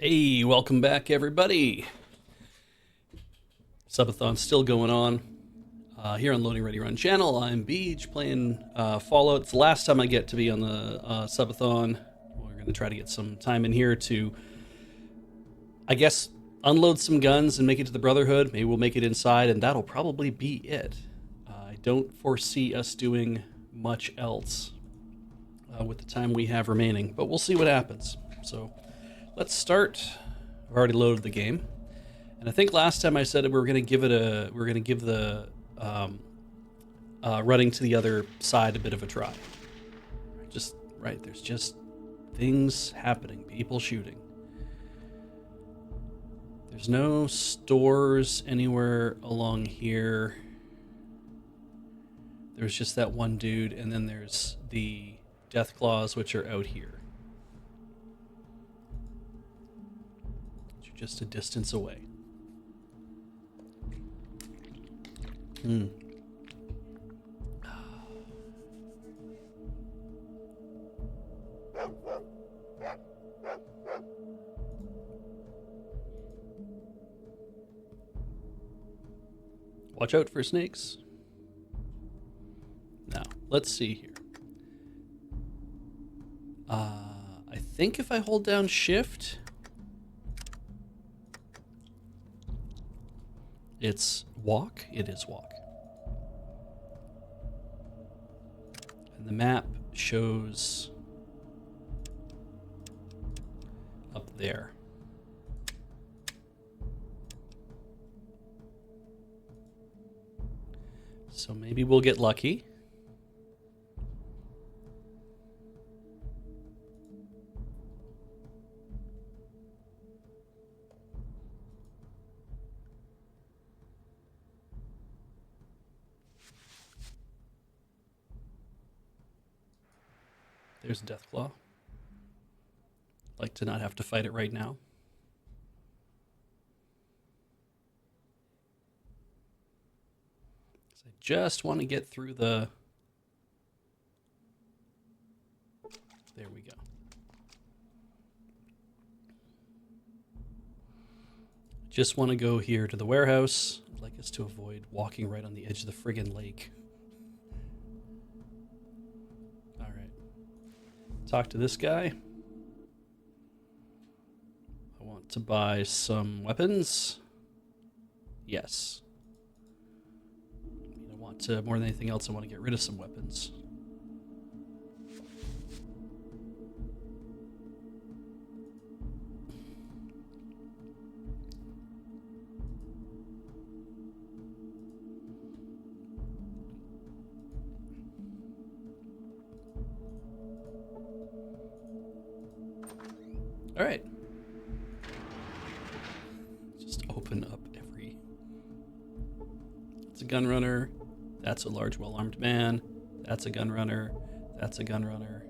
Hey, welcome back, everybody. Sub-A-Thon still going on here on Loading Ready Run channel. I'm Beej playing Fallout. It's the last time I get to be on the Sub-A-Thon. We're going to try to get some time in here to, I guess, unload some guns and make it to the Brotherhood. Maybe we'll make it inside, and that'll probably be it. I don't foresee us doing much else with the time we have remaining, but we'll see what happens. So let's start. I've already loaded the game, and I think last time I said we were going to give the running to the other side a bit of a try. Just right, there's just things happening, people shooting. There's no stores anywhere along here. There's just that one dude, and then there's the death claws, which are out here. Just a distance away. Watch out for snakes. Now, let's see here. I think if I hold down shift, it's walk. It is walk. And the map shows up there. So maybe we'll get lucky. There's a Deathclaw. Like to not have to fight it right now. I just want to get through the... There we go. Just want to go here to the warehouse. I'd like us to avoid walking right on the edge of the friggin' lake. Talk to this guy. I want to buy some weapons. Yes. I want to, more than anything else, I want to get rid of some weapons. All right. Just open up every... That's a gun runner. That's a large, well-armed man. That's a gun runner. That's a gun runner.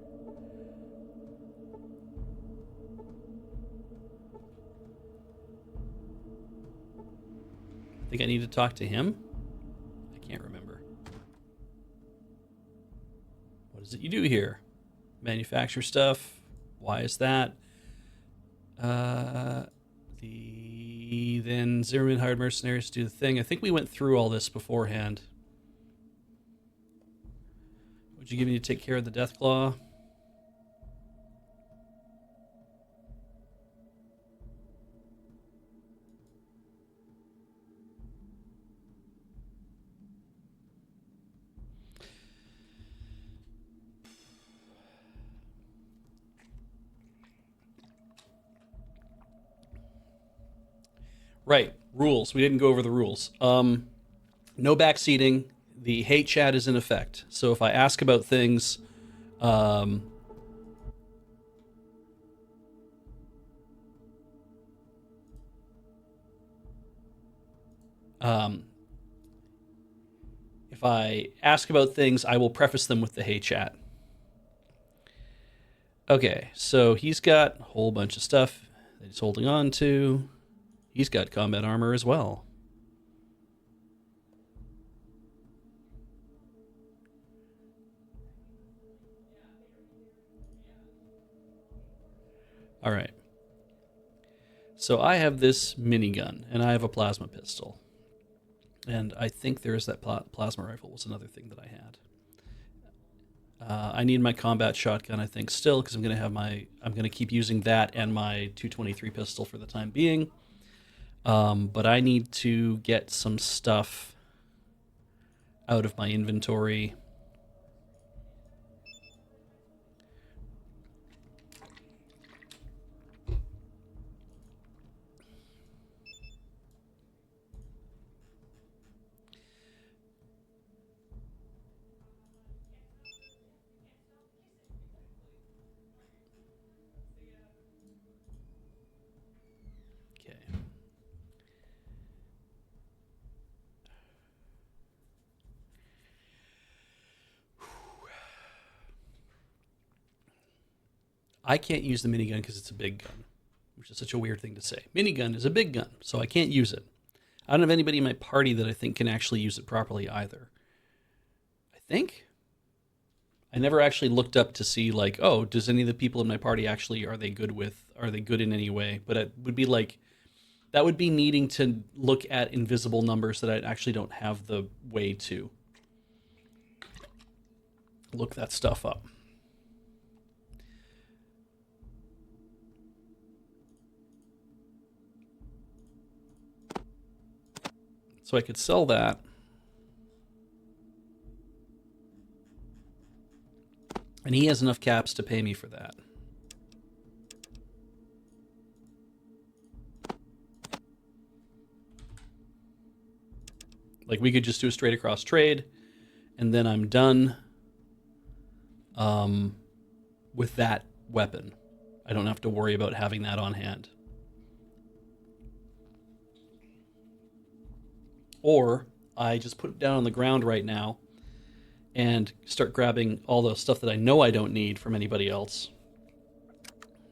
I think I need to talk to him. I can't remember. What is it you do here? Manufacture stuff. Why is that? Then Zimmerman hired mercenaries to do the thing. I think we went through all this beforehand. Would you give me to take care of the Deathclaw? Right, rules. We didn't go over the rules. No backseating. The hate chat is in effect. So if I ask about things, if I ask about things, I will preface them with the hate chat. Okay, so he's got a whole bunch of stuff that he's holding on to. He's got combat armor as well. All right. So I have this minigun, and I have a plasma pistol. And I think there's that plasma rifle was another thing that I had. I need my combat shotgun, I think, still, because I'm going to keep using that and my 223 pistol for the time being. But I need to get some stuff out of my inventory. I can't use the minigun because it's a big gun, which is such a weird thing to say. Minigun is a big gun, so I can't use it. I don't have anybody in my party that I think can actually use it properly either. I think. I never actually looked up to see, like, oh, does any of the people in my party actually, are they good in any way? But it would be like, that would be needing to look at invisible numbers that I actually don't have the way to look that stuff up. So I could sell that. And he has enough caps to pay me for that. Like, we could just do a straight across trade, and then I'm done with that weapon. I don't have to worry about having that on hand. Or I just put it down on the ground right now and start grabbing all the stuff that I know I don't need from anybody else.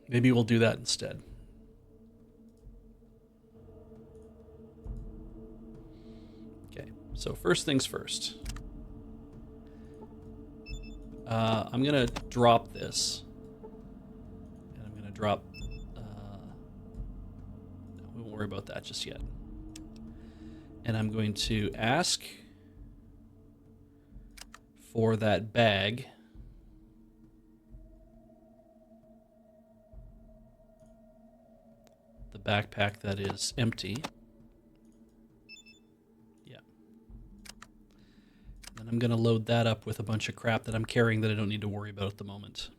Maybe we'll do that instead. Okay, so first things first. I'm going to drop this. And I'm going to drop... we won't worry about that just yet. And I'm going to ask for that bag. The backpack that is empty. Yeah. And then I'm going to load that up with a bunch of crap that I'm carrying that I don't need to worry about at the moment.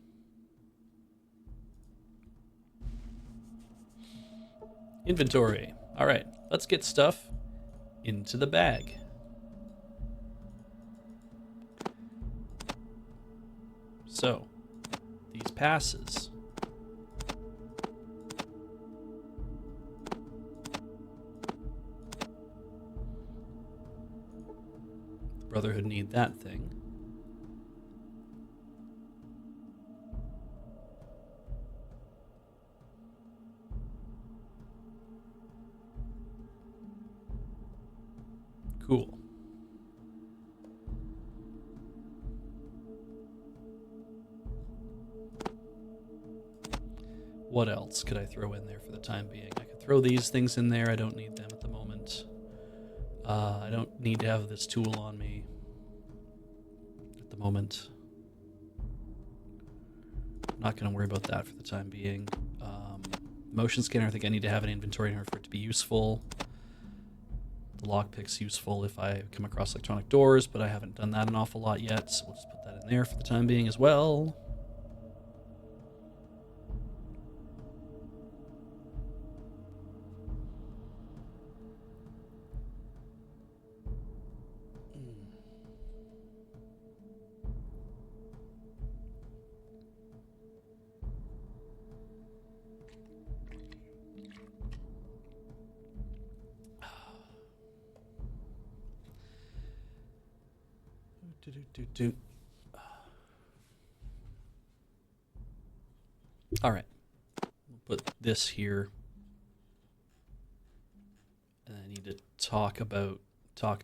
Inventory. All right, let's get stuff into the bag. So, these passes. The Brotherhood need that thing. Cool. What else could I throw in there for the time being? I could throw these things in there. I don't need them at the moment. I don't need to have this tool on me at the moment. I'm not going to worry about that for the time being. Motion scanner, I think I need to have an inventory in order for it to be useful. The lockpick's useful if I come across electronic doors, but I haven't done that an awful lot yet, so we'll just put that in there for the time being as well. All right, we'll put this here, and I need to talk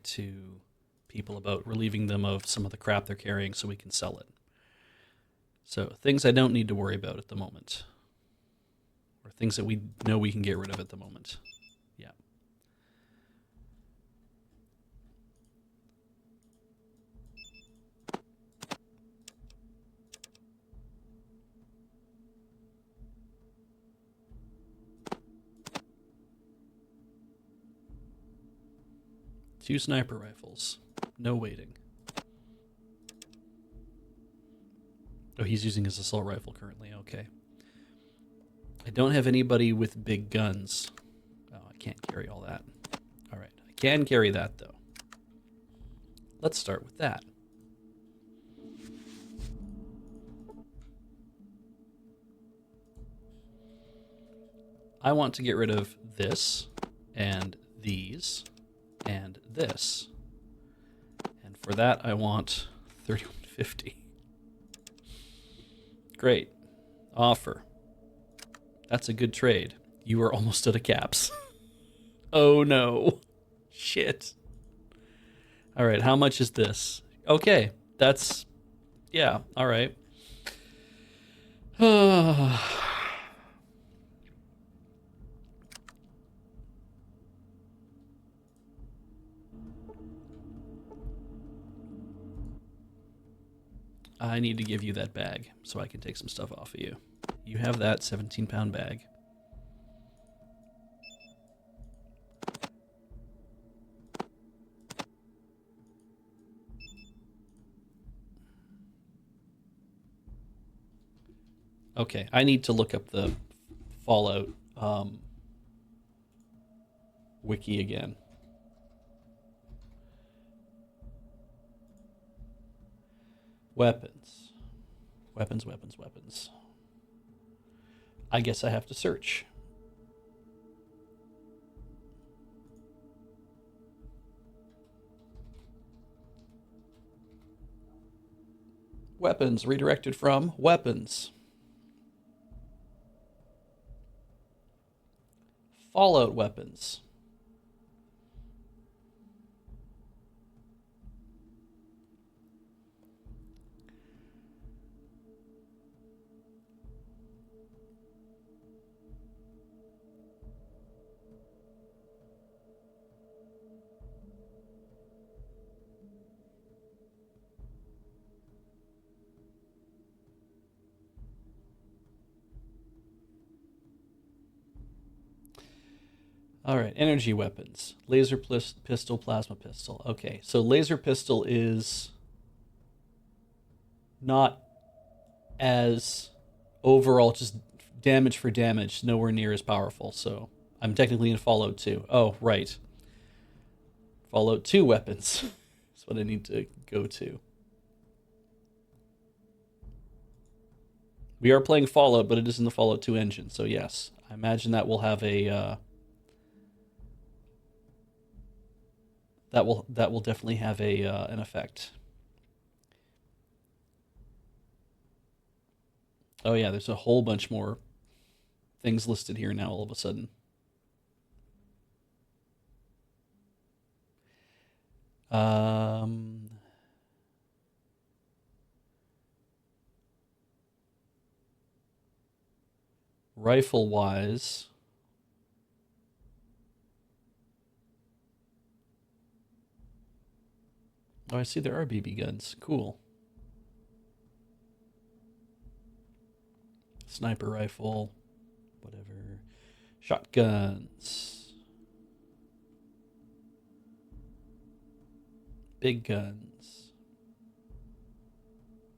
to people about relieving them of some of the crap they're carrying so we can sell it. So things I don't need to worry about at the moment, or things that we know we can get rid of at the moment. Yeah. Two sniper rifles. No waiting. Oh, he's using his assault rifle currently. Okay. I don't have anybody with big guns. Oh, I can't carry all that. All right. I can carry that, though. Let's start with that. I want to get rid of this and these and this. And for that, I want 3150. Great. Offer. That's a good trade. You are almost out of caps. Oh no. Shit. All right, how much is this? Okay, that's... yeah, all right. I need to give you that bag so I can take some stuff off of you. You have that 17-pound bag. Okay, I need to look up the Fallout wiki again. Weapons. Weapons, weapons, weapons. I guess I have to search. Weapons, redirected from weapons. Fallout weapons. All right, energy weapons. Laser pistol, plasma pistol. Okay, so laser pistol is not as overall just damage for damage, nowhere near as powerful. So I'm technically in Fallout 2. Oh, right. Fallout 2 weapons. That's what I need to go to. We are playing Fallout, but it is in the Fallout 2 engine. So yes, I imagine that will have a... that will definitely have a an effect. Oh yeah, there's a whole bunch more things listed here now all of a sudden. Rifle wise, oh, I see there are BB guns. Cool. Sniper rifle, whatever. Shotguns. Big guns.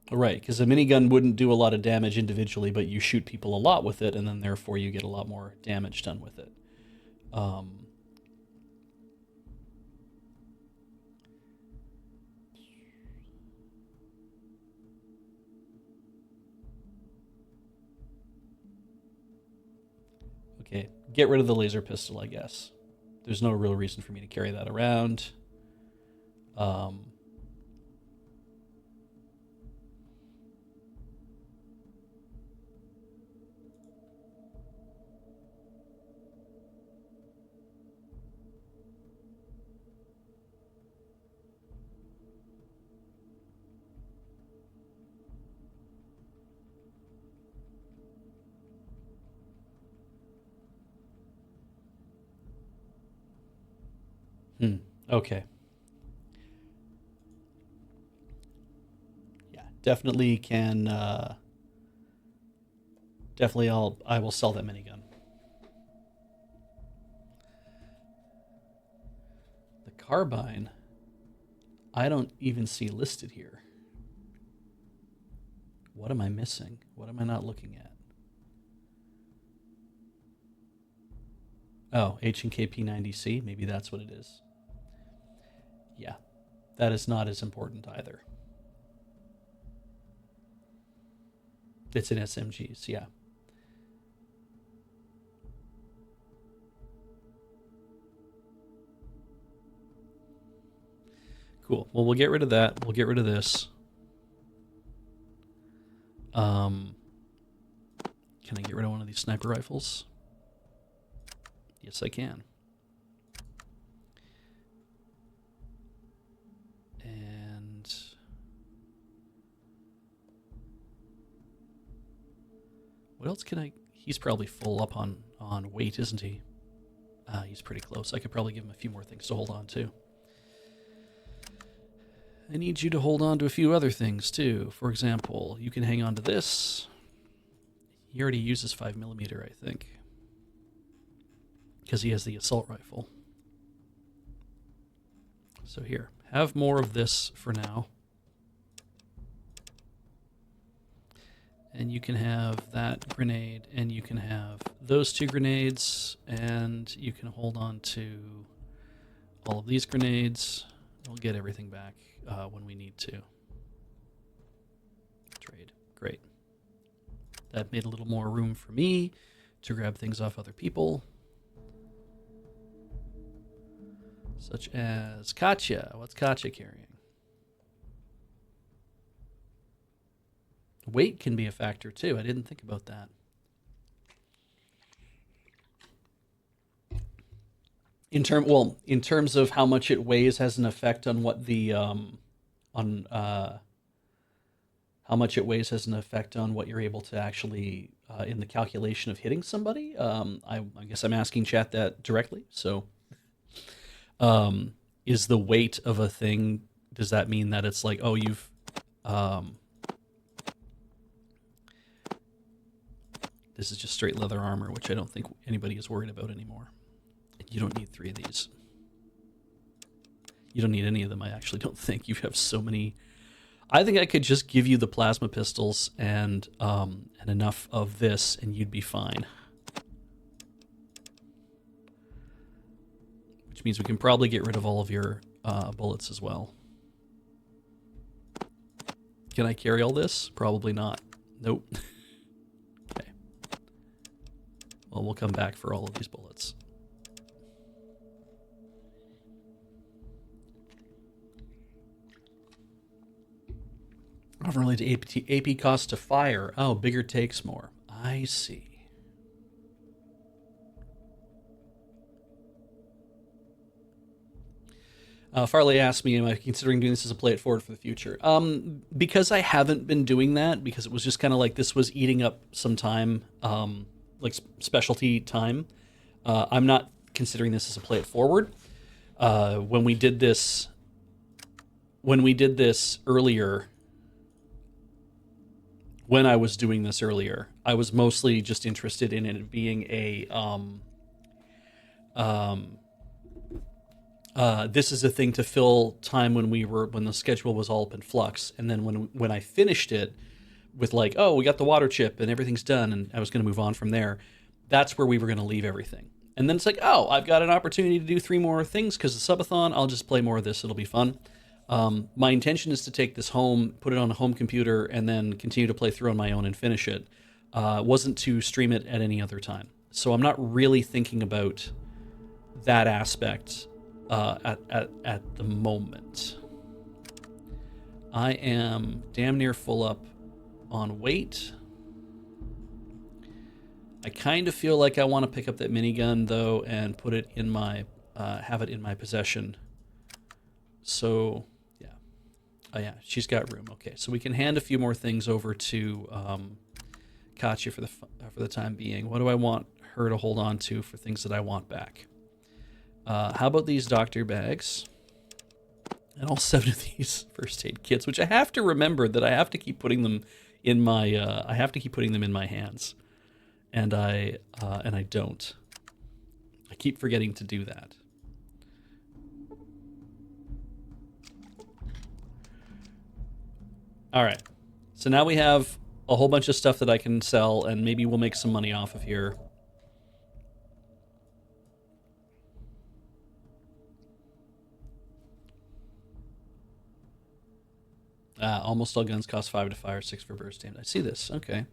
Right, because a minigun wouldn't do a lot of damage individually, but you shoot people a lot with it, and then therefore you get a lot more damage done with it. Okay, get rid of the laser pistol, I guess. There's no real reason for me to carry that around. Okay. Yeah, definitely can. Definitely, I will sell that minigun. The carbine, I don't even see listed here. What am I missing? What am I not looking at? Oh, H&K P90C. Maybe that's what it is. Yeah, that is not as important either. It's in SMGs, yeah. Cool. Well, we'll get rid of that. We'll get rid of this. Can I get rid of one of these sniper rifles? Yes, I can. And what else can I? He's probably full up on weight, isn't he? He's pretty close. I could probably give him a few more things to hold on to. I need you to hold on to a few other things too. For example, you can hang on to this. He already uses 5mm, I think, because he has the assault rifle. So here, have more of this for now. And you can have that grenade, and you can have those 2 grenades, and you can hold on to all of these grenades. We'll get everything back when we need to. Trade. Great. That made a little more room for me to grab things off other people. Such as Katya. What's Katya carrying? Weight can be a factor too. I didn't think about that. In terms of how much it weighs has an effect on what the how much it weighs has an effect on what you're able to actually in the calculation of hitting somebody. I guess I'm asking chat that directly. So, is the weight of a thing? Does that mean that it's like, oh, you've this is just straight leather armor, which I don't think anybody is worried about anymore. You don't need 3 of these. You don't need any of them, I actually don't think. You have so many. I think I could just give you the plasma pistols and enough of this, and you'd be fine. Which means we can probably get rid of all of your bullets as well. Can I carry all this? Probably not. Nope. Okay. Well, we'll come back for all of these bullets. Related to AP cost to fire. Oh, bigger takes more. I see. Farley asked me, am I considering doing this as a play it forward for the future? Because I haven't been doing that, because it was just kind of like this was eating up some time, like specialty time. I'm not considering this as a play it forward. When we did this earlier, when I was doing this earlier, I was mostly just interested in it being a this is a thing to fill time when the schedule was all up in flux, and then when I finished it with like, oh, we got the water chip and everything's done, and I was going to move on from there. That's where we were going to leave everything. And then it's like, oh, I've got an opportunity to do 3 more things because of Sub-A-Thon. I'll just play more of this. It'll be fun. My intention is to take this home, put it on a home computer, and then continue to play through on my own and finish it. Wasn't to stream it at any other time. So I'm not really thinking about that aspect at the moment. I am damn near full up on weight. I kind of feel like I want to pick up that minigun though and put it in my have it in my possession. So yeah, oh yeah, she's got room. Okay, so we can hand a few more things over to Katya for the time being. What do I want her to hold on to for things that I want back? How about these doctor bags? And all 7 of these first aid kits, which I have to remember that I have to keep putting them in my hands, and I don't. I keep forgetting to do that. All right, so now we have a whole bunch of stuff that I can sell, and maybe we'll make some money off of here. Almost all guns cost 5 to fire, 6 for burst damage. I see this. Okay.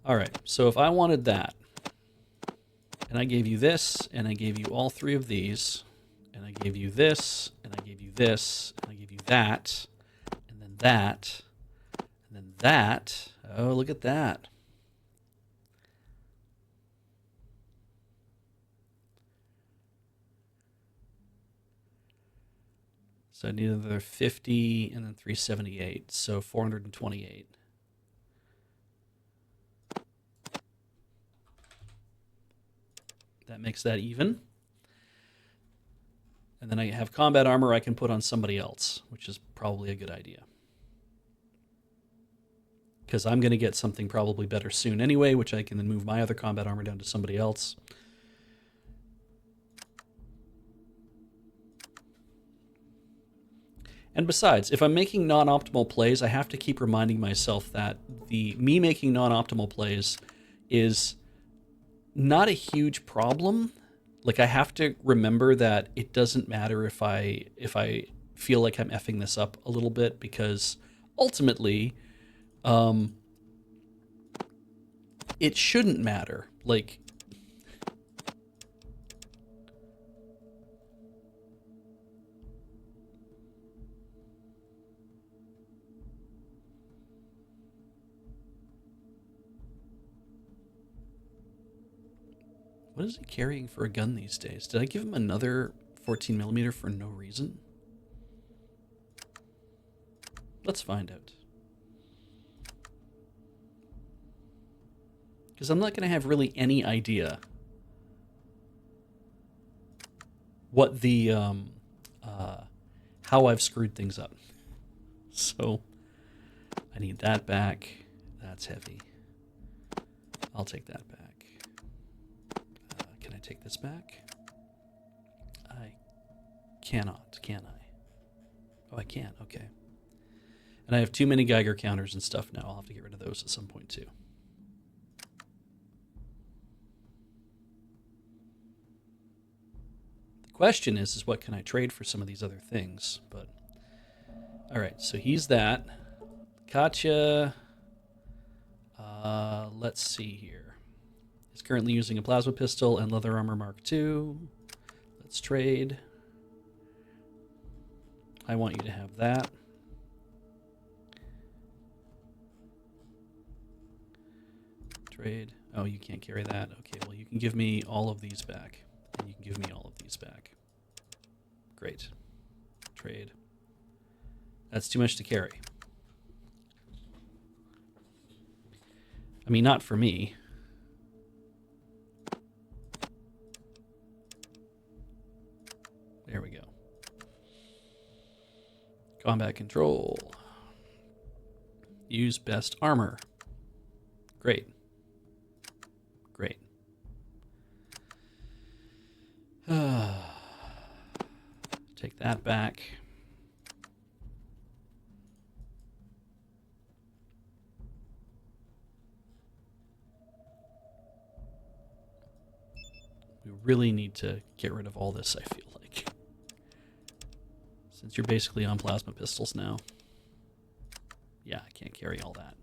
All right. So if I wanted that, and I gave you this, and I gave you all 3 of these, and I gave you this, and I gave you this, and I gave you that, and then that, and then that. Oh, look at that. So I need another 50 and then 378, so 428. That makes that even. And then I have combat armor I can put on somebody else, which is probably a good idea. Because I'm going to get something probably better soon anyway, which I can then move my other combat armor down to somebody else. And besides, if I'm making non-optimal plays, I have to keep reminding myself that me making non-optimal plays is not a huge problem. Like, I have to remember that it doesn't matter if I feel like I'm effing this up a little bit, because ultimately, it shouldn't matter. Like, what is he carrying for a gun these days? Did I give him another 14mm for no reason? Let's find out. Because I'm not going to have really any idea what the, how I've screwed things up. So, I need that back. That's heavy. I'll take that back. Can I take this back? I cannot, can I? Oh, I can, okay. And I have too many Geiger counters and stuff now. I'll have to get rid of those at some point too. The question is what can I trade for some of these other things? But all right, so he's that. Katya, let's see here. He's currently using a plasma pistol and leather armor Mark II. Let's trade. I want you to have that. Trade. Oh, you can't carry that. Okay, well, you can give me all of these back. And you can give me all of these back. Great. Trade. That's too much to carry. I mean, not for me. There we go. Combat control. Use best armor. Great. Great. Take that back. We really need to get rid of all this, I feel like. Since you're basically on plasma pistols now. Yeah, I can't carry all that.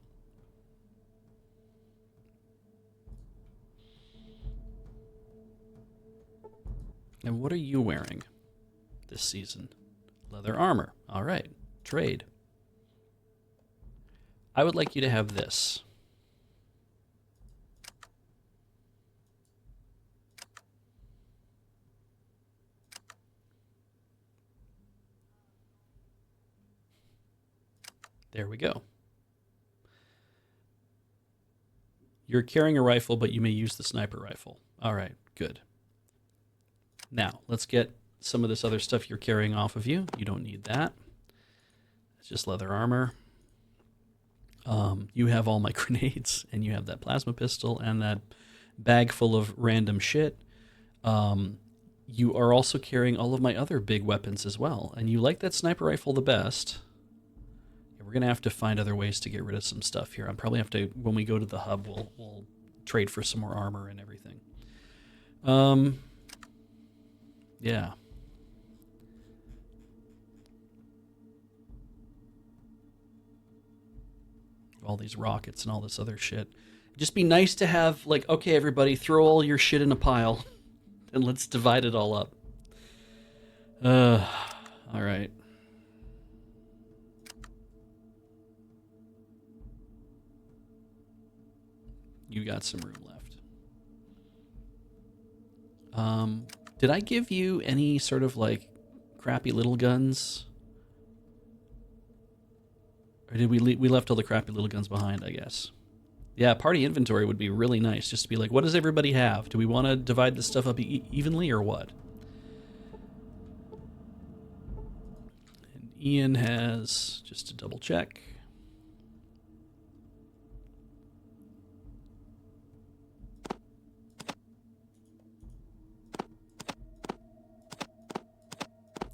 And what are you wearing this season? Leather armor. All right. Trade. I would like you to have this. There we go. You're carrying a rifle, but you may use the sniper rifle. All right, good. Now, let's get some of this other stuff you're carrying off of you. You don't need that. It's just leather armor. You have all my grenades, and you have that plasma pistol and that bag full of random shit. You are also carrying all of my other big weapons as well, and you like that sniper rifle the best. Yeah, we're gonna have to find other ways to get rid of some stuff here. I'll probably have to, when we go to the hub, we'll trade for some more armor and everything. Yeah. All these rockets and all this other shit. Just be nice to have, like, okay, everybody, throw all your shit in a pile and let's divide it all up. All right. You got some room left. Did I give you any sort of, like, crappy little guns? Or did we left all the crappy little guns behind, I guess. Yeah, party inventory would be really nice, just to be like, what does everybody have? Do we want to divide this stuff up evenly or what? And Ian has, just to double check.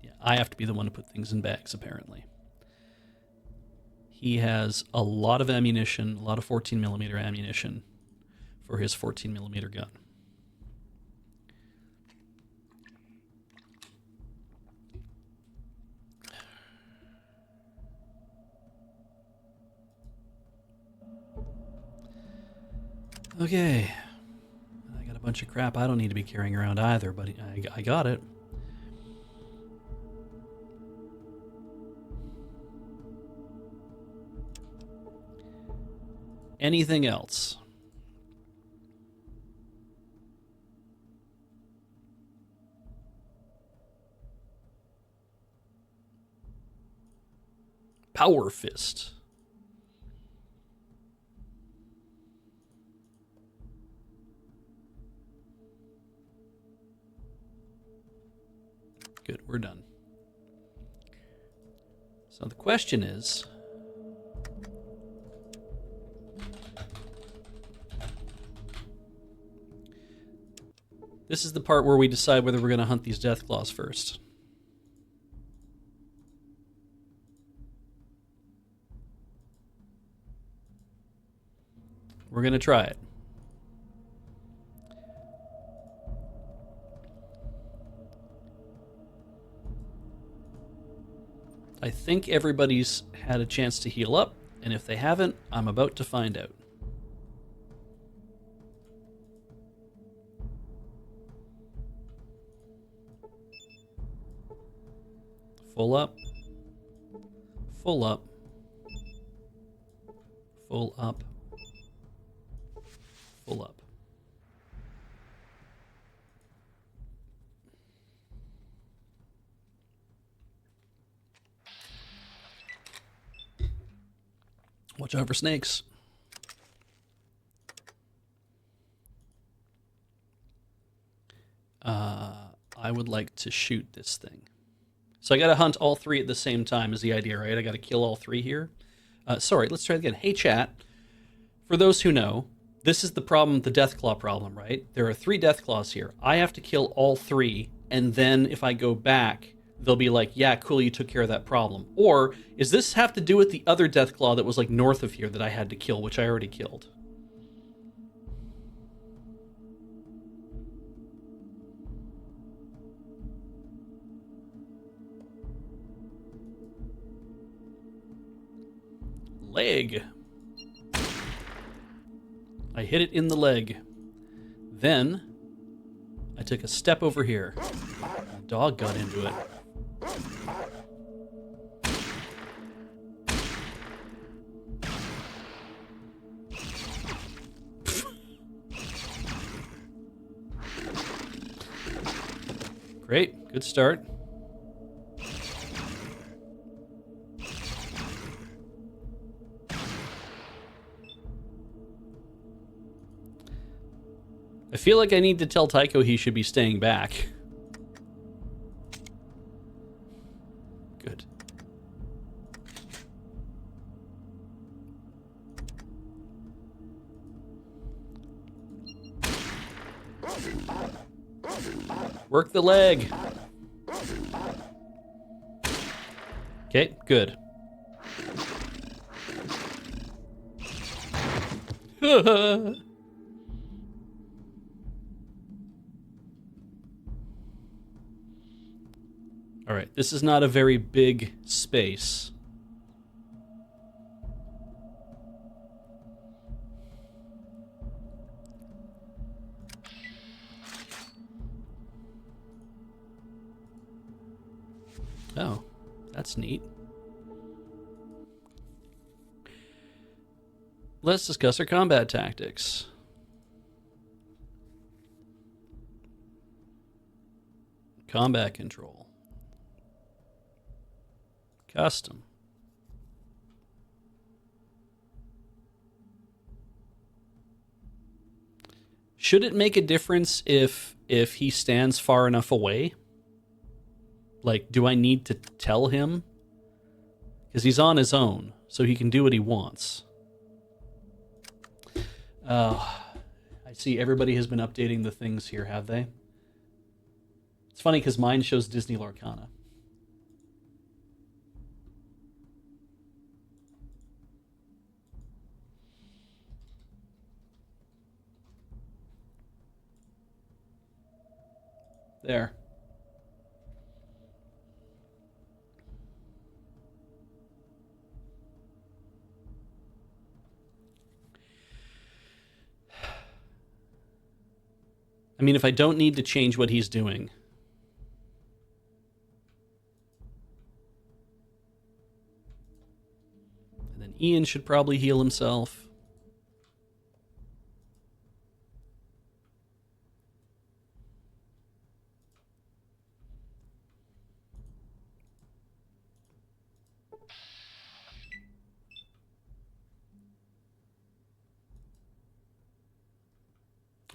Yeah, I have to be the one to put things in bags, apparently. He has a lot of ammunition, a lot of 14mm ammunition for his 14mm gun. Okay. I got a bunch of crap I don't need to be carrying around either, but I got it. Anything else? Power Fist. Good, we're done. So the question is, this is the part where we decide whether we're going to hunt these Deathclaws first. We're going to try it. I think everybody's had a chance to heal up, and if they haven't, I'm about to find out. Full up. Full up. Full up. Full up. Watch out for snakes. I would like to shoot this thing. So I got to hunt all three at the same time is the idea, right? I got to kill all three here. Sorry, let's try it again. Hey, chat. For those who know, this is the problem, the Deathclaw problem, right? There are 3 Deathclaws here. I have to kill all 3, and then if I go back, they'll be like, yeah, cool, you took care of that problem. Or, does this have to do with the other Deathclaw that was like north of here that I had to kill, which I already killed? Leg. I hit it in the leg. Then, I took a step over here. A dog got into it. Great, good start. I feel like I need to tell Tycho he should be staying back. Work the leg. Okay, good. All right, this is not a very big space. Oh, that's neat. Let's discuss our combat tactics. Combat control. Custom. Should it make a difference if he stands far enough away? Like, do I need to tell him? Because he's on his own, so he can do what he wants. I see everybody has been updating the things here, have they? It's funny because mine shows Disney Lorcana. There. I mean, if I don't need to change what he's doing. And then Ian should probably heal himself.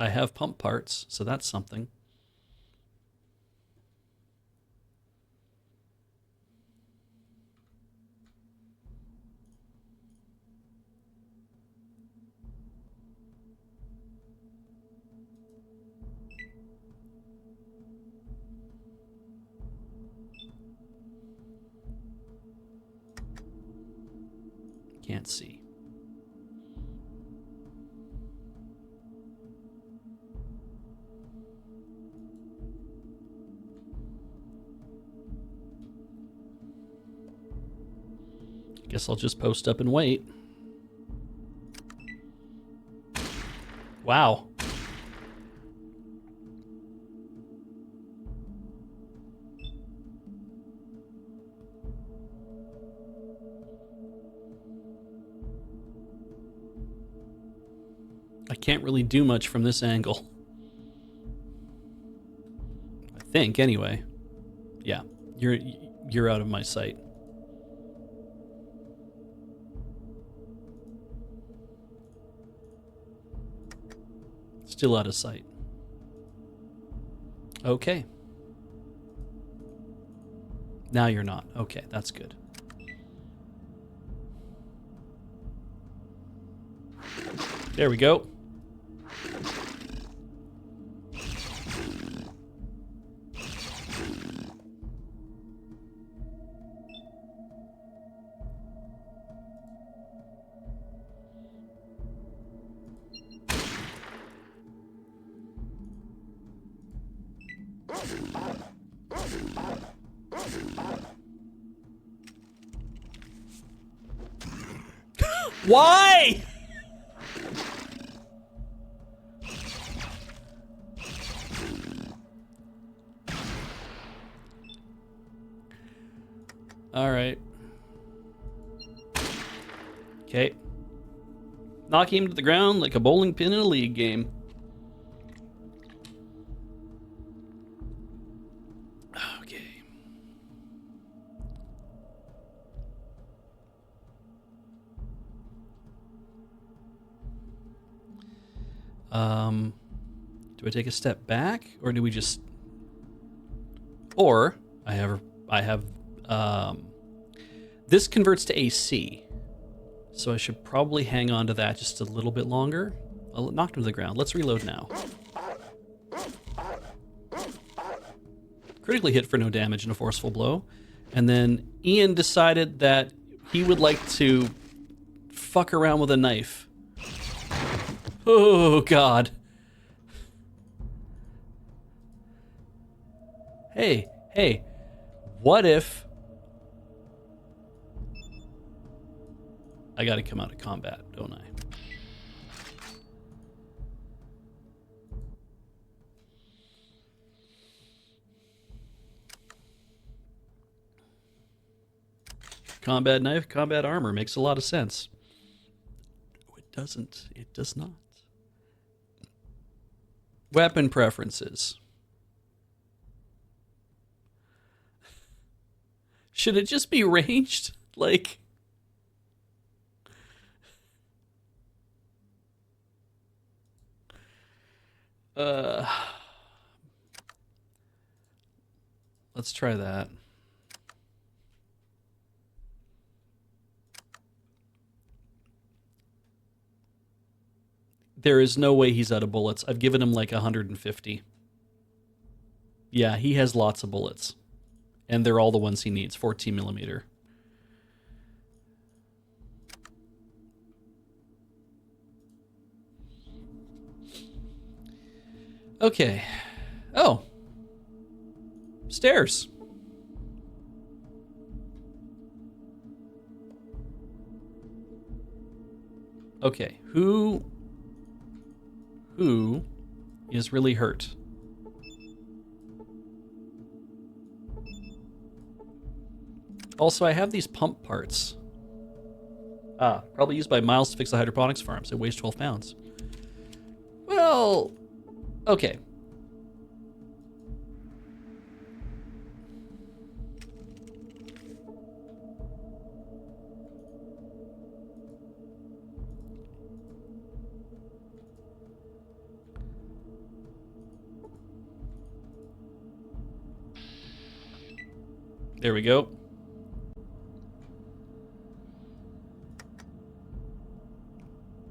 I have pump parts, so that's something. Can't see. Guess I'll just post up and wait. Wow. I can't really do much from this angle. I think, anyway. Yeah, you're out of my sight. Still out of sight. Okay. Now you're not. Okay, that's good. There we go. Why? All right. Okay. Knock him to the ground like a bowling pin in a league game. Okay. Do I take a step back, or do we just? Or I have this converts to AC, so I should probably hang on to that just a little bit longer. I'll knock him to the ground. Let's reload now. critically hit for no damage in a forceful blow. And then Ian decided that he would like to fuck around with a knife. Oh, God. Hey, what if... I gotta come out of combat, don't I? Combat knife, combat armor makes a lot of sense. No, it doesn't. It does not. Weapon preferences. Should it just be ranged? Like... let's try that. There is no way he's out of bullets. I've given him like 150. Yeah, he has lots of bullets. And they're all the ones he needs, 14 millimeter. Okay. Oh. Stairs. Okay, who is really hurt? Also, I have these pump parts. Probably used by Miles to fix the hydroponics farms. It weighs 12 pounds. Well, okay. There we go.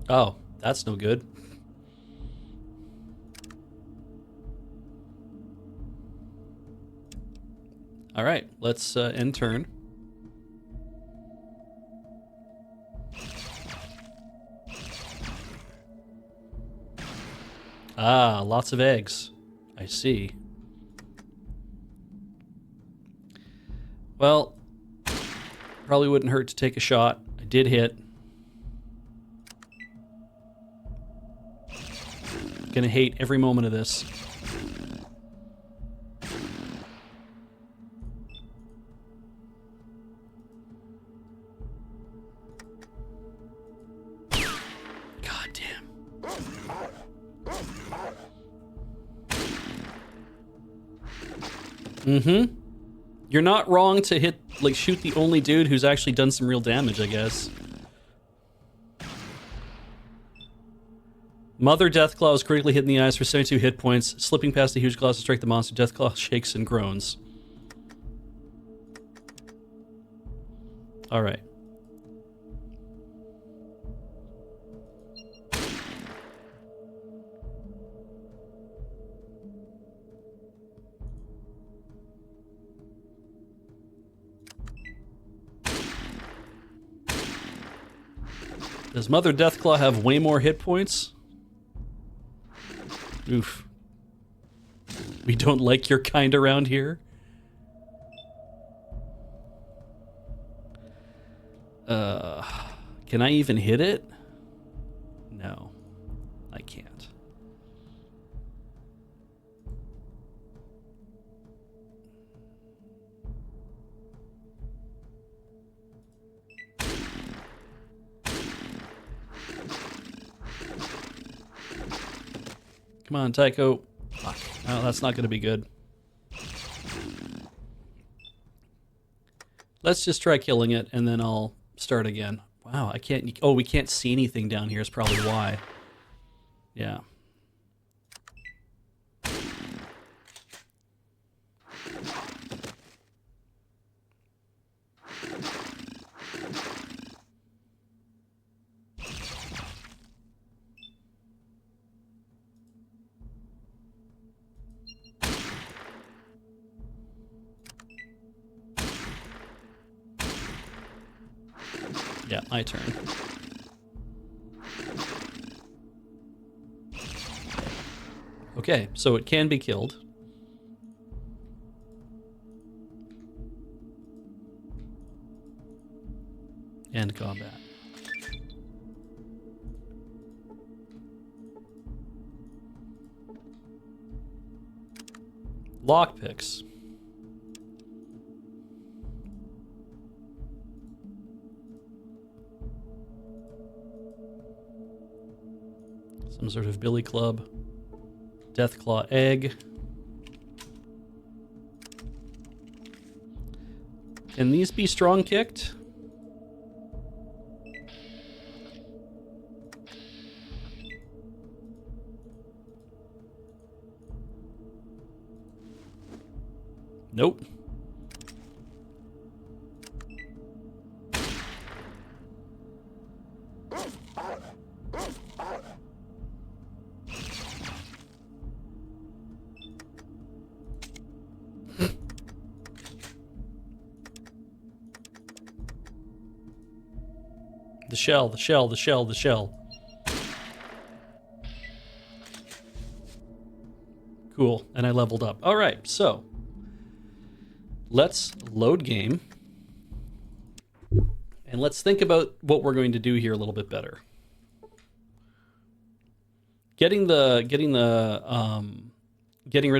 Oh, that's no good. All right, let's end turn. Ah, lots of eggs. I see. Well, probably wouldn't hurt to take a shot. I did hit. Gonna hate every moment of this. God damn. Mm-hmm. You're not wrong to hit, like, shoot the only dude who's actually done some real damage, I guess. Mother Deathclaw is critically hit in the eyes for 72 hit points. Slipping past the huge claws to strike the monster, Deathclaw shakes and groans. All right. Does Mother Deathclaw have way more hit points? Oof. We don't like your kind around here. Can I even hit it? No, I can't. Come on, Tycho. Fuck. Oh, that's not going to be good. Let's just try killing it, and then I'll start again. Wow, I can't... Oh, we can't see anything down here is probably why. Yeah. Yeah, my turn. Okay, so it can be killed. End combat. Lockpicks. Some sort of billy club. Deathclaw egg. Can these be strong kicked? Nope. The shell, the shell, the shell, the shell. Cool, and I leveled up. All right, so let's load game. And let's think about what we're going to do here a little bit better. Getting rid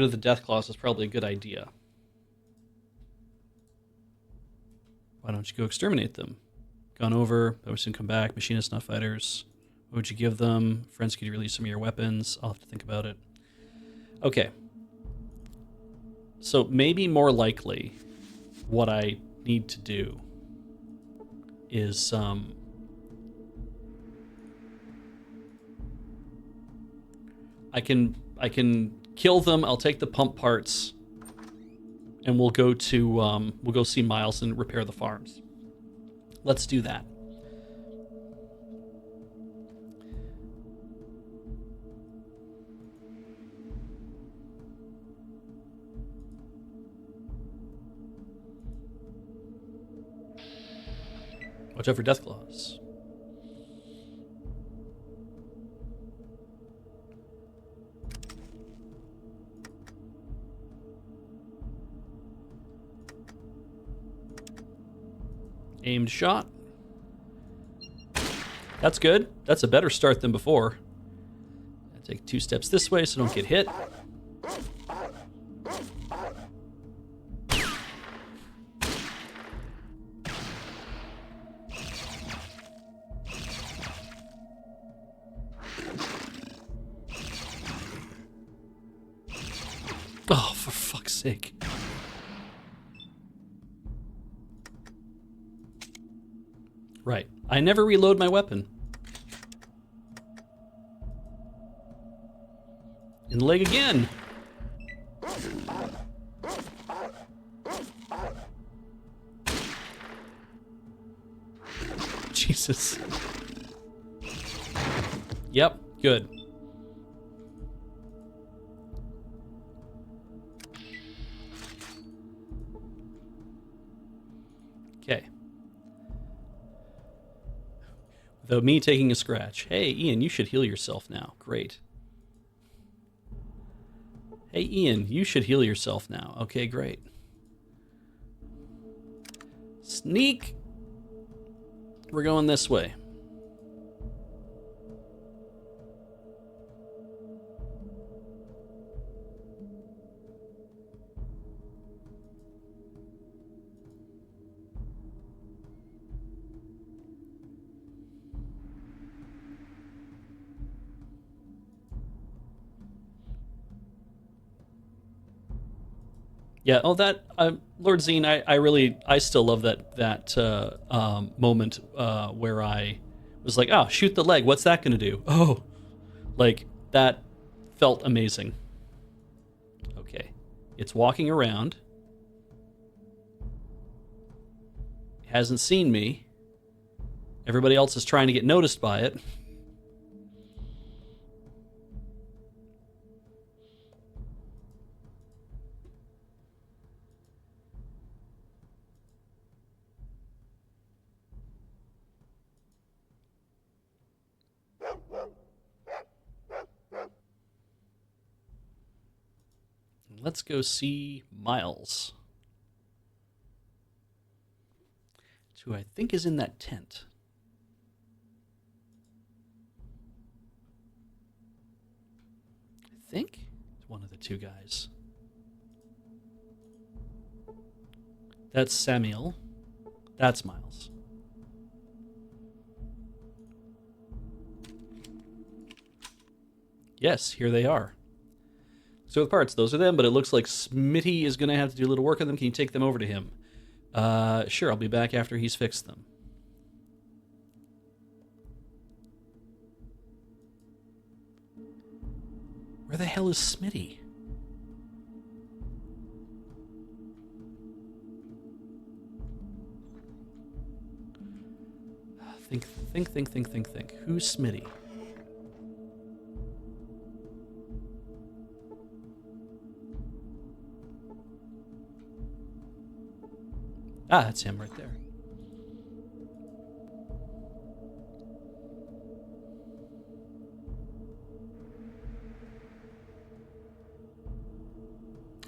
of the death claws is probably a good idea. Why don't you go exterminate them? Gone over, but we soon come back. Machinists, not fighters. What would you give them? Friends, could you release some of your weapons? I'll have to think about it. Okay. So maybe more likely what I need to do is I can kill them. I'll take the pump parts, and we'll go see Miles and repair the farms. Let's do that. Watch out for death claws. Aimed shot. That's good. That's a better start than before. I take 2 steps this way so I don't get hit. Oh, for fuck's sake. Right. I never reload my weapon. In the leg again. Jesus. Yep, good. Okay. Without me taking a scratch. Hey, Ian, you should heal yourself now. Great. Hey, Ian, you should heal yourself now. Okay, great. Sneak. We're going this way. Yeah. Oh, that Lord Zine, I still love that moment where I was like, oh, shoot the leg. What's that going to do? Oh, like that felt amazing. Okay, it's walking around. It hasn't seen me. Everybody else is trying to get noticed by it. Let's go see Miles, who I think is in that tent. I think it's one of the two guys. That's Samuel. That's Miles. Yes, here they are. So with parts, those are them, but it looks like Smitty is going to have to do a little work on them. Can you take them over to him? Sure, I'll be back after he's fixed them. Where the hell is Smitty? Think. Who's Smitty? Ah, that's him right there.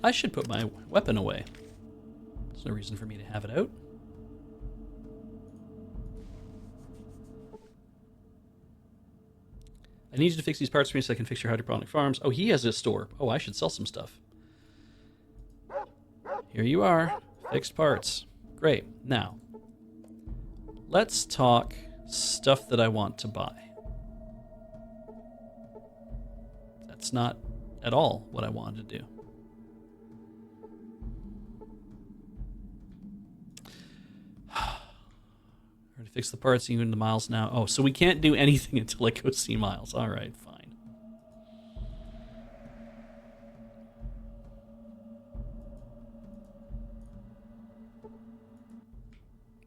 I should put my weapon away. There's no reason for me to have it out. I need you to fix these parts for me so I can fix your hydroponic farms. Oh, he has a store. Oh, I should sell some stuff. Here you are. Fixed parts. Great. Now, let's talk stuff that I want to buy. That's not at all what I wanted to do. Already fixed the parts, even to Miles now. Oh, so we can't do anything until I go see Miles. All right, fine.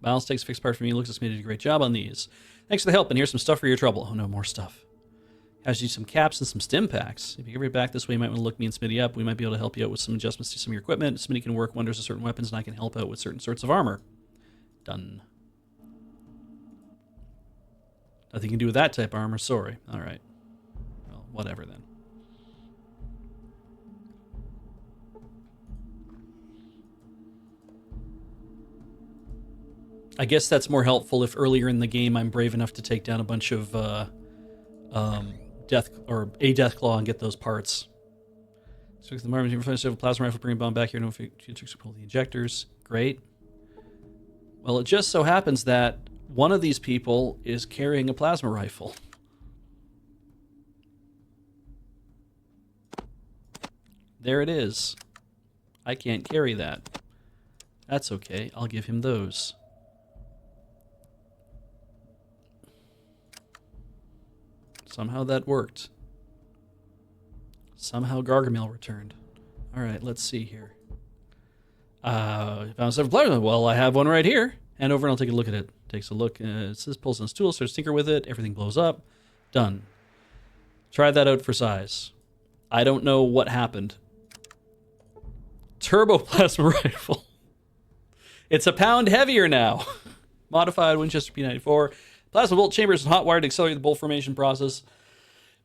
Miles takes a fixed part from me. Looks like me did a great job on these. Thanks for the help, and here's some stuff for your trouble. Oh no, more stuff. Has you some caps and some stim packs. If you get right back this way, you might want to look me and Smitty up. We might be able to help you out with some adjustments to some of your equipment. Smitty can work wonders with certain weapons, and I can help out with certain sorts of armor. Done. Nothing you can do with that type of armor. Sorry. All right. Well, whatever then. I guess that's more helpful if earlier in the game I'm brave enough to take down a bunch of Deathclaw and get those parts. So the Marvin have a plasma rifle, bring a bomb back here. No future pull the injectors. Great. Well, it just so happens that one of these people is carrying a plasma rifle. There it is. I can't carry that. That's okay. I'll give him those. Somehow that worked. Somehow Gargamel returned. All right, let's see here. Found several plasma. Well, I have one right here. Hand over and I'll take a look at it. Takes a look. It says pulls on his tool, starts to tinker with it. Everything blows up. Done. Try that out for size. I don't know what happened. Turbo plasma rifle. It's a pound heavier now. Modified Winchester P94. Plasma bolt chambers and hot wire to accelerate the bolt formation process.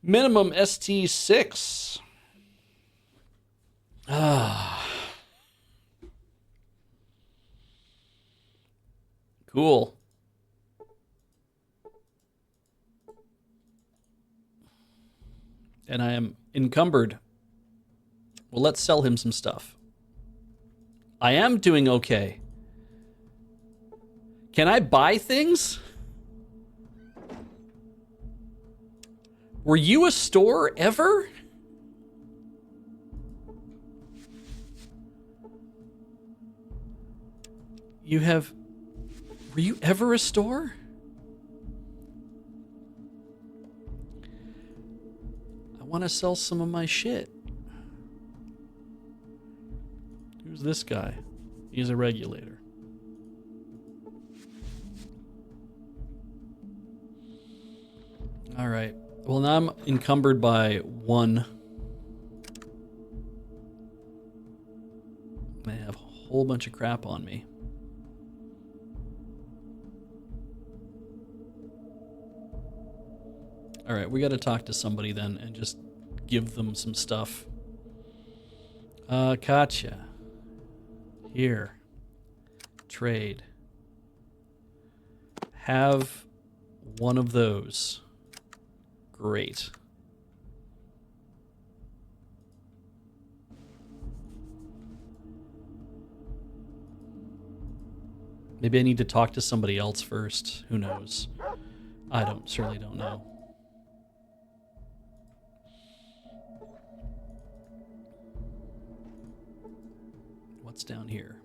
Minimum ST6. Cool. And I am encumbered. Well, let's sell him some stuff. I am doing okay. Can I buy things? Were you a store ever? Were you ever a store? I want to sell some of my shit. Who's this guy? He's a regulator. All right. Well, now I'm encumbered by one. I have a whole bunch of crap on me. All right, we got to talk to somebody then and just give them some stuff. Katya. Here. Trade. Have one of those. Great. Maybe I need to talk to somebody else first. Who knows? I certainly don't know. What's down here?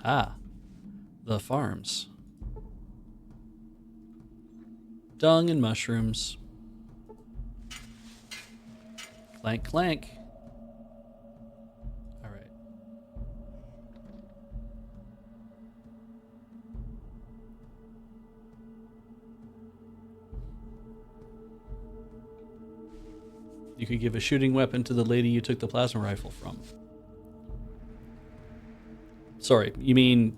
Ah, the farms. Dung and mushrooms. Clank, clank. All right. You could give a shooting weapon to the lady you took the plasma rifle from. Sorry, you mean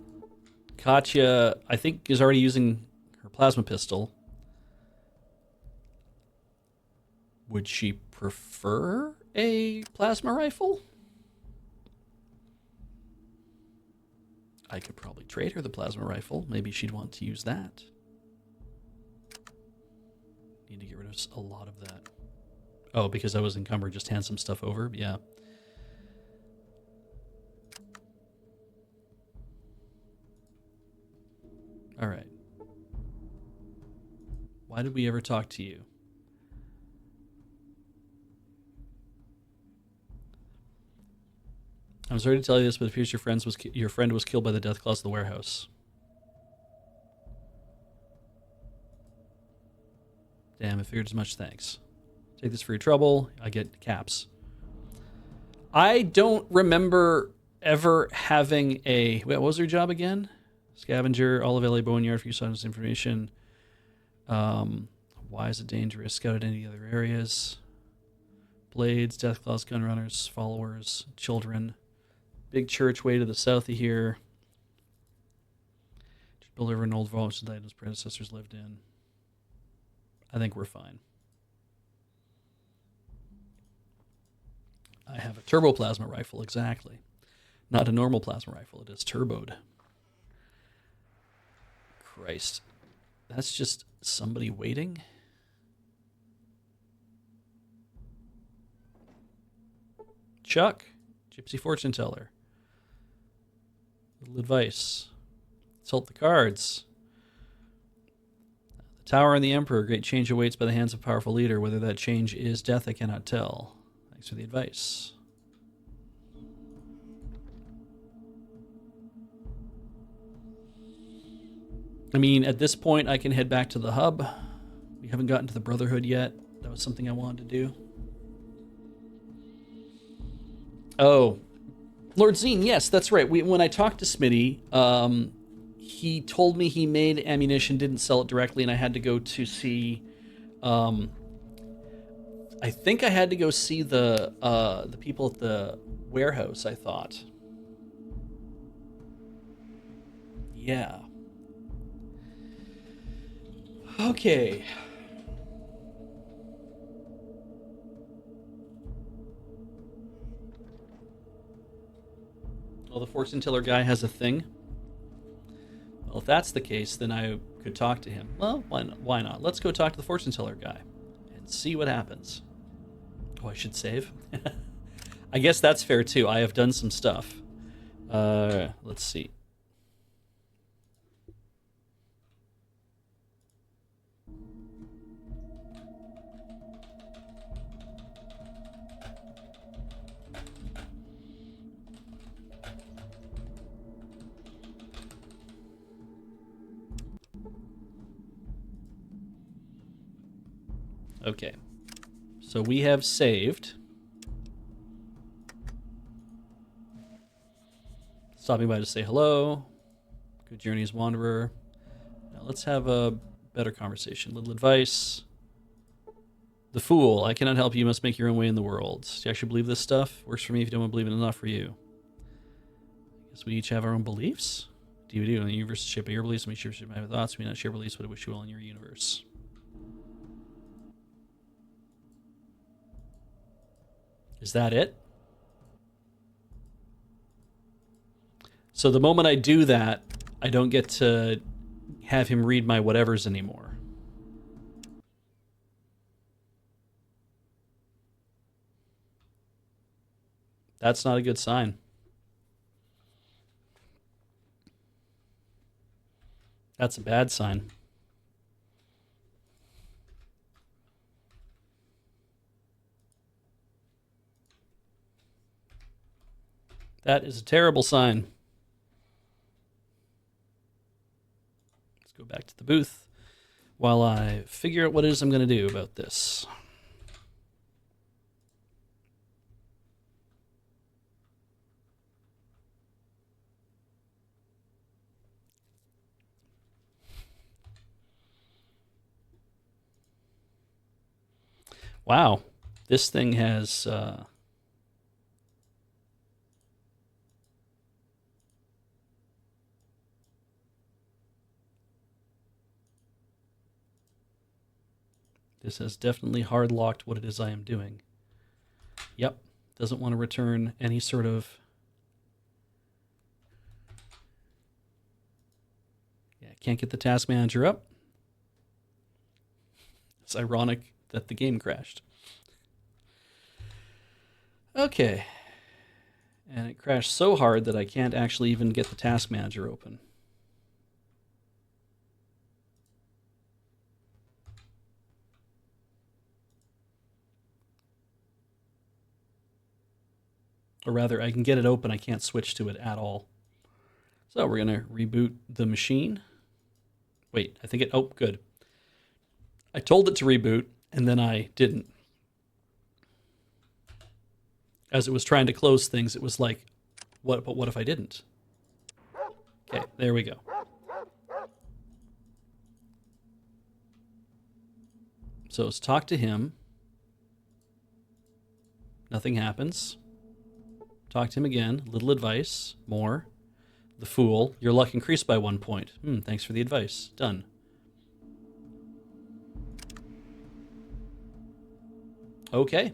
Katya, I think, is already using her plasma pistol. Would she prefer a plasma rifle? I could probably trade her the plasma rifle. Maybe she'd want to use that. Need to get rid of a lot of that. Oh, because I was encumbered, just hand some stuff over? Yeah. All right. Why did we ever talk to you? I'm sorry to tell you this, but it appears your friend was killed by the death claws of the warehouse. Damn, I figured as much. Thanks. Take this for your trouble. I get caps. I don't remember ever having a... Wait, what was her job again? Scavenger, Olive LA Boneyard for you saw this information. Why is it dangerous? Scouted any other areas. Blades, Deathclaws, Gunrunners, followers, children. Big church way to the south of here. Just build over an old vault that his predecessors lived in. I think we're fine. I have a turbo plasma rifle, exactly. Not a normal plasma rifle, it is turboed. Christ. That's just somebody waiting? Chuck, Gypsy Fortune Teller. Little advice. Tilt the cards. The Tower and the Emperor. Great change awaits by the hands of a powerful leader. Whether that change is death, I cannot tell. Thanks for the advice. I mean, at this point, I can head back to the hub. We haven't gotten to the Brotherhood yet. That was something I wanted to do. Oh, Lord Zine, yes, that's right. When I talked to Smitty, he told me he made ammunition, didn't sell it directly, and I had to go to see... I think I had to go see the people at the warehouse, I thought. Yeah. Okay. Well, the fortune teller guy has a thing. Well, if that's the case, then I could talk to him. Well, why not? Let's go talk to the fortune teller guy and see what happens. Oh, I should save? I guess that's fair, too. I have done some stuff. Let's see. Okay, so we have saved. Stopping by to say hello. Good journeys, Wanderer. Now let's have a better conversation. Little advice. The Fool. I cannot help you. You must make your own way in the world. Do you actually believe this stuff? Works for me if you don't believe it, not for you. I guess we each have our own beliefs. DVD on the universe is shaped by your beliefs, and we share my thoughts. We not share beliefs, but I wish you well in your universe. Is that it? So the moment I do that, I don't get to have him read my whatevers anymore. That's not a good sign. That's a bad sign. That is a terrible sign. Let's go back to the booth while I figure out what it is I'm going to do about this. Wow, this thing has... This has definitely hard-locked what it is I am doing. Yep, doesn't want to return any sort of... Yeah, can't get the task manager up. It's ironic that the game crashed. Okay. And it crashed so hard that I can't actually even get the task manager open. Or rather, I can get it open, I can't switch to it at all. So we're going to reboot the machine. Wait, I think it... Oh, good. I told it to reboot, and then I didn't. As it was trying to close things, it was like, but what if I didn't? Okay, there we go. So let's talk to him. Nothing happens. Talk to him again. Little advice. More. The fool. Your luck increased by 1 point. Thanks for the advice. Done. Okay.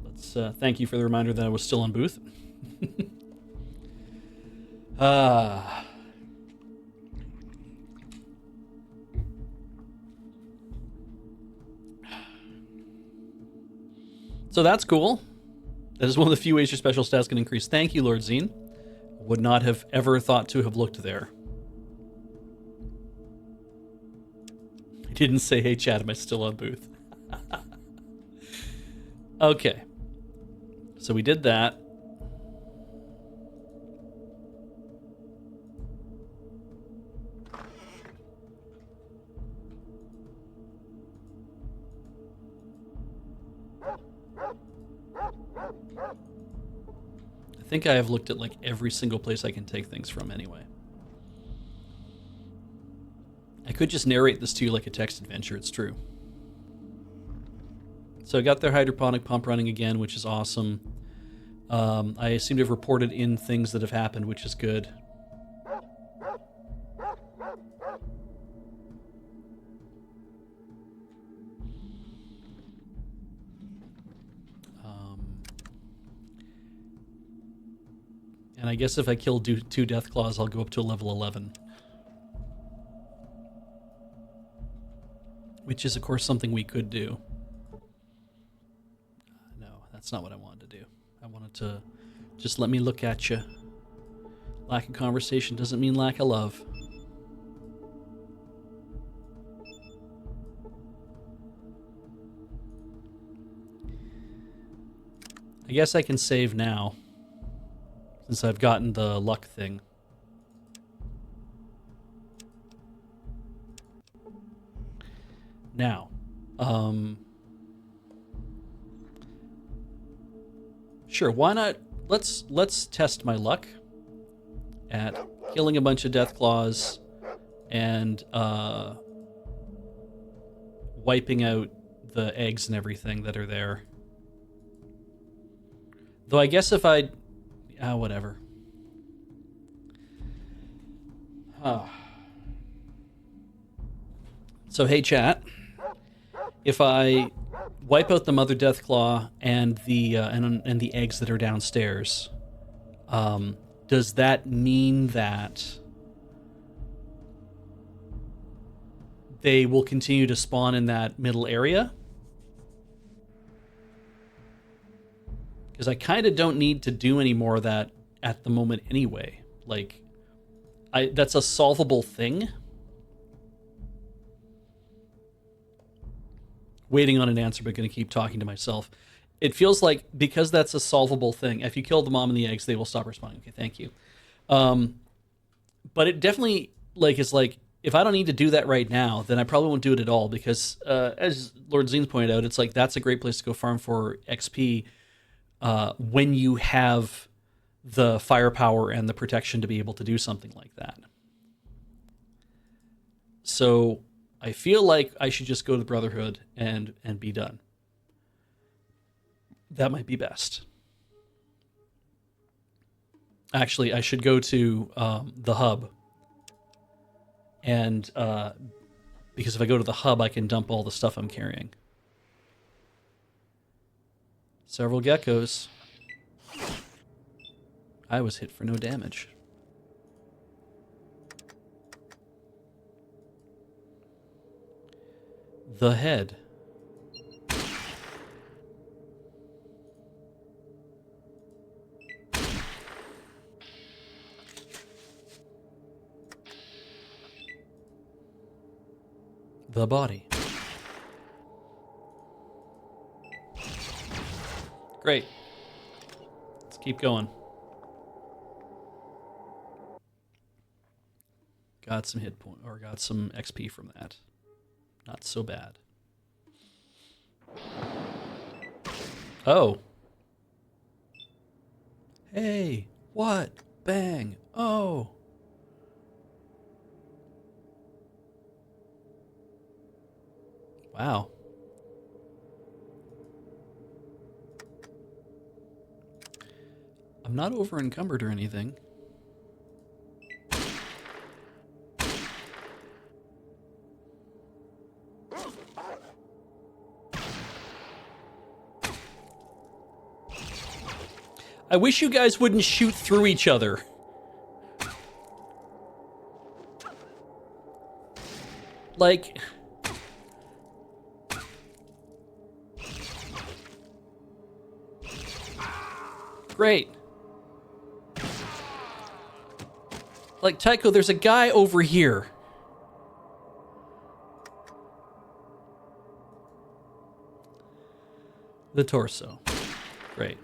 Let's thank you for the reminder that I was still on booth. So that's cool. That is one of the few ways your special stats can increase. Thank you, Lord Zine. Would not have ever thought to have looked there. I didn't say, hey, chat, am I still on booth? Okay. So we did that. I think I have looked at like every single place I can take things from anyway. I could just narrate this to you like a text adventure, it's true. So I got their hydroponic pump running again, which is awesome. I seem to have reported in things that have happened, which is good. And I guess if I kill 2 Deathclaws, I'll go up to a level 11. Which is, of course, something we could do. No, that's not what I wanted to do. I wanted to just let me look at you. Lack of conversation doesn't mean lack of love. I guess I can save now, since I've gotten the luck thing. Now, sure, why not? Let's test my luck at killing a bunch of Deathclaws and wiping out the eggs and everything that are there. Though I guess if I... whatever. So, hey, chat. If I wipe out the Mother Deathclaw and the eggs that are downstairs, does that mean that they will continue to spawn in that middle area? Because I kind of don't need to do any more of that at the moment anyway. Like, that's a solvable thing. Waiting on an answer, but going to keep talking to myself. It feels like, because that's a solvable thing, if you kill the mom and the eggs, they will stop responding. Okay, thank you. But it definitely, like, is like, if I don't need to do that right now, then I probably won't do it at all, because as Lord Zines pointed out, it's like, that's a great place to go farm for XP when you have the firepower and the protection to be able to do something like that. So I feel like I should just go to the Brotherhood and be done. That might be best. Actually, I should go to the hub. And because if I go to the hub, I can dump all the stuff I'm carrying. Several geckos. I was hit for no damage. The head. The body. Great. Let's keep going. Got some hit point, or got some XP from that. Not so bad. Oh. Hey, what? Bang. Oh. Wow. I'm not over encumbered or anything. I wish you guys wouldn't shoot through each other. Like... Great. Like, Tycho, there's a guy over here. The torso. Great.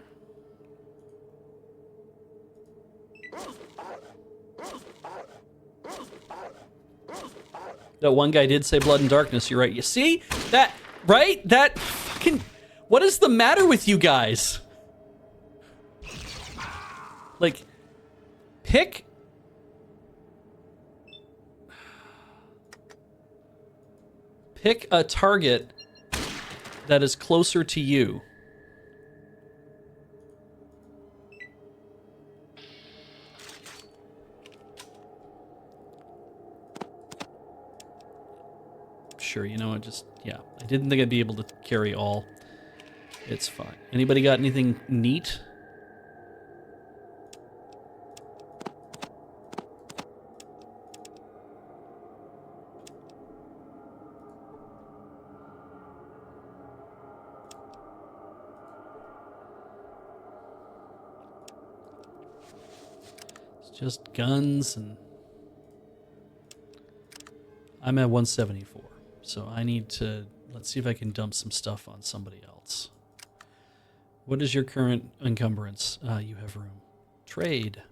That one guy did say blood and darkness, you're right. You see? That, right? That fucking... What is the matter with you guys? Like, pick... Pick a target that is closer to you. Sure, you know what, just, yeah. I didn't think I'd be able to carry all. It's fine. Anybody got anything neat? It's just guns and... I'm at 174, so I need to... Let's see if I can dump some stuff on somebody else. What is your current encumbrance? You have room. Trade.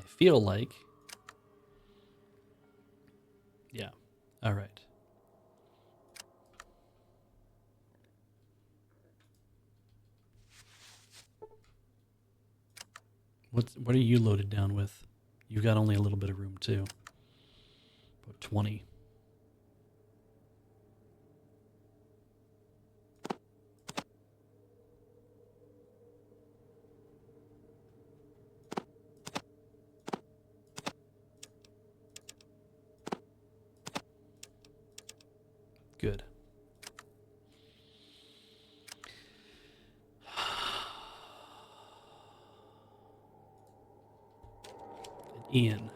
feel like. Yeah. All right. What are you loaded down with? You've got only a little bit of room too. About 20. Good. And Ian.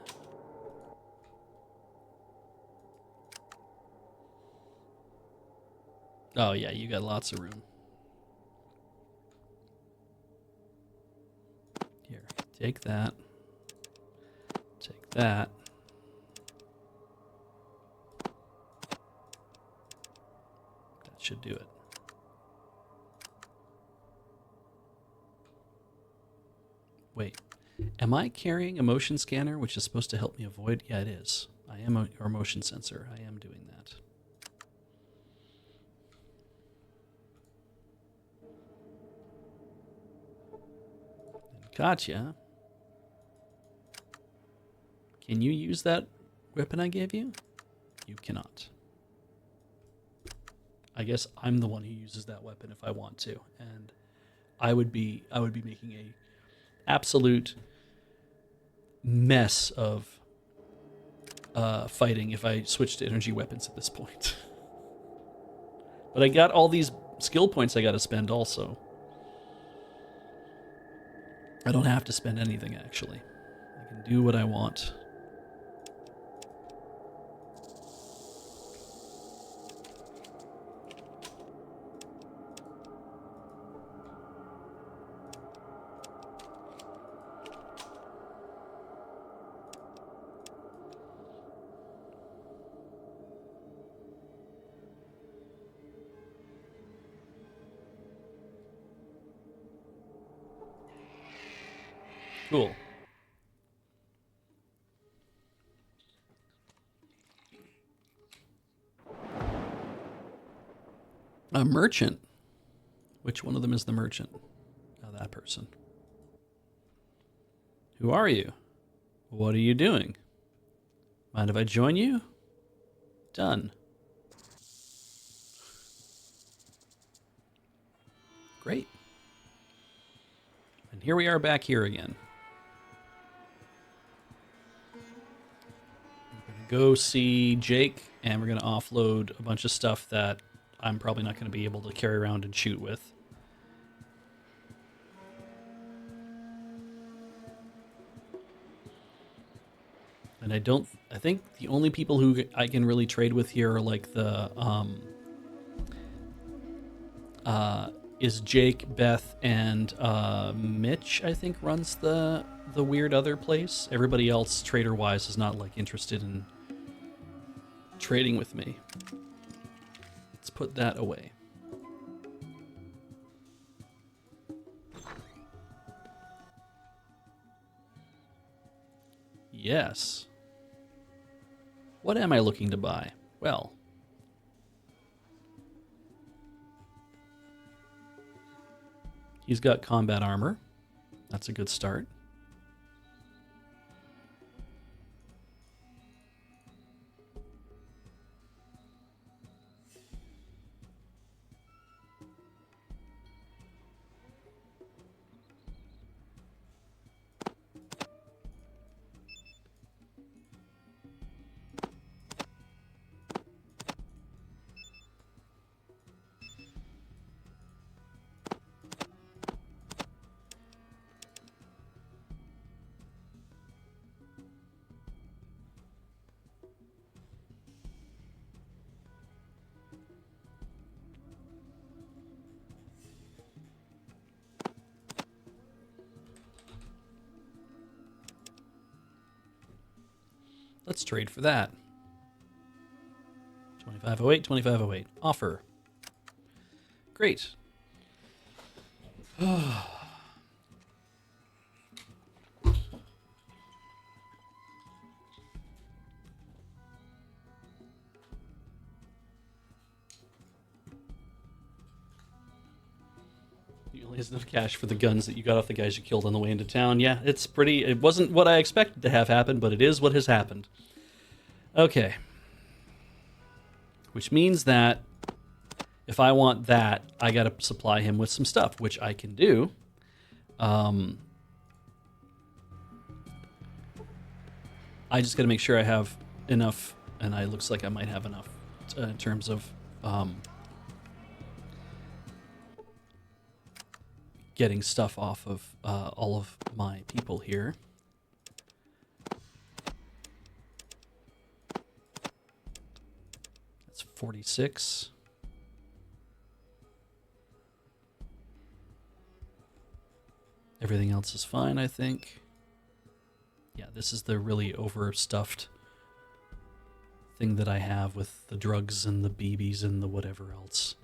Oh yeah, you got lots of room. Here, take that. Take that. That should do it. Wait, am I carrying a motion scanner, which is supposed to help me avoid? Yeah, it is. I am or motion sensor. I am doing that. Gotcha. Can you use that weapon I gave you? You cannot. I guess I'm the one who uses that weapon if I want to, and I would be making a absolute mess of fighting if I switched to energy weapons at this point. But I got all these skill points I got to spend also. I don't have to spend anything, actually. I can do what I want. Cool. A merchant. Which one of them is the merchant? Oh, that person. Who are you? What are you doing? Mind if I join you? Done. Great. And here we are back here again. We're going to go see Jake, and we're going to offload a bunch of stuff that I'm probably not going to be able to carry around and shoot with. And I think the only people who I can really trade with here are like the, is Jake, Beth, and Mitch, I think, runs the weird other place. Everybody else, trader-wise, is not like interested in trading with me. Let's put that away. Yes. What am I looking to buy? Well, he's got combat armor. That's a good start. Let's trade for that. 2508, 2508. Offer. Great. Is enough cash for the guns that you got off the guys you killed on the way into town. Yeah, it's pretty... It wasn't what I expected to have happen, but it is what has happened. Okay. Which means that if I want that, I gotta supply him with some stuff, which I can do. I just gotta make sure I have enough, and it looks like I might have enough in terms of getting stuff off of all of my people here. That's 46. Everything else is fine, I think. Yeah, this is the really overstuffed thing that I have with the drugs and the BBs and the whatever else.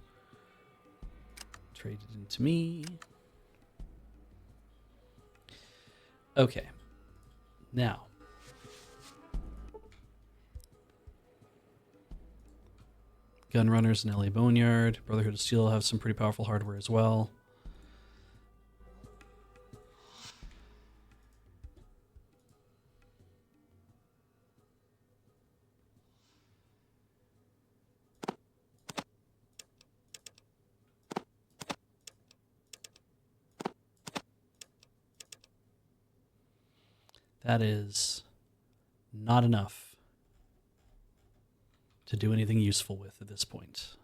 Traded into me. Okay. Now. Gunrunners and LA Boneyard. Brotherhood of Steel have some pretty powerful hardware as well. That is not enough to do anything useful with at this point.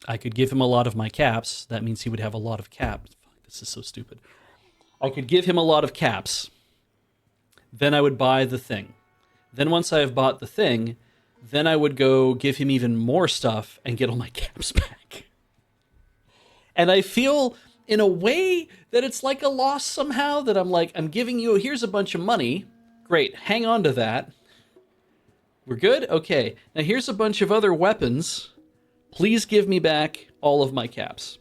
I could give him a lot of my caps. That means he would have a lot of caps. Fuck, this is so stupid. I could give him a lot of caps. Then I would buy the thing. Then once I have bought the thing, then I would go give him even more stuff and get all my caps back. And I feel... in a way that it's like a loss somehow, that I'm like, I'm giving you, here's a bunch of money. Great, hang on to that. We're good? Okay. Now here's a bunch of other weapons. Please give me back all of my caps.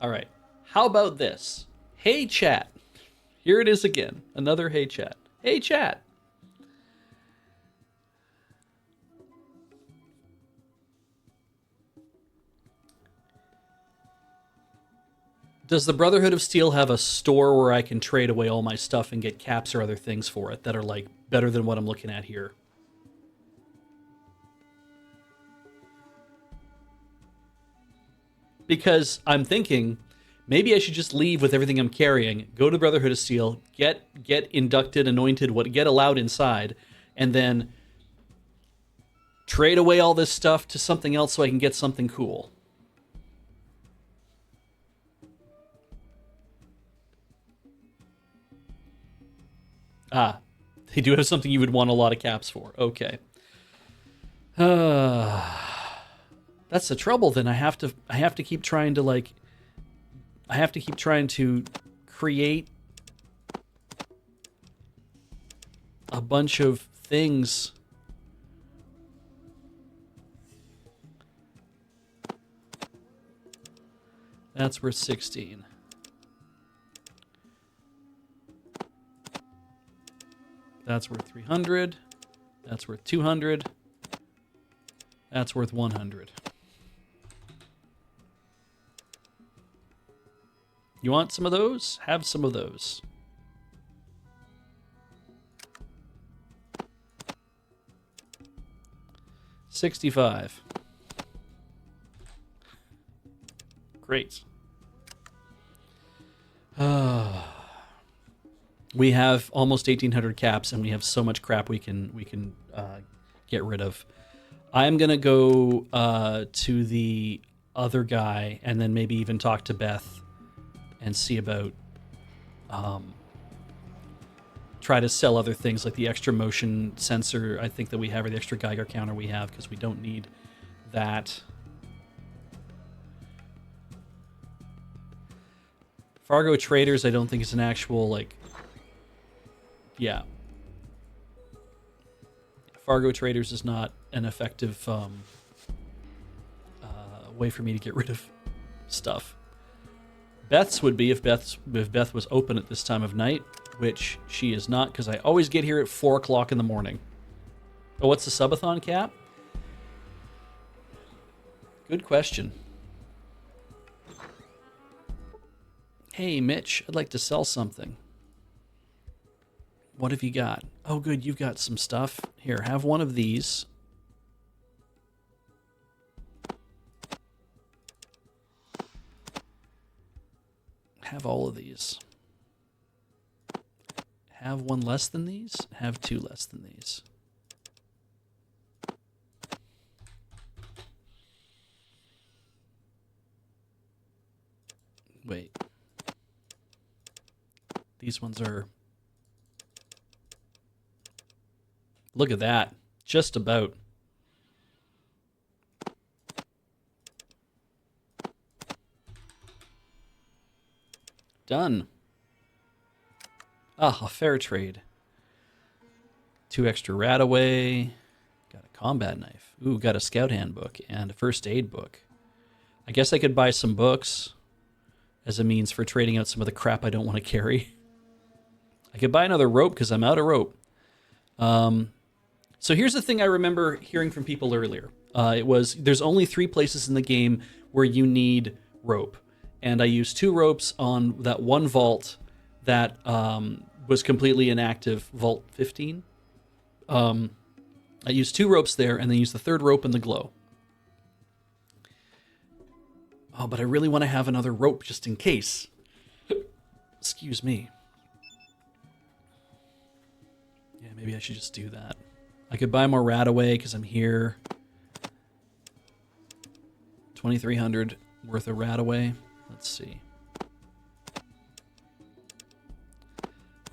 All right. How about this? Hey, chat. Here it is again. Another hey, chat. Hey, chat. Does the Brotherhood of Steel have a store where I can trade away all my stuff and get caps or other things for it that are, like, better than what I'm looking at here? Because I'm thinking, maybe I should just leave with everything I'm carrying, go to Brotherhood of Steel, get inducted, anointed, get allowed inside, and then trade away all this stuff to something else so I can get something cool. Ah, they do have something you would want a lot of caps for. Okay. That's the trouble then. I have to keep trying to, like, I have to keep trying to create a bunch of things. That's worth 16. That's worth 300. That's worth 200. That's worth 100. You want some of those? Have some of those. $65. Great. We have almost 1,800 caps, and we have so much crap we can get rid of. I'm gonna go to the other guy, and then maybe even talk to Beth, and see about try to sell other things like the extra motion sensor I think that we have, or the extra Geiger counter we have, because we don't need that. Fargo Traders, I don't think is an actual, like, yeah. Fargo Traders is not an effective way for me to get rid of stuff. Beth's would be if Beth was open at this time of night, which she is not, because I always get here at 4 o'clock in the morning. Oh, what's the Sub-A-Thon cap? Good question. Hey, Mitch, I'd like to sell something. What have you got? Oh, good, you've got some stuff. Here, have one of these. Have all of these. Have one less than these. Have two less than these. Wait. These ones are... Look at that. Just about. Done. Ah, a fair trade. 2 extra Radaway. Got a combat knife. Ooh, got a scout handbook and a first aid book. I guess I could buy some books as a means for trading out some of the crap I don't want to carry. I could buy another rope because I'm out of rope. So here's the thing I remember hearing from people earlier. It was, there's only 3 places in the game where you need rope. And I used 2 ropes on that one vault that was completely inactive, Vault 15. I used 2 ropes there, and then used the 3rd rope in the glow. Oh, but I really want to have another rope just in case. Excuse me. Yeah, maybe I should just do that. I could buy more Radaway because I'm here. 2,300 worth of Radaway. Let's see.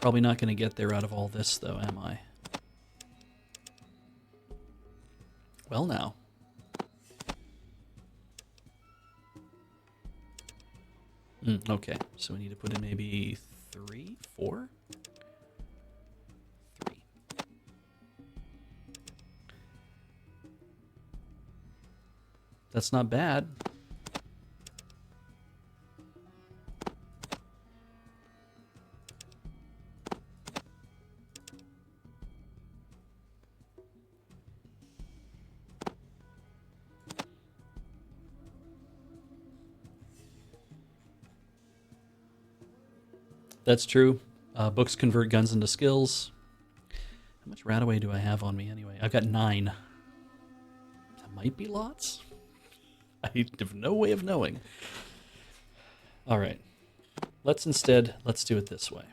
Probably not going to get there out of all this, though, am I? Well, now. Okay, so we need to put in maybe 3, 4? 3. That's not bad. That's true. Books convert guns into skills. How much Radaway do I have on me anyway? I've got 9. That might be lots. I have no way of knowing. All right. Let's do it this way.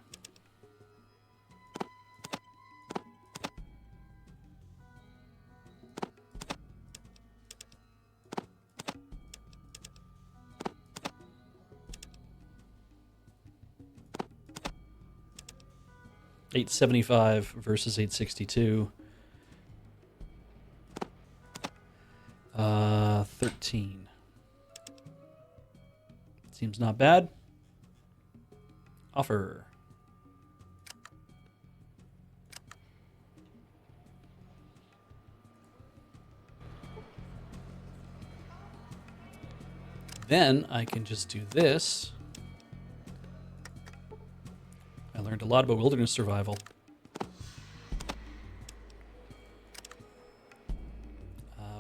$875 versus $862. 13. Seems not bad. Offer. Then I can just do this. I learned a lot about wilderness survival.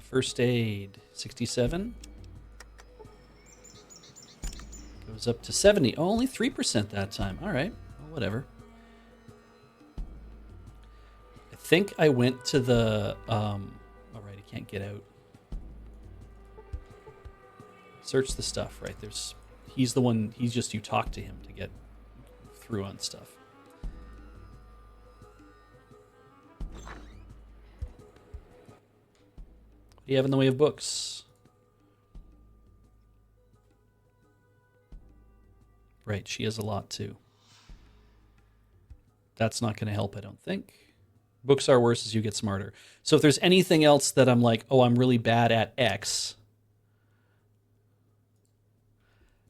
First aid, 67. Goes up to 70. Oh, only 3% that time. All right, well, whatever. I think I went to the... all right, I can't get out. Search the stuff, right? There's... He's the one... He's just... You talk to him to get through on stuff. What do you have in the way of books? Right, she has a lot too. That's not going to help, I don't think. Books are worse as you get smarter. So if there's anything else that I'm like, oh, I'm really bad at X,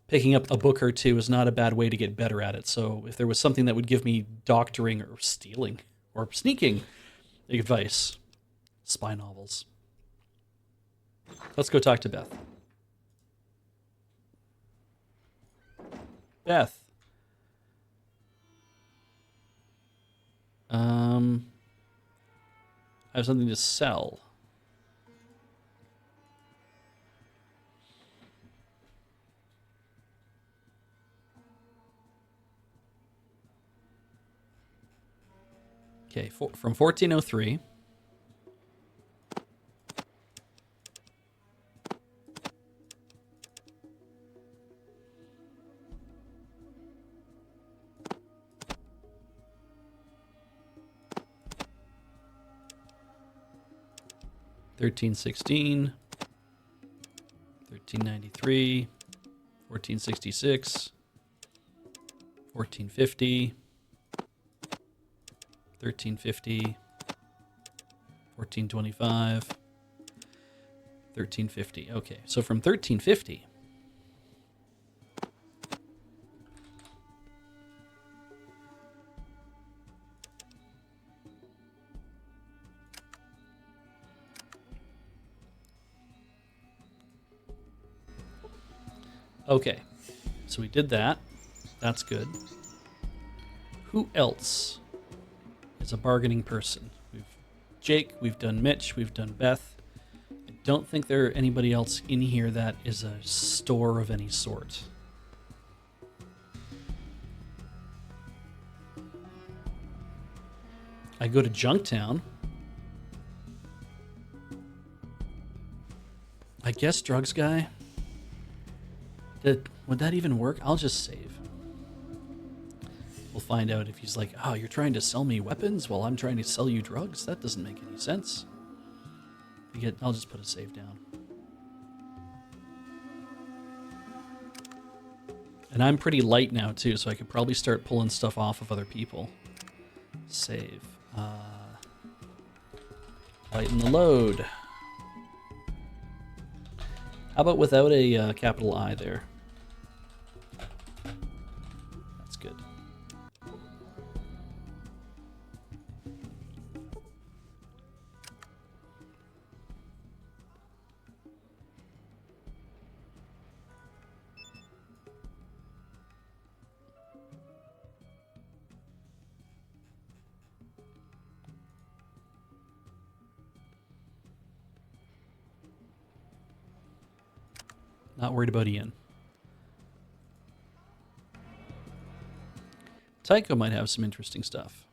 picking up a book or 2 is not a bad way to get better at it. So if there was something that would give me doctoring or stealing or sneaking advice, spy novels. Let's go talk to Beth. Beth. I have something to sell. Okay, from 1403. $13.16, $13.93, $14.66, $14.50, $13.50, $14.25, $13.50. Okay, so from $13.50. Okay, so we did that. That's good. Who else is a bargaining person? We've Jake, we've done Mitch, we've done Beth. I don't think there are anybody else in here that is a store of any sort. I go to Junktown. I guess drugs guy. Would that even work? I'll just save. We'll find out if he's like, oh, you're trying to sell me weapons while I'm trying to sell you drugs? That doesn't make any sense. I'll just put a save down. And I'm pretty light now too, so I could probably start pulling stuff off of other people. Save. Lighten the load. How about without a capital I there? That's good. Not worried about Ian. Tycho might have some interesting stuff.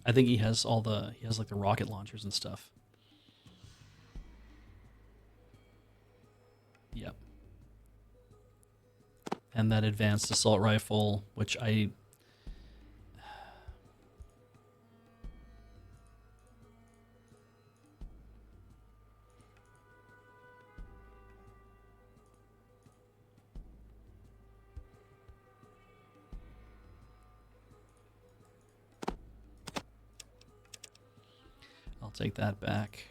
I think he has like the rocket launchers and stuff. Yep. And that advanced assault rifle, which I'll take that back.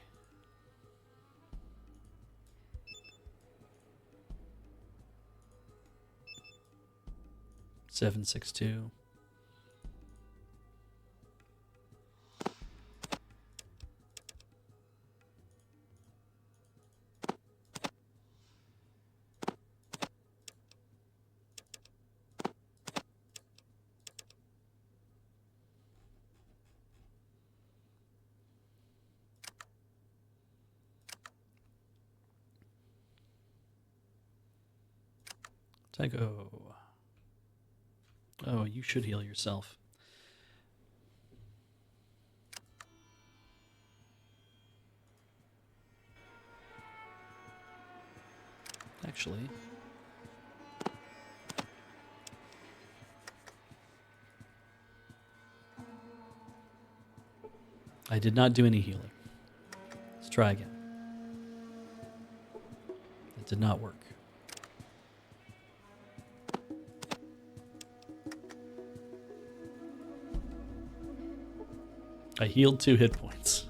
$762. Tycho. Oh, you should heal yourself. Actually, I did not do any healing. Let's try again. It did not work. I healed 2 hit points.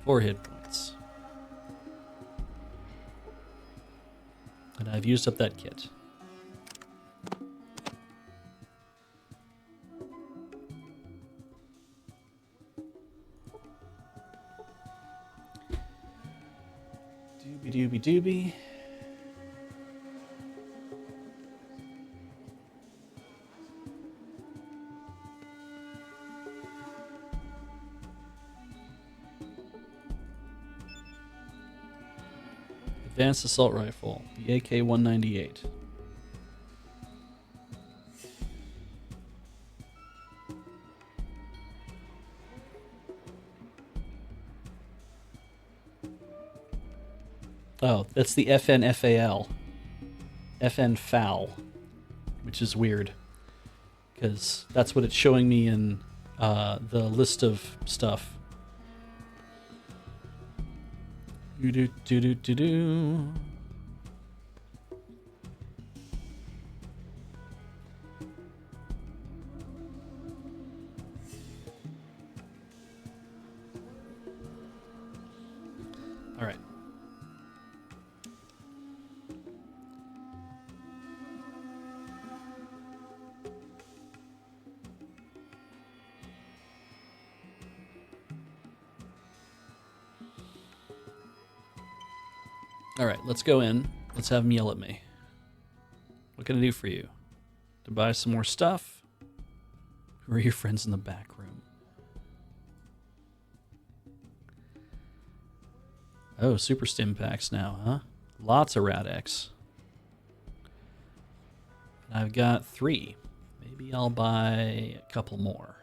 4 hit points. And I've used up that kit. Doobie doobie. Advanced assault rifle, the AK-198. Oh, that's the FNFAL. FN FAL, which is weird because that's what it's showing me in the list of stuff. Do do do do do do. All right. All right, let's go in. Let's have him yell at me. What can I do for you? To buy some more stuff? Who are your friends in the back room? Oh, super stim packs now, huh? Lots of Rad-X. I've got 3. Maybe I'll buy a couple more.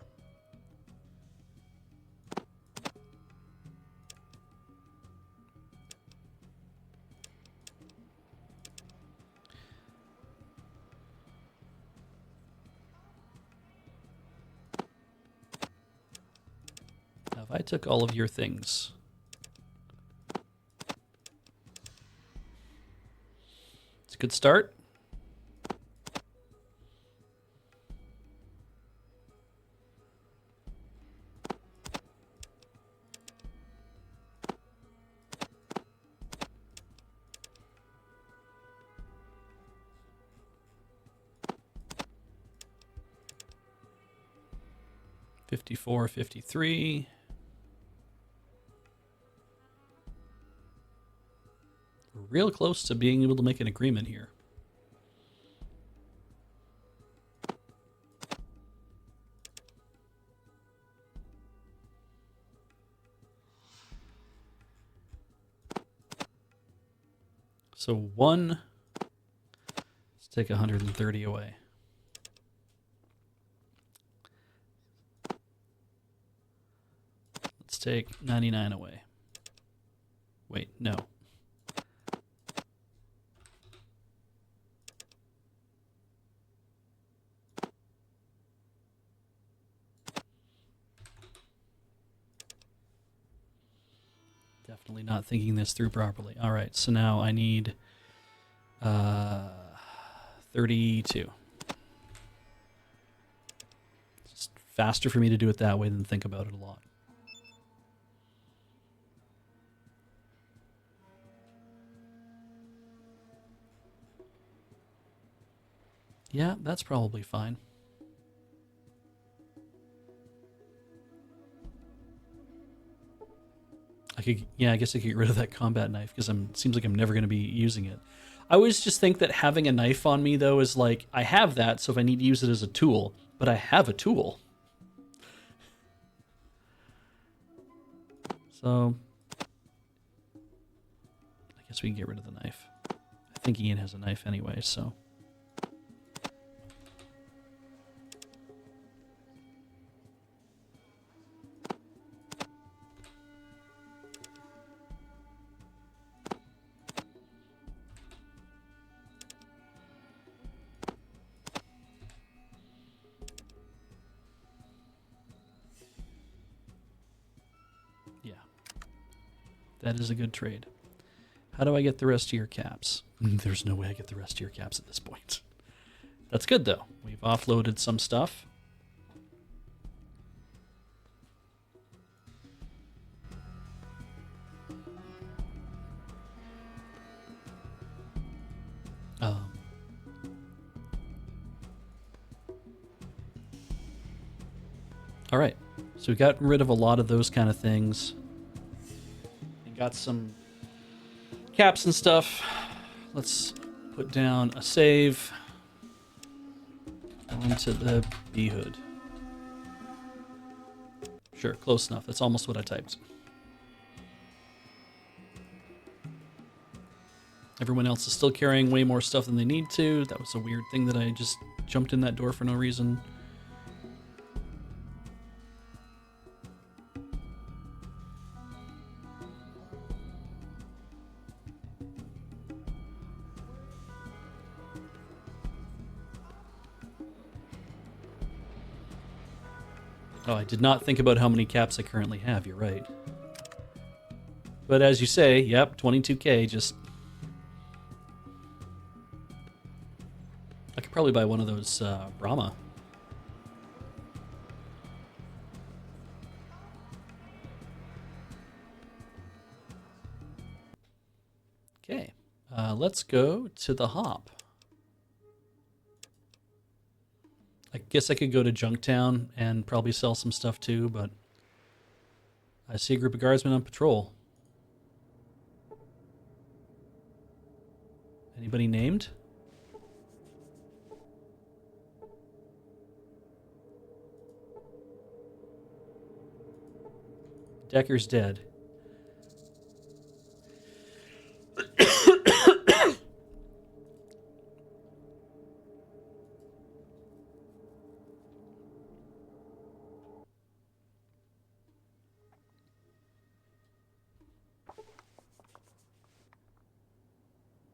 Now, if I took all of your things... It's a good start. $54, $53. We're real close to being able to make an agreement here. So one, let's take 130 away. Let's take 99 away. Wait, no. Definitely not thinking this through properly. All right, so now I need 32. It's faster for me to do it that way than think about it a lot. Yeah, that's probably fine. I guess I could get rid of that combat knife because it seems like I'm never going to be using it. I always just think that having a knife on me, though, is like, I have that, so if I need to use it as a tool, but I have a tool. So, I guess we can get rid of the knife. I think Ian has a knife anyway, so... That is a good trade. How do I get the rest of your caps? There's no way I get the rest of your caps at this point. That's good, though. We've offloaded some stuff. All right. So we got rid of a lot of those kind of things. Got some caps and stuff. Let's put down a save onto the B hood. Sure, close enough. That's almost what I typed. Everyone else is still carrying way more stuff than they need to. That was a weird thing that I just jumped in that door for no reason. Oh, I did not think about how many caps I currently have. You're right. But as you say, yep, 22k, just... I could probably buy one of those Brahma. Okay, let's go to the hop. I guess I could go to Junktown and probably sell some stuff too, but I see a group of guardsmen on patrol. Anybody named? Decker's dead.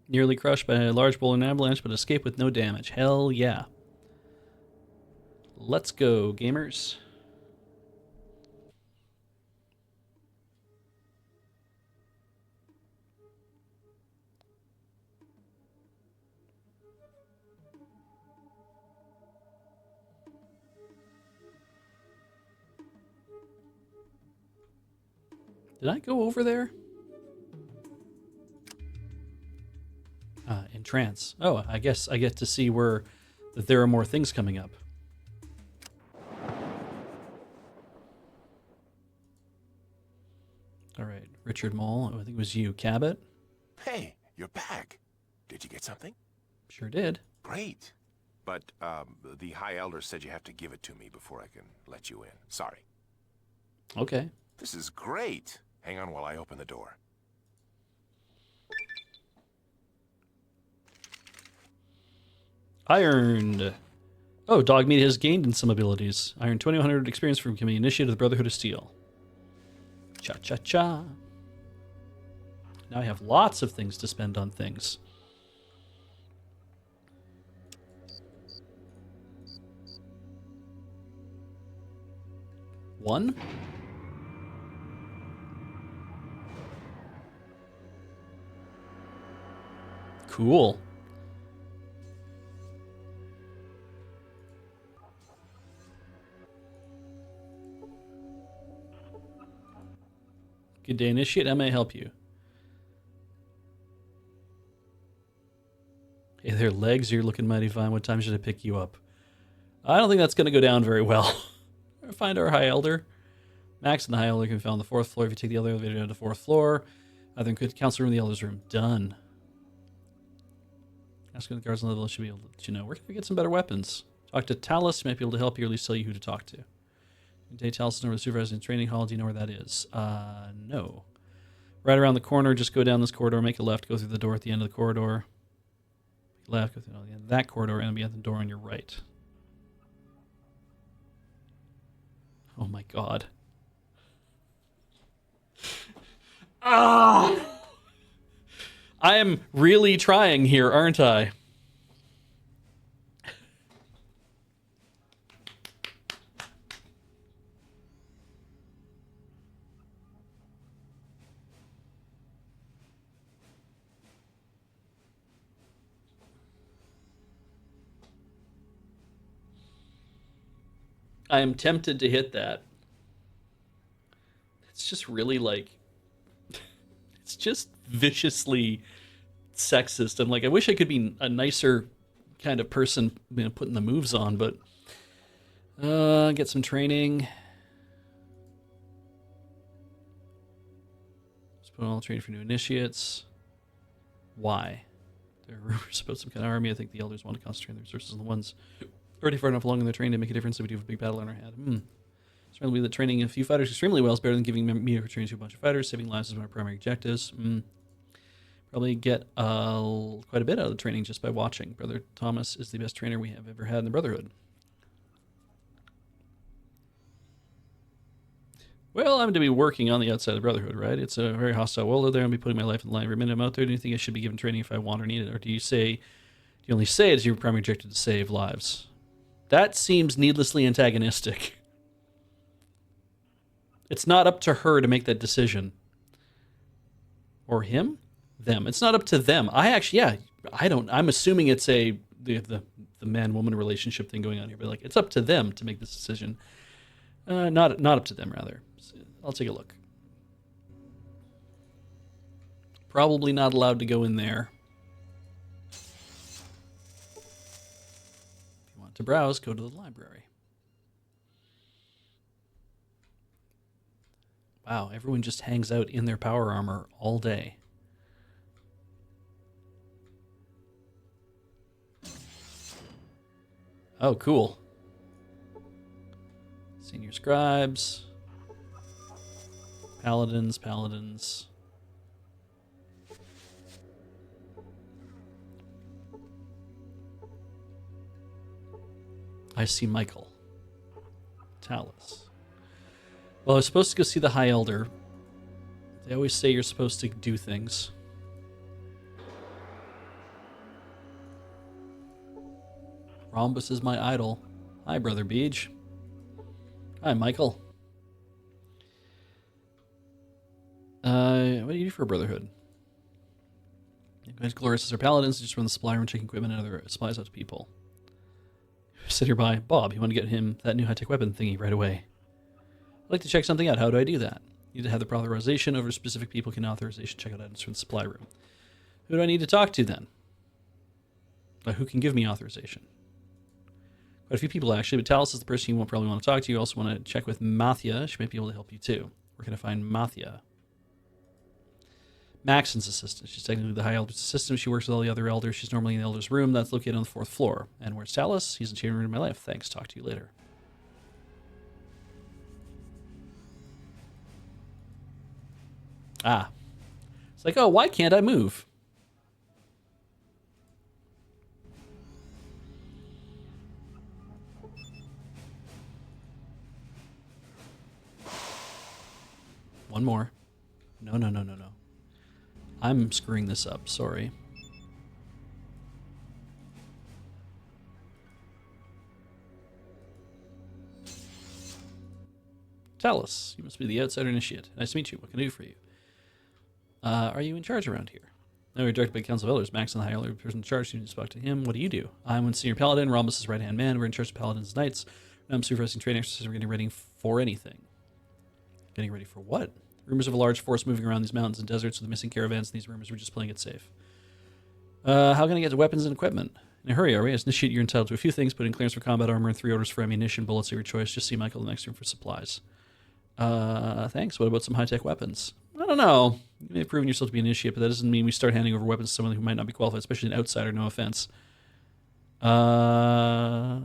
Nearly crushed by a large bowling avalanche, but escaped with no damage. Hell yeah. Let's go, gamers. Did I go over there? In trance. Oh, I guess I get to see that there are more things coming up. All right, Richard Mole. I think it was you, Cabot. Hey, you're back. Did you get something? Sure did. Great. But the High Elder said you have to give it to me before I can let you in. Sorry. Okay. This is great. Hang on while I open the door. Ironed. Oh, Dogmeat has gained in some abilities. Iron 2100 experience from becoming initiated of the Brotherhood of Steel. Cha-cha-cha. Now I have lots of things to spend on things. One? Cool. Good day, Initiate. How may I help you? Hey there, legs. You're looking mighty fine. What time should I pick you up? I don't think that's going to go down very well. Find our High Elder. Max and the High Elder can be found on the 4th floor. If you take the elevator down to the 4th floor, either in the council room or the Elder's room. Done. Asking the guards on the level should be able to let you know. Where can we get some better weapons? Talk to Talus. He might be able to help you or at least tell you who to talk to. Day Talus is number the supervisor in the training hall. Do you know where that is? No. Right around the corner. Just go down this corridor. Make a left. Go through the door at the end of the corridor. Left. Go through the end of that corridor and be at the door on your right. Oh my god. Ah! I am really trying here, aren't I? I am tempted to hit that. It's just really like... It's just viciously sexist. I'm like, I wish I could be a nicer kind of person, you know, putting the moves on, but... get some training. Just put all training for new initiates. Why? There are rumors about some kind of army. I think the elders want to concentrate their resources on the ones already far enough along in their training to make a difference if we do have a big battle on our head. Certainly believe that training a few fighters extremely well is better than giving me training to a bunch of fighters. Saving lives is one of our primary objectives. Probably get quite a bit out of the training just by watching. Brother Thomas is the best trainer we have ever had in the Brotherhood. Well, I'm to be working on the outside of the Brotherhood, right? It's a very hostile world out there. I'll be putting my life in the line every minute I'm out there. Do you think I should be given training if I want or need it? Or do you only say it as your primary objective to save lives? That seems needlessly antagonistic. It's not up to her to make that decision. Or him? Them. It's not up to them. I'm assuming it's the man-woman relationship thing going on here, but like it's up to them to make this decision. Not up to them, rather. I'll take a look. Probably not allowed to go in there. If you want to browse, go to the library. Wow, everyone just hangs out in their power armor all day. Oh, cool. Senior scribes. Paladins. I see Michael. Talus. Well, I was supposed to go see the High Elder. They always say you're supposed to do things. Rhombus is my idol. Hi, Brother Beej. Hi, Michael. What do you do for a Brotherhood? You guys glorious as our paladins, just run the supply room, taking equipment and other supplies out to people. Sit here by Bob. You want to get him that new high-tech weapon thingy right away. I'd like to check something out. How do I do that? You need to have the proper authorization over specific people. Can authorization check out items from the supply room. Who do I need to talk to then? Who can give me authorization? Quite a few people actually, but Talus is the person you won't probably want to talk to. You also want to check with Mathia. She might be able to help you too. Where can I find Mathia? Maxon's assistant. She's technically the High Elder's assistant. She works with all the other elders. She's normally in the Elder's room. That's located on the 4th floor. And where's Talus? He's in the changing room in my life. Thanks. Talk to you later. Ah. It's like, oh, why can't I move? One more. No. I'm screwing this up. Sorry. Talus, you must be the outsider initiate. Nice to meet you. What can I do for you? Are you in charge around here? No, we're directed by Council of Elders. Max and the High Elder person in charge. You need to talk to him. What do you do? I'm one senior paladin. Rhombus' right-hand man. We're in charge of paladins' knights. I'm supervising training exercises. We're getting ready for anything. Getting ready for what? Rumors of a large force moving around these mountains and deserts with missing caravans and these rumors. We're just playing it safe. How can I get to weapons and equipment? In a hurry, are we? As initiate, you're entitled to a few things, put in clearance for combat armor and 3 orders for ammunition, bullets of your choice. Just see Michael in the next room for supplies. Thanks. What about some high-tech weapons? I don't know. You may have proven yourself to be an initiate, but that doesn't mean we start handing over weapons to someone who might not be qualified, especially an outsider, no offense. I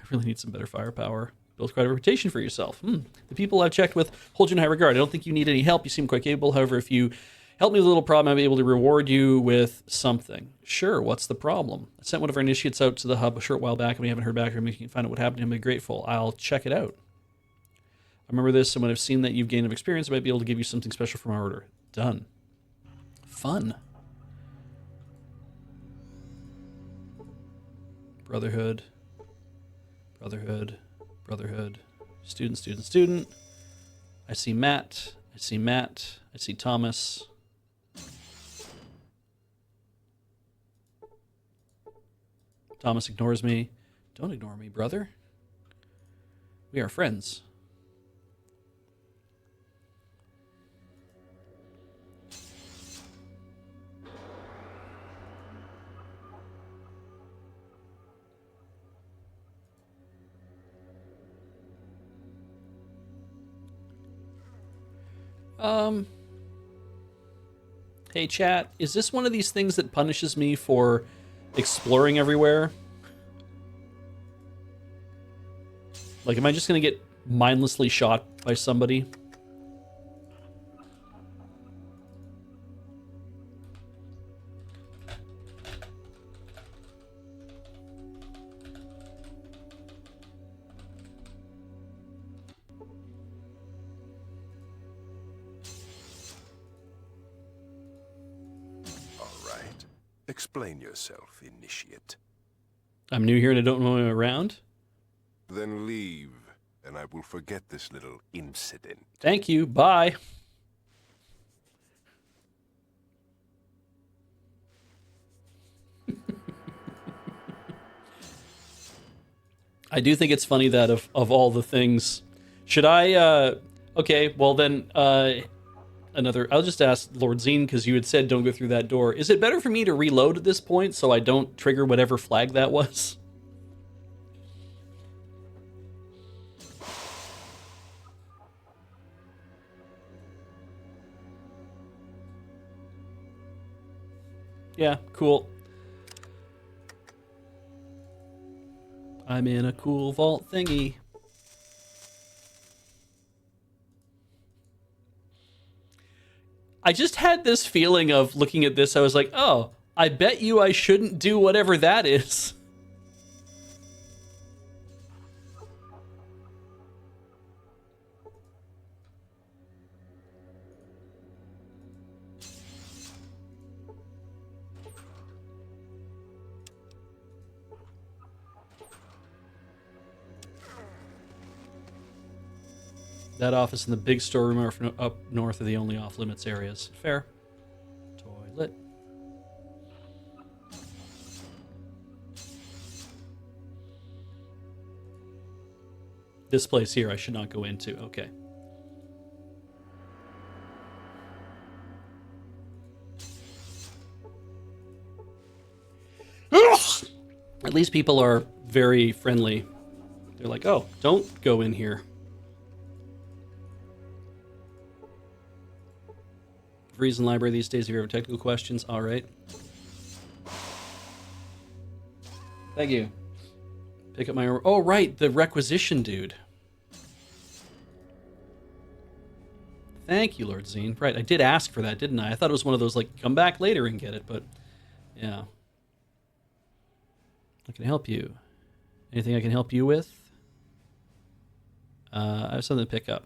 really need some better firepower. Build quite a reputation for yourself. The people I've checked with hold you in high regard. I don't think you need any help. You seem quite capable. However, if you help me with a little problem, I'll be able to reward you with something. Sure, what's the problem? I sent one of our initiates out to the hub a short while back, and we haven't heard back from him. You can find out what happened to him. I'd be grateful. I'll check it out. I remember this, and when I've seen that you've gained enough experience, I might be able to give you something special from our order. Done. Fun. Brotherhood. Student. I see Matt. I see Thomas. Thomas ignores me. Don't ignore me, brother. We are friends. Hey chat, is this one of these things that punishes me for exploring everywhere? Like, am I just gonna get mindlessly shot by somebody? Explain yourself, initiate. I'm new here and I don't know anyone around. Then leave, and I will forget this little incident. Thank you. Bye. I do think it's funny that of all the things, should I, okay, well then, I'll just ask Lord Zine, because you had said don't go through that door. Is it better for me to reload at this point so I don't trigger whatever flag that was? Yeah, cool. I'm in a cool vault thingy. I just had this feeling of looking at this, I was like, oh, I bet you I shouldn't do whatever that is. That office and the big storeroom are up north are the only off-limits areas. Fair. Toilet. This place here I should not go into. Okay. At least people are very friendly. They're like, oh, don't go in here. Reason library these days if you have technical questions. All right. Thank you. Pick up my... Oh, right. The requisition dude. Thank you, Lord Zine. Right. I did ask for that, didn't I? I thought it was one of those, like, come back later and get it, but yeah. I can help you. Anything I can help you with? I have something to pick up.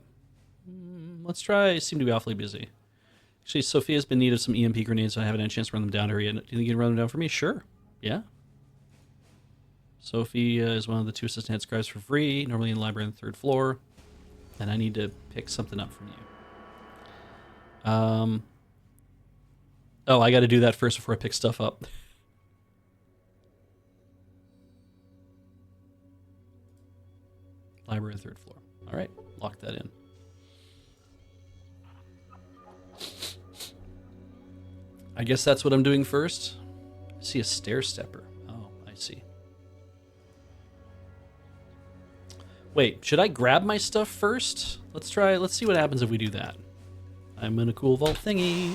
Let's try... Seem to be awfully busy. Actually, Sophia's been in need of some EMP grenades, so I haven't had a chance to run them down to her yet. Do you think you can run them down for me? Sure. Yeah. Sophia is one of the 2 assistant head scribes for free, normally in the library on the 3rd floor. And I need to pick something up from you. Oh, I got to do that first before I pick stuff up. Library on the 3rd floor. All right, lock that in. I guess that's what I'm doing first. I see a stair stepper. Oh, I see. Wait, should I grab my stuff first? Let's see what happens if we do that. I'm in a cool vault thingy.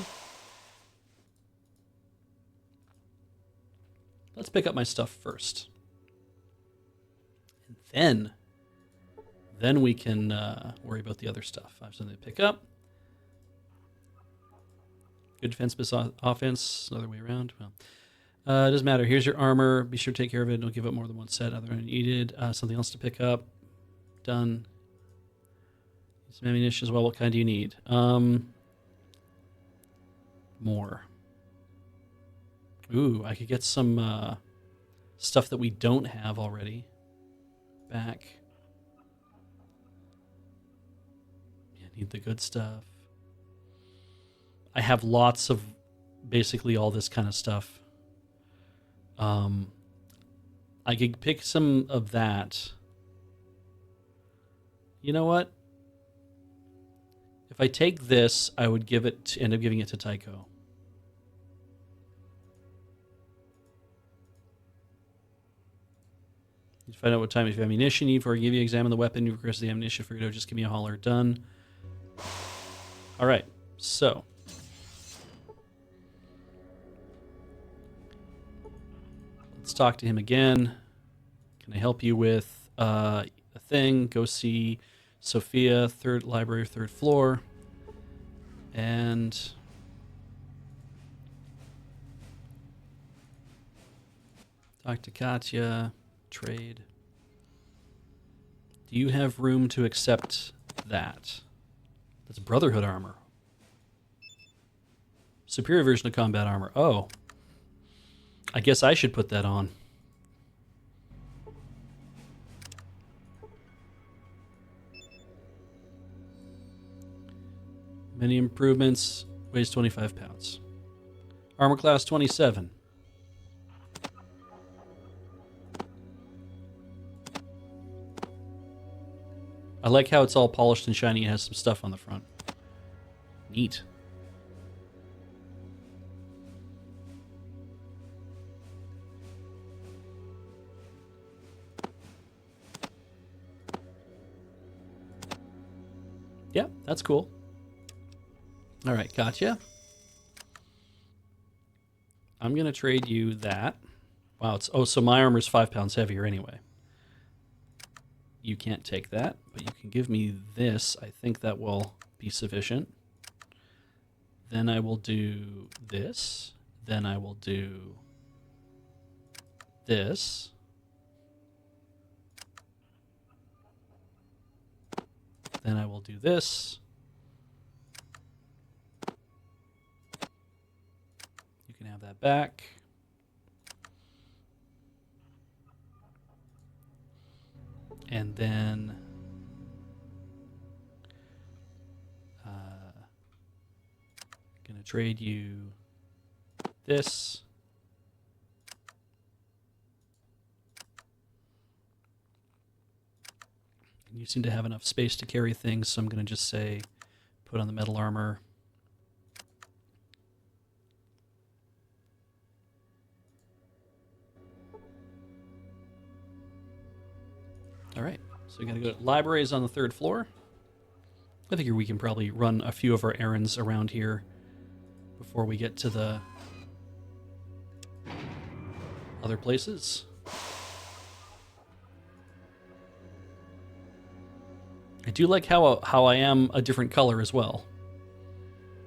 Let's pick up my stuff first. And then we can worry about the other stuff. I have something to pick up. Good defense, but offense. Another way around. Well, it doesn't matter. Here's your armor. Be sure to take care of it. Don't give up more than one set other than needed. Something else to pick up. Done. Some ammunition as well. What kind do you need? More. Ooh, I could get some stuff that we don't have already. Back. Yeah, need the good stuff. I have lots of basically all this kind of stuff. I could pick some of that. You know what? If I take this, I would end up giving it to Tycho. You find out what time if you have ammunition you need before I give you examine the weapon. You request the ammunition for you. Just give me a holler. Done. All right. So. Let's talk to him again. Can I help you with a thing? Go see Sophia, 3rd library, 3rd floor. And talk to Katya. Trade. Do you have room to accept that? That's Brotherhood armor. Superior version of combat armor. Oh. I guess I should put that on. Many improvements. Weighs 25 pounds. Armor class 27. I like how it's all polished and shiny and has some stuff on the front. Neat. Yeah, that's cool. All right, gotcha. I'm going to trade you that. Wow, it's so my armor's 5 pounds heavier anyway. You can't take that, but you can give me this. I think that will be sufficient. Then I will do this. Then I will do this. Then I will do this. You can have that back. And then gonna trade you this. And you seem to have enough space to carry things, so I'm gonna just say put on the metal armor. All right, so we gotta go to libraries on the 3rd floor. I figure we can probably run a few of our errands around here before we get to the other places. I do like how I am a different color as well.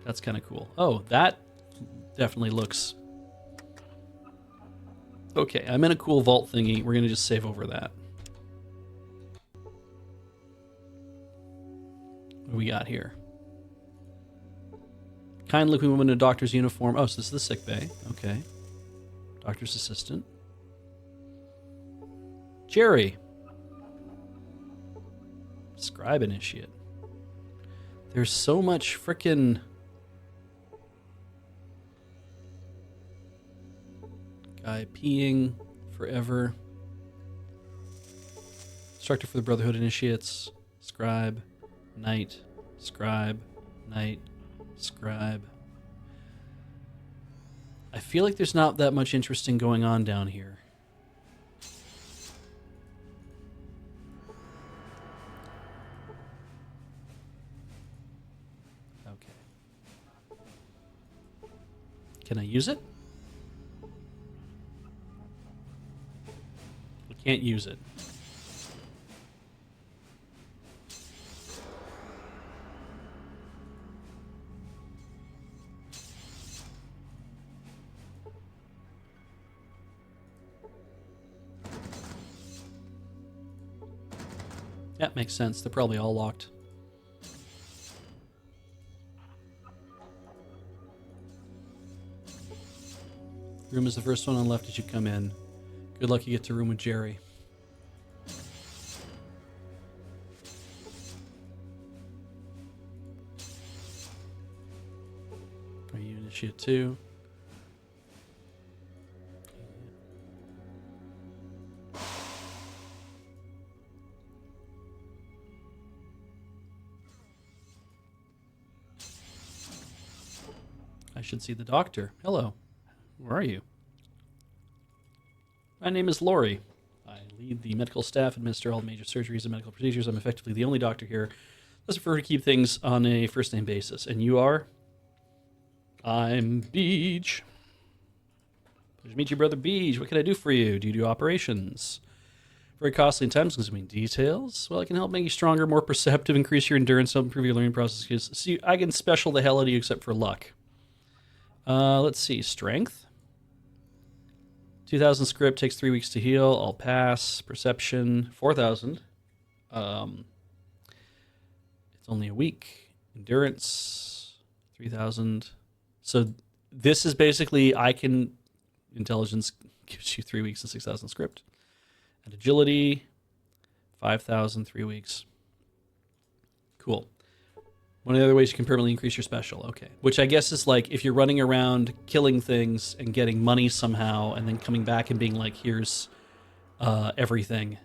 That's kind of cool. Oh, that definitely looks... Okay, I'm in a cool vault thingy. We're going to just save over that. What do we got here? Kind-looking woman in a doctor's uniform. Oh, so this is the sick bay. Okay. Doctor's assistant. Jerry. Scribe initiate. There's so much frickin' guy peeing forever. Instructor for the Brotherhood initiates. Scribe. Knight. Scribe. Knight. Scribe. I feel like there's not that much interesting going on down here. Okay. Can I use it? I can't use it. That makes sense. They're probably all locked. Room is the first one on the left as you come in. Good luck you get to room with Jerry. Are you initiate 2? I should see the doctor. Hello. Where are you? My name is Lori. I lead the medical staff, administer all major surgeries and medical procedures. I'm effectively the only doctor here. Let's prefer to keep things on a first-name basis. And you are? I'm Beej. Pleasure to meet you, brother Beej. What can I do for you? Do you do operations? Very costly and time-consuming details. Well, I can help make you stronger, more perceptive, increase your endurance, help improve your learning processes. See, I can special the hell out of you except for luck. Let's see. Strength. 2,000 script, takes 3 weeks to heal. I'll pass. Perception, 4,000. It's only a week. Endurance, 3,000. So this is basically, I can intelligence gives you 3 weeks and 6,000 script. And agility, 5,000, 3 weeks. Cool. One of the other ways you can permanently increase your special. Okay. Which I guess is like if you're running around killing things and getting money somehow and then coming back and being like, here's everything.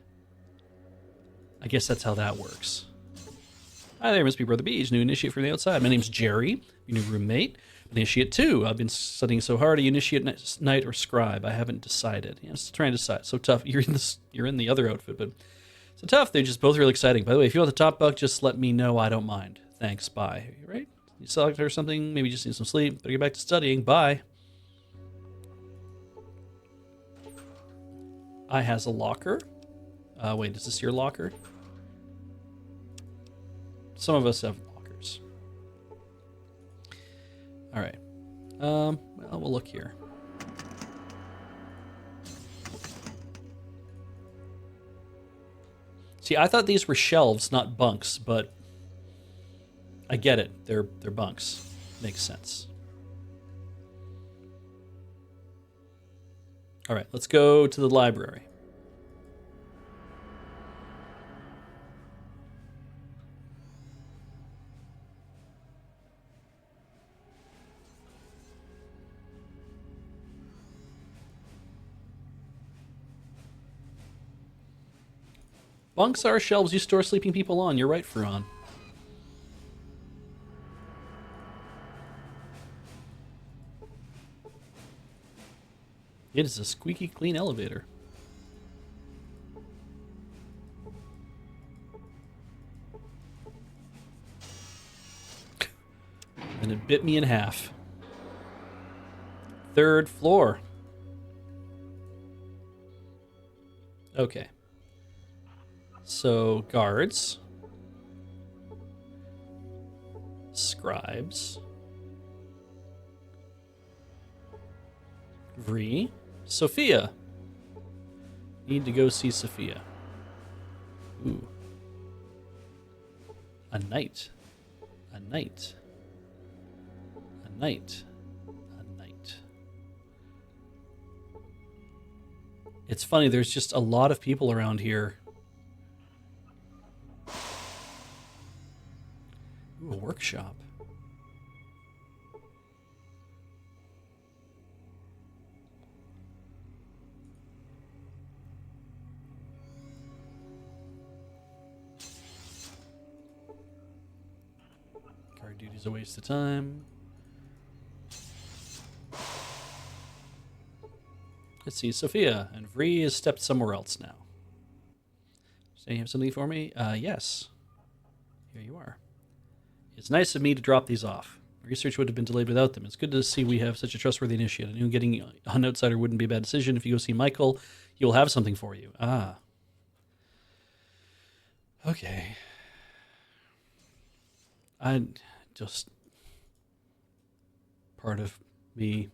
I guess that's how that works. Hi there, must be Brother Beej, new initiate from the outside. My name's Jerry, your new roommate. Initiate 2. I've been studying so hard. Are you initiate knight or scribe? I haven't decided. Yeah, I'm still trying to decide. So tough. You're in the other outfit, but so tough. They're just both really exciting. By the way, if you want the top buck, just let me know. I don't mind. Thanks. Bye. Right? You select or something? Maybe just need some sleep. Better get back to studying. Bye. I has a locker. Wait, is this your locker? Some of us have lockers. All right. Well, we'll look here. See, I thought these were shelves, not bunks, but I get it. They're bunks. Makes sense. All right, let's go to the library. Bunks are shelves you store sleeping people on. You're right, Furon. It is a squeaky clean elevator. And it bit me in half. 3rd floor. Okay. So, guards. Scribes. Vree. Sophia. Need to go see Sophia. Ooh. A knight. A knight. A knight. A knight. It's funny, there's just a lot of people around here. Ooh, a workshop. Guard duty's a waste of time. Let's see, Sophia and Vree has stepped somewhere else now. So you have something for me? Yes. Here you are. It's nice of me to drop these off. Research would have been delayed without them. It's good to see we have such a trustworthy initiate. I knew getting an outsider wouldn't be a bad decision. If you go see Michael, he will have something for you. Ah. Okay. I just... part of me...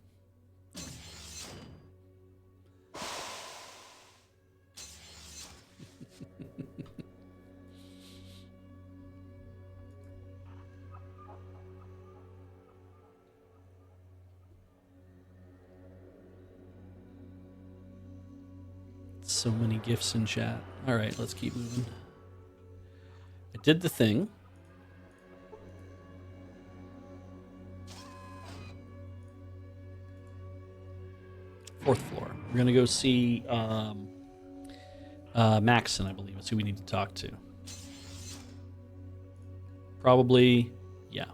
So many gifts in chat. All right, let's keep moving. I did the thing. Fourth floor. We're gonna go see Maxon, I believe. That's who we need to talk to. Probably, yeah.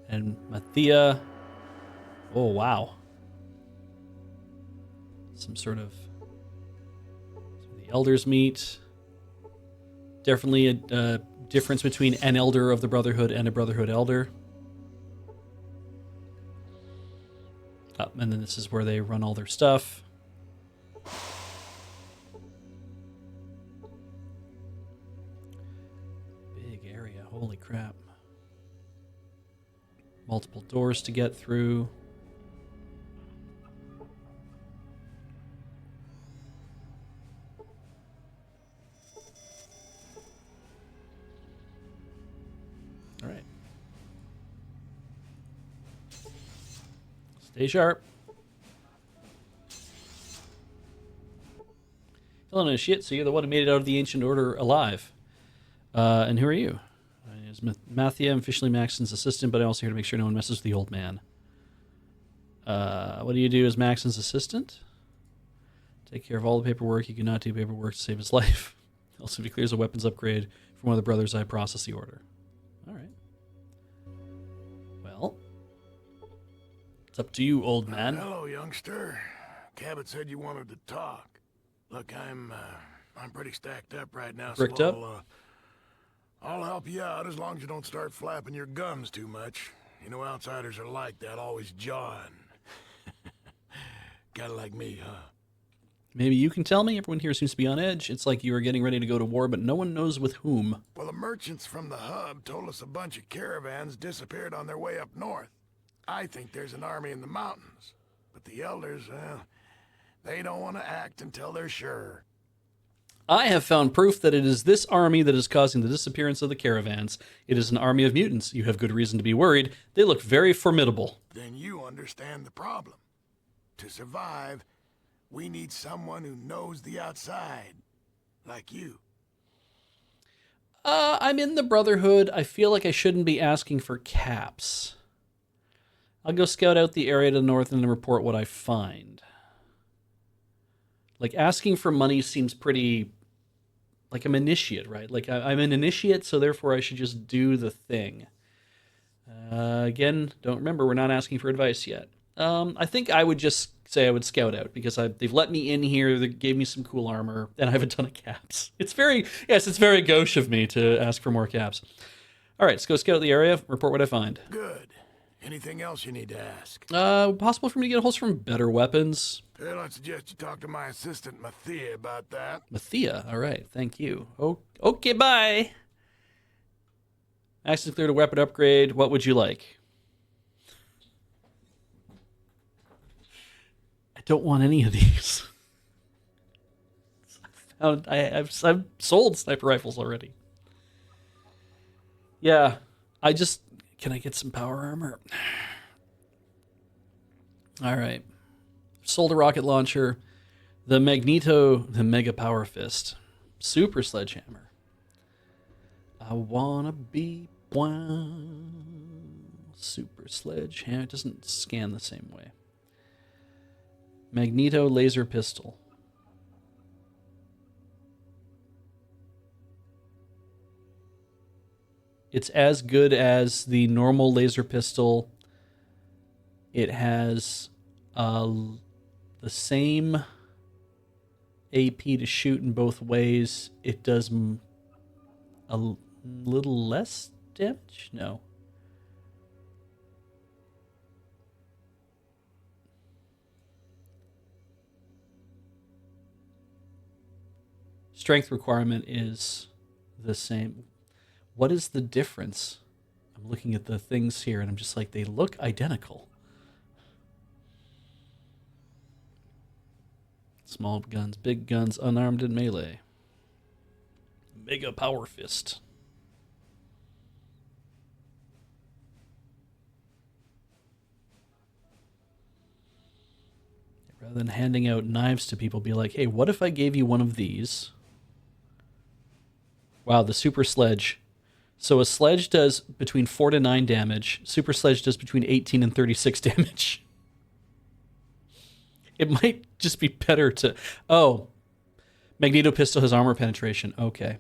And Mathia. Oh wow. Some sort of. The elders meet. Definitely a difference between an elder of the Brotherhood and a Brotherhood elder. And then this is where they run all their stuff. Big area, holy crap. Multiple doors to get through. All right. Stay sharp. Fell into shit, so you're the one who made it out of the Ancient Order alive. And who are you? My name is Mathia. I'm officially Maxon's assistant, but I'm also here to make sure no one messes with the old man. What do you do as Maxon's assistant? Take care of all the paperwork. You cannot do paperwork to save his life. Also, if he clears a weapons upgrade from one of the brothers, I process the order. All right. Well, it's up to you, old man. Hello, youngster. Cabot said you wanted to talk. Look, I'm pretty stacked up right now, Bricked so up? I'll help you out as long as you don't start flapping your gums too much. You know outsiders are like that, always jawing. Kinda like me, huh? Maybe you can tell me. Everyone here seems to be on edge. It's like you are getting ready to go to war, but no one knows with whom. Well, the merchants from the hub told us a bunch of caravans disappeared on their way up north. I think there's an army in the mountains. But the elders, well, they don't want to act until they're sure. I have found proof that it is this army that is causing the disappearance of the caravans. It is an army of mutants. You have good reason to be worried. They look very formidable. Then you understand the problem. To survive, we need someone who knows the outside. Like you. I'm in the Brotherhood. I feel like I shouldn't be asking for caps. I'll go scout out the area to the north and then report what I find. Like, asking for money seems pretty... like I'm an initiate, right? Like, I'm an initiate, so therefore I should just do the thing. Again, don't remember, we're not asking for advice yet. I think I would just say I would scout out, because they've let me in here, they gave me some cool armor, and I have a ton of caps. It's very gauche of me to ask for more caps. All right, let's go scout the area, report what I find. Good. Anything else you need to ask? Possible for me to get a hold from better weapons? Well, I'd suggest you talk to my assistant, Mathia, about that. Mathia, all right, thank you. Oh, okay, bye. Access cleared a weapon upgrade. What would you like? I don't want any of these. I've sold sniper rifles already. Yeah, can I get some power armor? All right. Sold a rocket launcher, the Mega Power Fist, Super Sledgehammer. I wanna be one. Super Sledgehammer. It doesn't scan the same way. Magneto Laser Pistol. It's as good as the normal laser pistol. It has the same AP to shoot in both ways. It does a little less damage? No. Strength requirement is the same. What is the difference? I'm looking at the things here and I'm just like, they look identical. Small guns, big guns, unarmed and melee. Mega Power Fist. Rather than handing out knives to people, be like, hey, what if I gave you one of these? Wow, the Super Sledge. So a sledge does between 4 to 9 damage. Super Sledge does between 18 and 36 damage. It might just be better to... Oh. Magneto Pistol has armor penetration. Okay.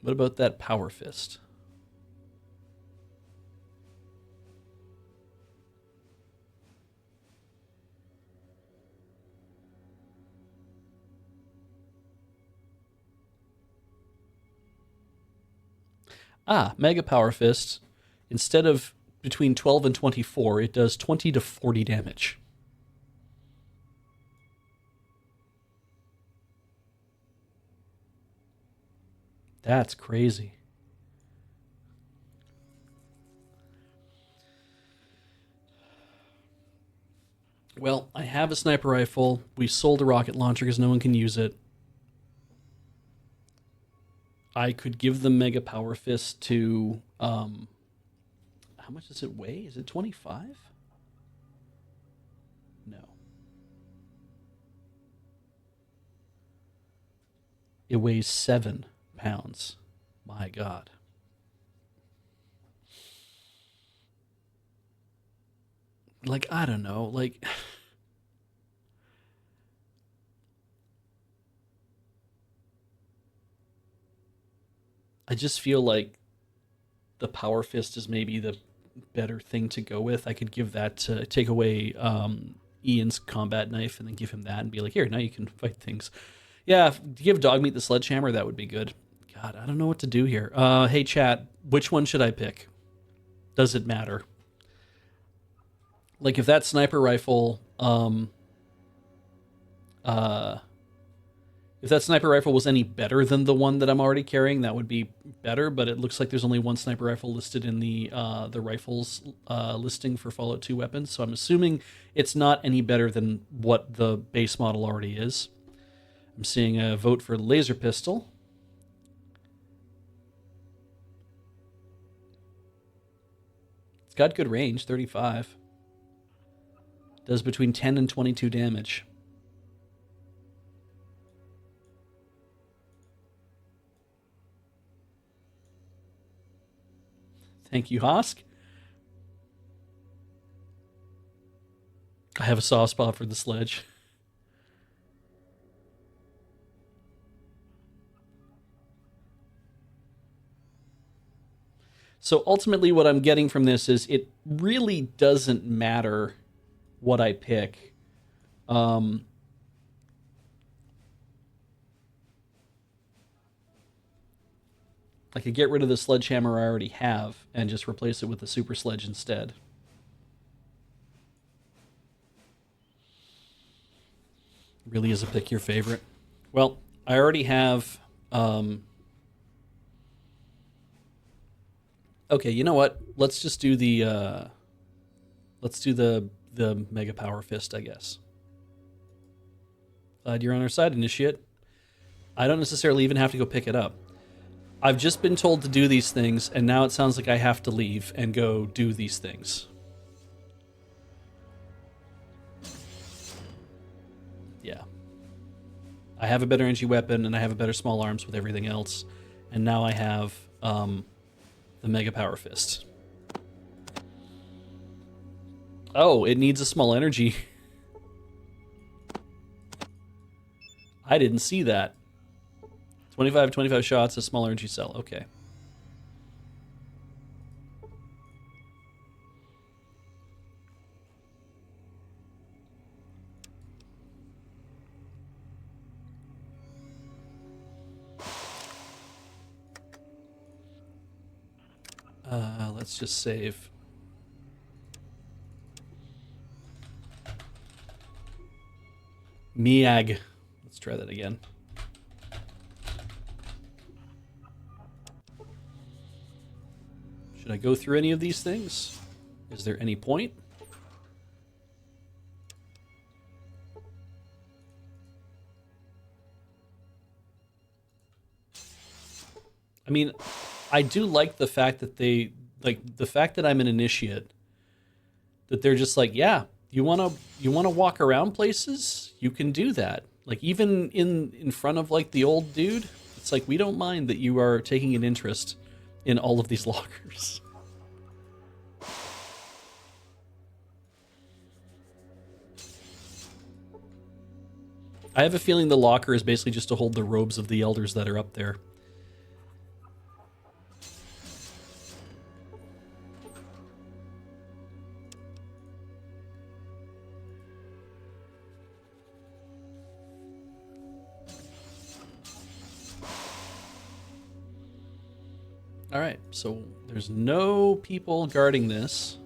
What about that Power Fist? Mega Power Fist. Instead of between 12 and 24, it does 20 to 40 damage. That's crazy. Well, I have a sniper rifle. We sold a rocket launcher because no one can use it. I could give the Mega Power Fist to... how much does it weigh? Is it 25? No. It weighs 7 pounds. My God. Like, I don't know. Like... I just feel like the Power Fist is maybe the better thing to go with. I could give that to take away Ian's combat knife and then give him that and be like, here, now you can fight things. Yeah, give Dogmeat the sledgehammer, that would be good. God, I don't know what to do here. Hey, chat, which one should I pick? Does it matter? Like, if that sniper rifle... if that sniper rifle was any better than the one that I'm already carrying, that would be better, but it looks like there's only one sniper rifle listed in the rifles listing for Fallout 2 weapons, so I'm assuming it's not any better than what the base model already is. I'm seeing a vote for laser pistol. It's got good range, 35. Does between 10 and 22 damage. Thank you, Hosk. I have a soft spot for the sledge. So ultimately what I'm getting from this is it really doesn't matter what I pick. I could get rid of the sledgehammer I already have and just replace it with the super sledge instead. Really is a pick your favorite. Well, I already have... Okay, you know what? Let's just do the... let's do the Mega Power Fist, I guess. Glad you're on our side, Initiate. I don't necessarily even have to go pick it up. I've just been told to do these things, and now it sounds like I have to leave and go do these things. Yeah. I have a better energy weapon, and I have a better small arms with everything else. And now I have the Mega Power Fist. Oh, it needs a small energy. I didn't see that. 25 shots, a small energy cell. Okay. Let's just save. Miag. Let's try that again. Should I go through any of these things? Is there any point? I mean, I do like the fact that the fact that I'm an initiate, that they're just like, yeah, you wanna walk around places, you can do that. Like, even in front of like the old dude, it's like, we don't mind that you are taking an interest in all of these lockers. I have a feeling the locker is basically just to hold the robes of the elders that are up there. All right, so there's no people guarding this.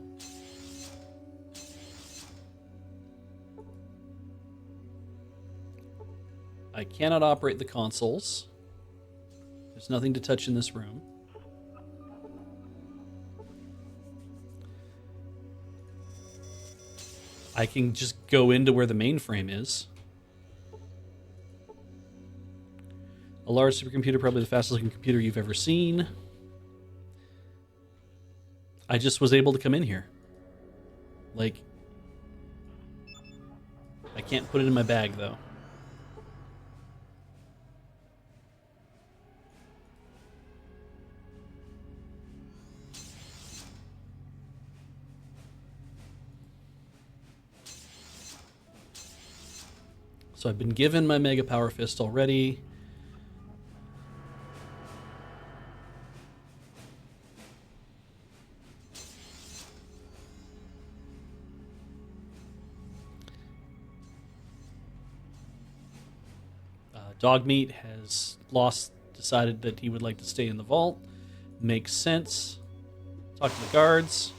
I cannot operate the consoles. There's nothing to touch in this room. I can just go into where the mainframe is. A large supercomputer, probably the fastest looking computer you've ever seen. I just was able to come in here. Like, I can't put it in my bag, though. So I've been given my Mega Power Fist already. Dogmeat has decided that he would like to stay in the vault. Makes sense. Talk to the guards.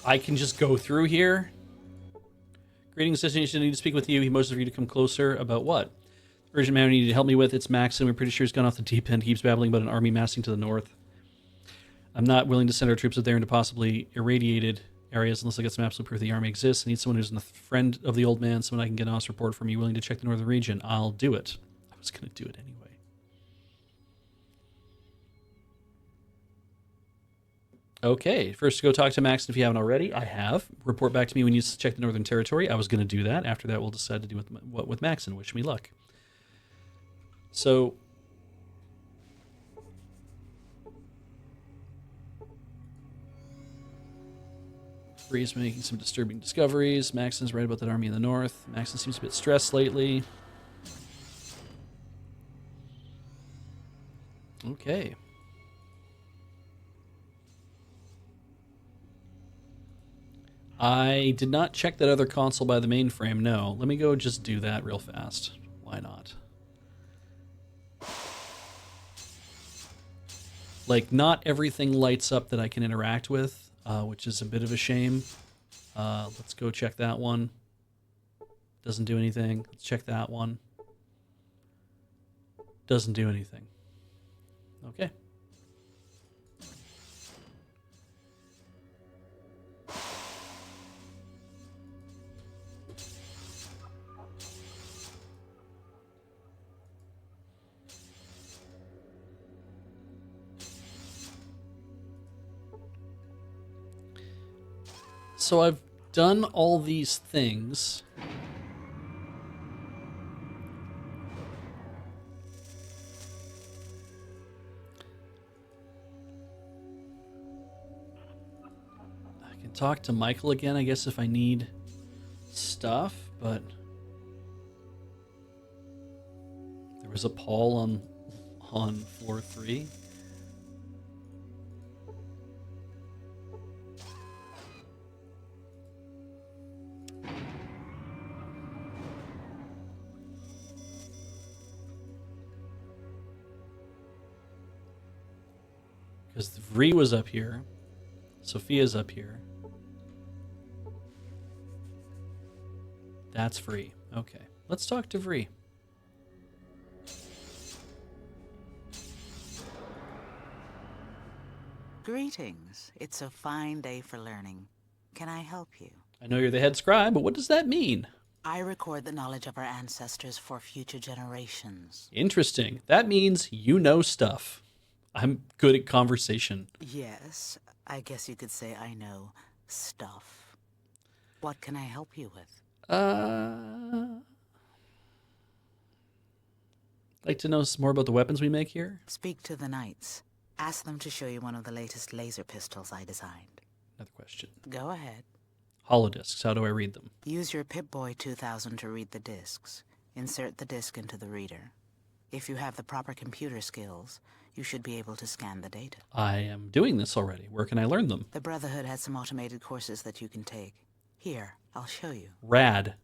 I can just go through here. Greetings, destination. I need to speak with you. He motions for you to come closer. About what? Urgent matter you need to help me with. It's Max, and we're pretty sure he's gone off the deep end. He keeps babbling about an army massing to the north. I'm not willing to send our troops up there into possibly irradiated areas unless I get some absolute proof the army exists. I need someone who's a friend of the old man, someone I can get an honest report from. You willing to check the northern region? I'll do it. I was going to do it anyway. Okay, first go talk to Max if you haven't already. I have. Report back to me when you check the Northern Territory. I was going to do that. After that, we'll decide to do what with Max and wish me luck. So, Bree's making some disturbing discoveries. Maxon's right about that army in the north. Maxon seems a bit stressed lately. Okay. I did not check that other console by the mainframe, no. Let me go just do that real fast. Why not? Like, not everything lights up that I can interact with, which is a bit of a shame. Let's go check that one. Doesn't do anything. Let's check that one. Doesn't do anything. Okay. So I've done all these things. I can talk to Michael again, I guess, if I need stuff, but there was a Paul on floor 3. Because Vree was up here. Sophia's up here. That's Vree. Okay. Let's talk to Vree. Greetings. It's a fine day for learning. Can I help you? I know you're the head scribe, but what does that mean? I record the knowledge of our ancestors for future generations. Interesting. That means you know stuff. I'm good at conversation. Yes, I guess you could say I know stuff. What can I help you with? Like to know some more about the weapons we make here? Speak to the knights. Ask them to show you one of the latest laser pistols I designed. Another question. Go ahead. Holodiscs, how do I read them? Use your Pip-Boy 2000 to read the discs. Insert the disc into the reader. If you have the proper computer skills, you should be able to scan the data. I am doing this already. Where can I learn them? The Brotherhood has some automated courses that you can take. Here, I'll show you. Rad.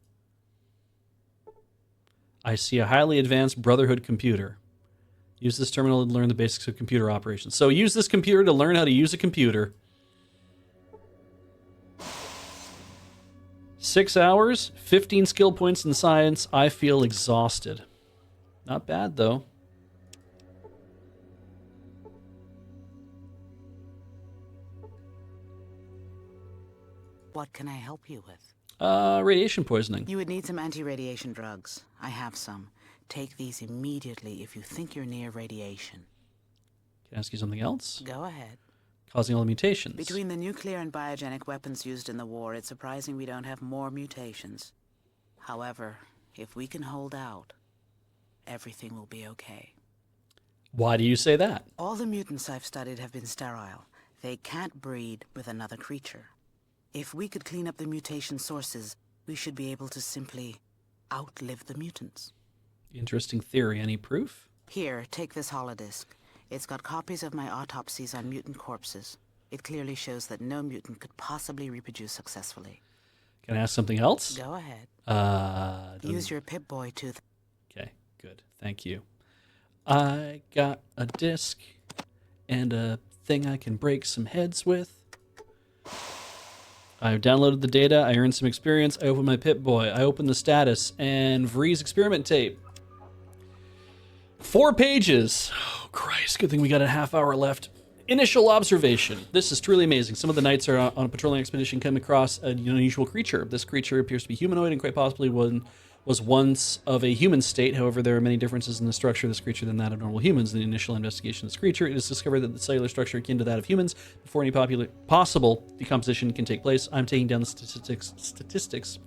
I see a highly advanced Brotherhood computer. Use this terminal to learn the basics of computer operations. So use this computer to learn how to use a computer. 6 hours, 15 skill points in science. I feel exhausted. Not bad, though. What can I help you with? Radiation poisoning. You would need some anti-radiation drugs. I have some. Take these immediately if you think you're near radiation. Can I ask you something else? Go ahead. Causing all the mutations. Between the nuclear and biogenic weapons used in the war, it's surprising we don't have more mutations. However, if we can hold out, everything will be okay. Why do you say that? All the mutants I've studied have been sterile. They can't breed with another creature. If we could clean up the mutation sources, we should be able to simply outlive the mutants. Interesting theory. Any proof? Here, take this holodisc. It's got copies of my autopsies on mutant corpses. It clearly shows that no mutant could possibly reproduce successfully. Can I ask something else? Go ahead. Doesn't- Use your Pip-Boy tooth. Okay, good. Thank you. I got a disc and a thing I can break some heads with. I've downloaded the data. I earned some experience. I opened my Pip-Boy. I opened the status and Vree's experiment tape. 4 pages. Oh, Christ. Good thing we got a half hour left. Initial observation. This is truly amazing. Some of the knights are on a patrolling expedition come across an unusual creature. This creature appears to be humanoid and quite possibly was once of a human state. However, there are many differences in the structure of this creature than that of normal humans. In the initial investigation of this creature, it is discovered that the cellular structure akin to that of humans before any possible decomposition can take place. I'm taking down the statistics.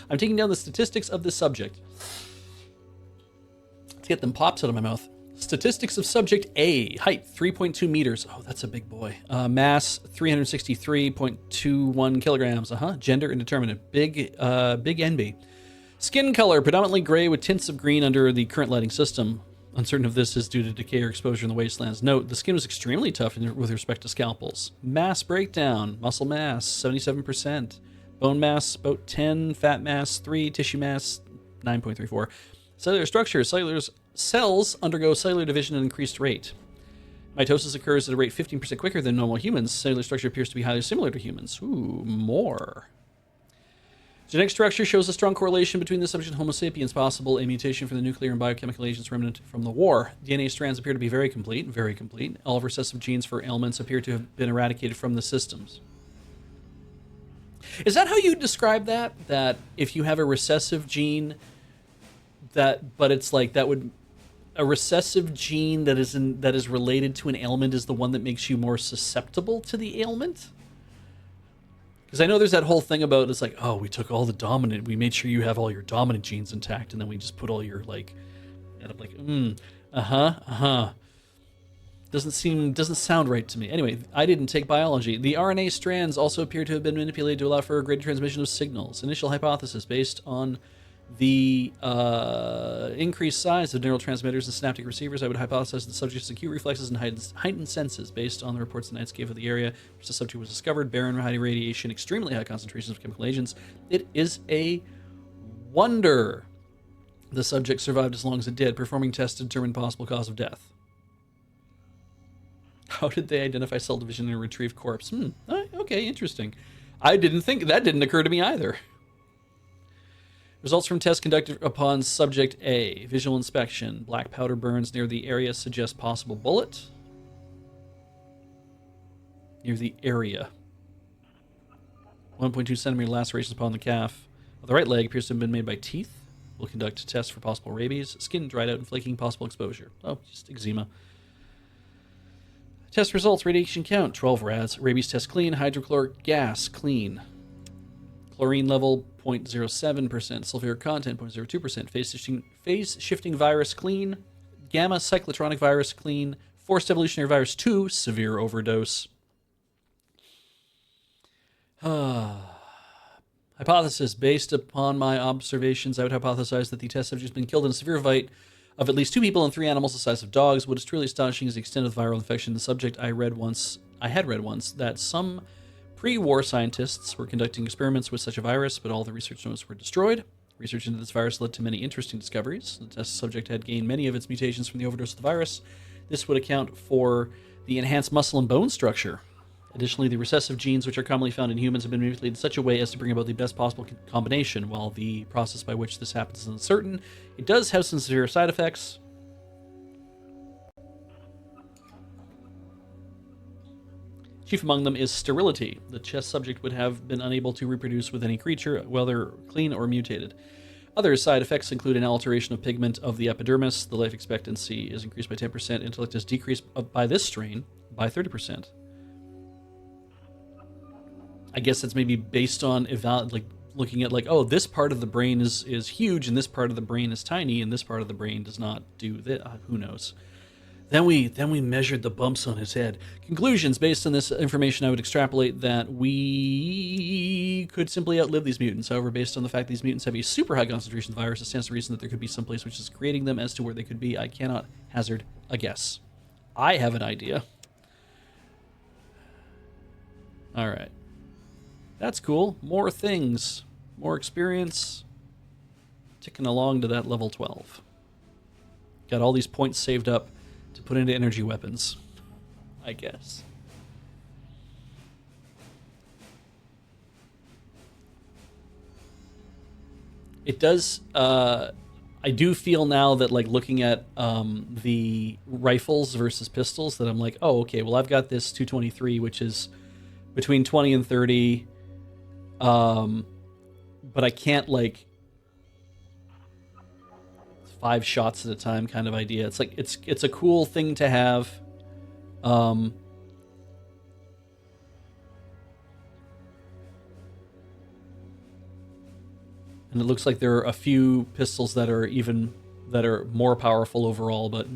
I'm taking down the statistics of this subject. Let's get them pops out of my mouth. Statistics of subject A. Height, 3.2 meters. Oh, that's a big boy. Mass, 363.21 kilograms. Gender, indeterminate. Big NB. Skin color, predominantly gray with tints of green under the current lighting system. Uncertain if this is due to decay or exposure in the wastelands. Note, the skin was extremely tough with respect to scalpels. Mass breakdown. Muscle mass, 77%. Bone mass, about 10. Fat mass, 3. Tissue mass, 9.34. Cellular structure. Cellular cells undergo cellular division at an increased rate. Mitosis occurs at a rate 15% quicker than normal humans. Cellular structure appears to be highly similar to humans. Ooh, more. Genetic structure shows a strong correlation between the subject and Homo sapiens, possible a mutation from the nuclear and biochemical agents remnant from the war. DNA strands appear to be very complete. All recessive genes for ailments appear to have been eradicated from the systems. Is that how you describe that? That if you have a recessive gene, but it's like that would a recessive gene that is related to an ailment is the one that makes you more susceptible to the ailment? Because I know there's that whole thing about it's like, oh, we took all the dominant, we made sure you have all your dominant genes intact, and then we just put all your and I'm like, doesn't sound right to me. Anyway, I didn't take biology. The RNA strands also appear to have been manipulated to allow for a greater transmission of signals. Initial hypothesis based on the increased size of neurotransmitters and synaptic receivers, I would hypothesize the subject's acute reflexes and heightened senses based on the reports the Knights gave of the area which the subject was discovered. Barren high radiation, extremely high concentrations of chemical agents. It is a wonder the subject survived as long as it did. Performing tests to determine possible cause of death. How did they identify cell division in a retrieved corpse? Okay, interesting. That didn't occur to me either. Results from tests conducted upon subject A. Visual inspection. Black powder burns near the area suggest possible bullet. Near the area. 1.2 centimeter lacerations upon the calf. The right leg appears to have been made by teeth. We'll conduct tests for possible rabies. Skin dried out and flaking, possible exposure. Oh, just eczema. Test results. Radiation count, 12 rads. Rabies test clean. Hydrochloric gas, clean. Chlorine level, 0.07%. Sulfuric content, 0.02%. Phase shifting virus, clean. Gamma cyclotronic virus, clean. Forced evolutionary virus 2, severe overdose. Hypothesis. Based upon my observations, I would hypothesize that the test subject has been killed in a severe fight of at least 2 people and 3 animals the size of dogs. What is truly astonishing is the extent of the viral infection. The subject I had read once that some pre-war scientists were conducting experiments with such a virus, but all the research notes were destroyed. Research into this virus led to many interesting discoveries. The test subject had gained many of its mutations from the overdose of the virus. This would account for the enhanced muscle and bone structure. Additionally, the recessive genes, which are commonly found in humans, have been manipulated in such a way as to bring about the best possible combination. While the process by which this happens is uncertain, it does have some severe side effects. Chief among them is sterility. The test subject would have been unable to reproduce with any creature, whether clean or mutated. Other side effects include an alteration of pigment of the epidermis. The life expectancy is increased by 10%. Intellect is decreased by this strain by 30%. I guess it's maybe based on looking at like, oh, this part of the brain is huge and this part of the brain is tiny and this part of the brain does not do that. Who knows? Then we measured the bumps on his head. Conclusions. Based on this information, I would extrapolate that we could simply outlive these mutants. However, based on the fact these mutants have a super high concentration of the virus, it stands to reason that there could be some place which is creating them. As to where they could be, I cannot hazard a guess. I have an idea. All right. That's cool. More things. More experience. Ticking along to that level 12. Got all these points saved up to put into energy weapons, I guess. It does, I do feel now that, like, looking at the rifles versus pistols, that I'm like, oh, okay, well, I've got this 223, which is between 20 and 30, but I can't, like, 5 shots at a time kind of idea. It's like it's a cool thing to have. And it looks like there are a few pistols that are more powerful overall, but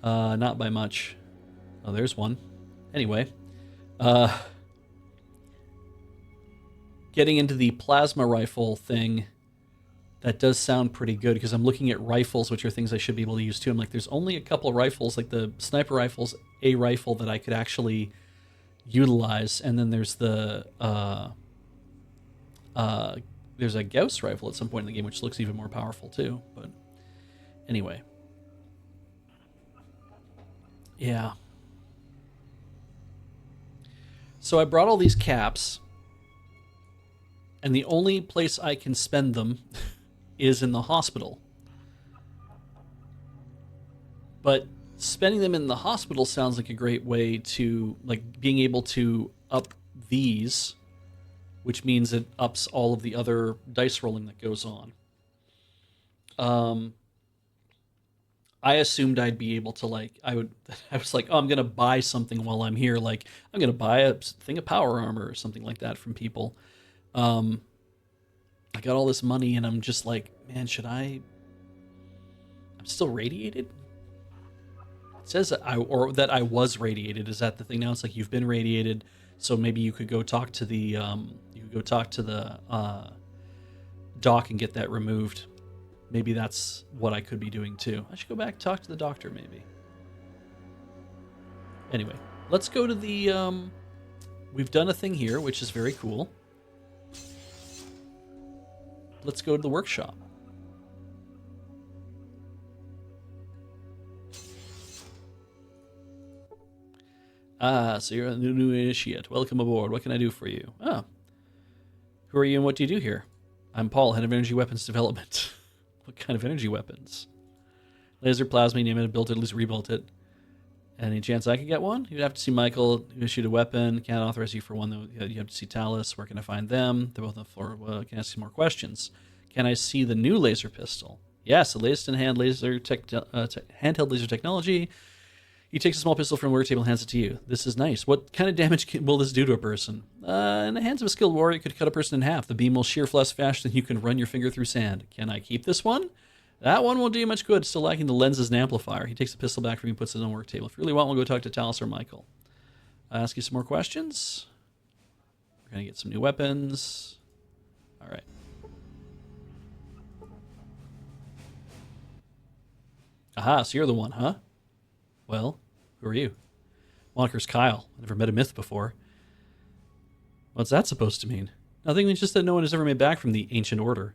not by much. Oh, there's one. Anyway, getting into the plasma rifle thing. That does sound pretty good, because I'm looking at rifles, which are things I should be able to use too. I'm like, there's only a couple of rifles, like the sniper rifle's a rifle that I could actually utilize, and then there's the there's a Gauss rifle at some point in the game, which looks even more powerful too. But anyway, yeah. So I brought all these caps, and the only place I can spend them is in the hospital. But spending them in the hospital sounds like a great way to, like, being able to up these, which means it ups all of the other dice rolling that goes on. I assumed I'd be able to, like, I was like, oh, I'm going to buy something while I'm here. Like, I'm going to buy a thing of power armor or something like that from people. I got all this money, and I'm just like, man, I'm still radiated? It says that I was radiated. Is that the thing now? It's like, you've been radiated, so maybe you could go talk to the doc and get that removed. Maybe that's what I could be doing too. I should go back and talk to the doctor, maybe. Anyway, let's go to the we've done a thing here, which is very cool. Let's go to the workshop. So you're a new initiate. Welcome aboard. What can I do for you? Oh. Who are you and what do you do here? I'm Paul, head of energy weapons development. What kind of energy weapons? Laser, plasma, you name it, built it, at least rebuilt it. Any chance I could get one? You'd have to see Michael, who issued a weapon. Can't authorize you for one, though. You have to see Talus. Where can I find them? They're both on the floor. Can I ask you more questions? Can I see the new laser pistol? Yes, the latest in handheld laser technology. He takes a small pistol from a work table and hands it to you. This is nice. What kind of damage will this do to a person? In the hands of a skilled warrior, it could cut a person in half. The beam will shear flesh faster than you can run your finger through sand. Can I keep this one? That one won't do you much good. Still lacking the lenses and amplifier. He takes the pistol back from you and puts it on the work table. If you really want, we'll go talk to Talus or Michael. I'll ask you some more questions. We're going to get some new weapons. All right. Aha, so you're the one, huh? Well, who are you? Moniker's Kyle. I've never met a myth before. What's that supposed to mean? Nothing, it's just that no one has ever made back from the Ancient Order.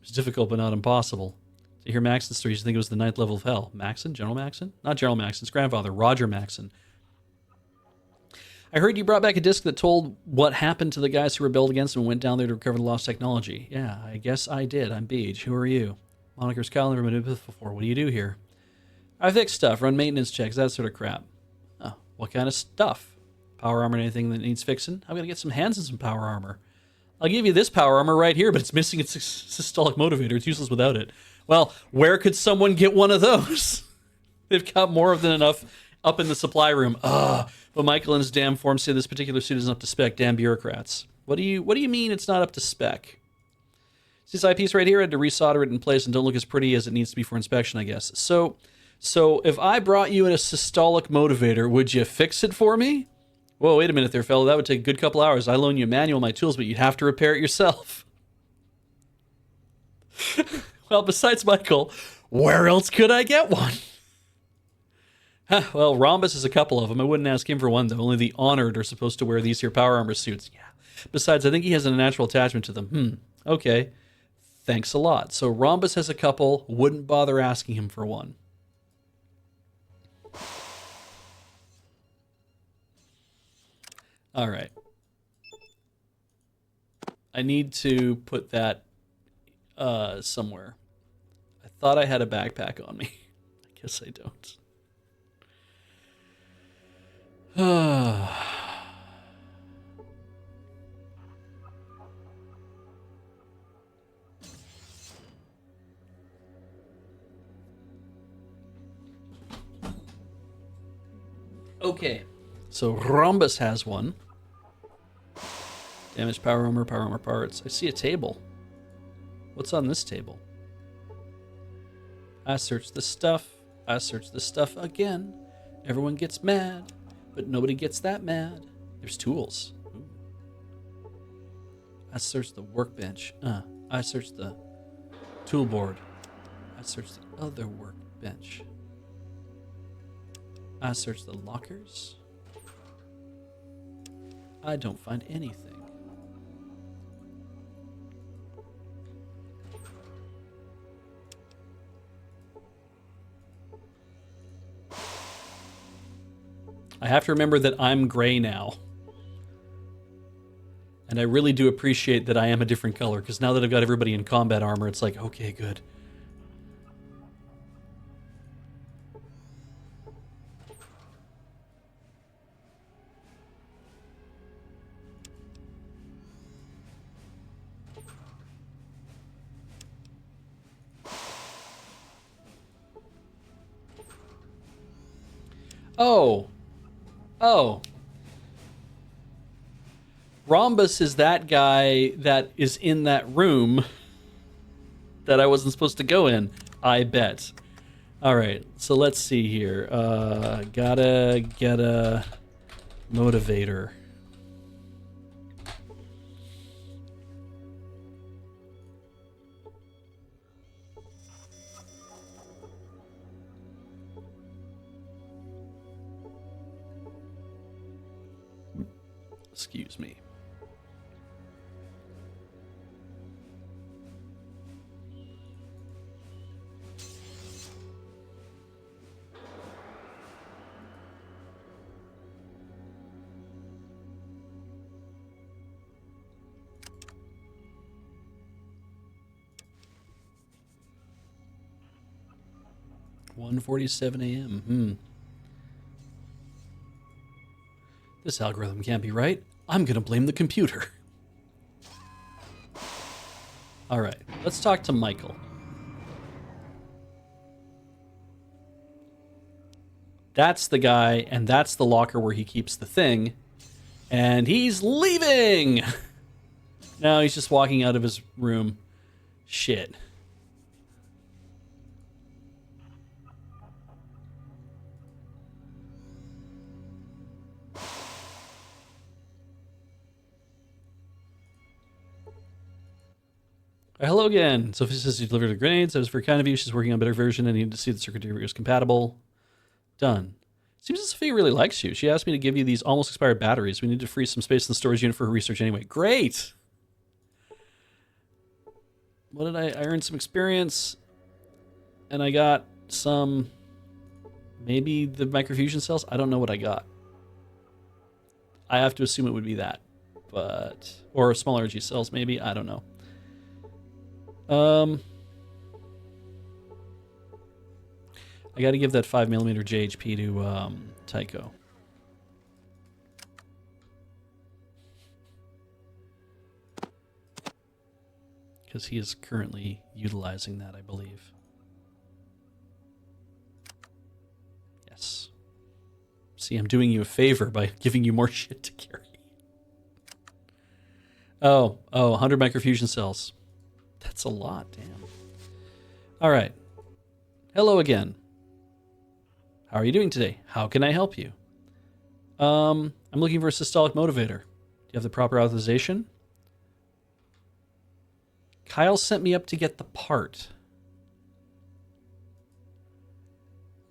It's difficult, but not impossible. To hear Maxon's stories, you think it was the 9th level of hell. Maxon? General Maxon? Not General Maxon's grandfather, Roger Maxon. I heard you brought back a disc that told what happened to the guys who rebelled against him and went down there to recover the lost technology. Yeah, I guess I did. I'm Beej. Who are you? Moniker's Kyle, never met a myth before. What do you do here? I fix stuff, run maintenance checks, that sort of crap. Oh, what kind of stuff? Power armor and anything that needs fixing? I'm gonna get some hands in some power armor. I'll give you this power armor right here, but it's missing its systolic motivator. It's useless without it. Well, where could someone get one of those? They've got more than enough up in the supply room. But Michael and his damn form say this particular suit isn't up to spec. Damn bureaucrats. What do you mean it's not up to spec? This eyepiece right here, I had to resolder it in place and don't look as pretty as it needs to be for inspection, I guess. So if I brought you in a systolic motivator, would you fix it for me? Whoa, wait a minute there, fella. That would take a good couple hours. I loan you a manual, my tools, but you'd have to repair it yourself. Well, besides Michael, where else could I get one? Well, Rhombus has a couple of them. I wouldn't ask him for one, though. Only the honored are supposed to wear these here power armor suits. Yeah. Besides, I think he has a natural attachment to them. Okay. Thanks a lot. So Rhombus has a couple. Wouldn't bother asking him for one. All right. I need to put that somewhere. I thought I had a backpack on me. I guess I don't. Okay, so Rhombus has one. Damaged power armor parts. I see a table. What's on this table? I search the stuff. I search the stuff again. Everyone gets mad, but nobody gets that mad. There's tools. Ooh. I search the workbench. I search the tool board. I search the other workbench. I search the lockers. I don't find anything. I have to remember that I'm gray now. And I really do appreciate that I am a different color, because now that I've got everybody in combat armor, it's like, okay, good. Oh. Rhombus is that guy that is in that room that I wasn't supposed to go in, I bet. All right, so let's see here. Gotta get a motivator. Excuse me. $1:47 a.m. This algorithm can't be right. I'm gonna blame the computer. All right, let's talk to Michael. That's the guy, and that's the locker where he keeps the thing. And he's leaving! Now he's just walking out of his room. Shit. Hello again. Sophie says you delivered the grenades. That was very kind of you. She's working on a better version and needed to see the circuitry was compatible. Done. Seems as Sophia really likes you. She asked me to give you these almost expired batteries. We need to free some space in the storage unit for her research anyway. Great! What did I earned some experience, and I got some, maybe the microfusion cells? I don't know what I got. I have to assume it would be that, but, or small energy cells maybe, I don't know. I got to give that 5mm JHP to Tycho. Because he is currently utilizing that, I believe. Yes. See, I'm doing you a favor by giving you more shit to carry. Oh, 100 microfusion cells. That's a lot, damn. All right. Hello again. How are you doing today? How can I help you? I'm looking for a systolic motivator. Do you have the proper authorization? Kyle sent me up to get the part.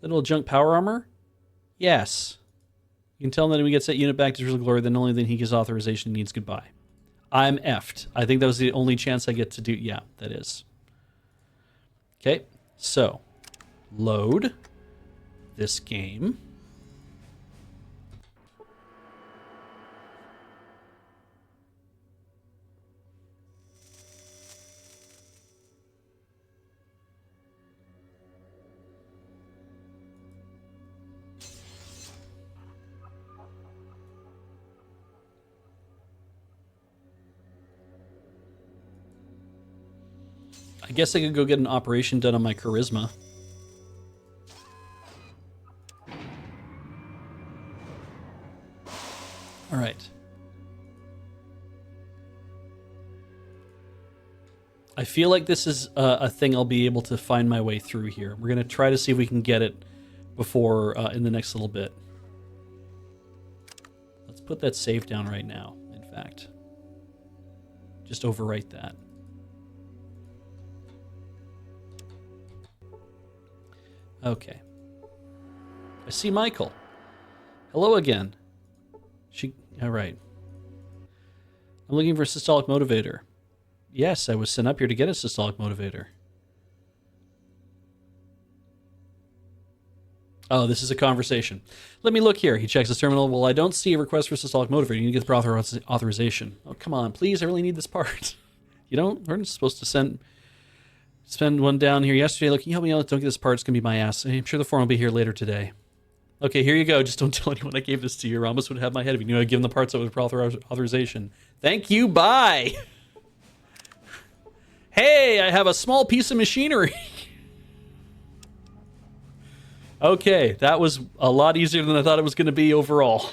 Little junk power armor? Yes. You can tell him that when he gets that unit back to Drizzle Glory, then only then he gives authorization and needs goodbye. I'm effed. I think that was the only chance I get to do. Yeah, that is. Okay, so load this game. I guess I could go get an operation done on my charisma. All right. I feel like this is a thing I'll be able to find my way through here. We're going to try to see if we can get it before in the next little bit. Let's put that save down right now, in fact. Just overwrite that. Okay. I see Michael. Hello again. All right. I'm looking for a systolic motivator. Yes, I was sent up here to get a systolic motivator. Oh, this is a conversation. Let me look here. He checks his terminal. Well, I don't see a request for systolic motivator. You need to get the proper authorization. Oh, come on, please. I really need this part. You don't? We're supposed to spend one down here yesterday. Look, can you help me out? Don't get this part. It's going to be my ass. I'm sure the form will be here later today. Okay, here you go. Just don't tell anyone I gave this to you. Ramos would have my head if you knew I'd given the parts over proper authorization. Thank you. Bye. Hey, I have a small piece of machinery. Okay, that was a lot easier than I thought it was going to be overall.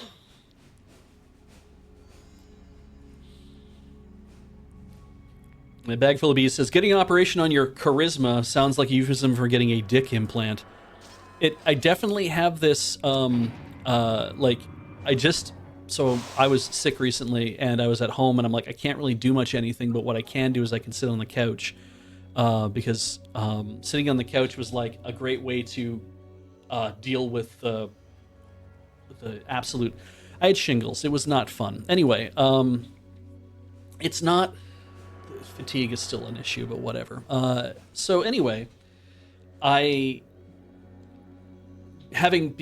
My bag full of bees says, getting an operation on your charisma sounds like a euphemism for getting a dick implant. I definitely have this, so I was sick recently and I was at home and I'm like, I can't really do much anything, but what I can do is I can sit on the couch, because sitting on the couch was like a great way to deal with the absolute, I had shingles. It was not fun. Anyway, it's not, fatigue is still an issue, but whatever. So anyway, being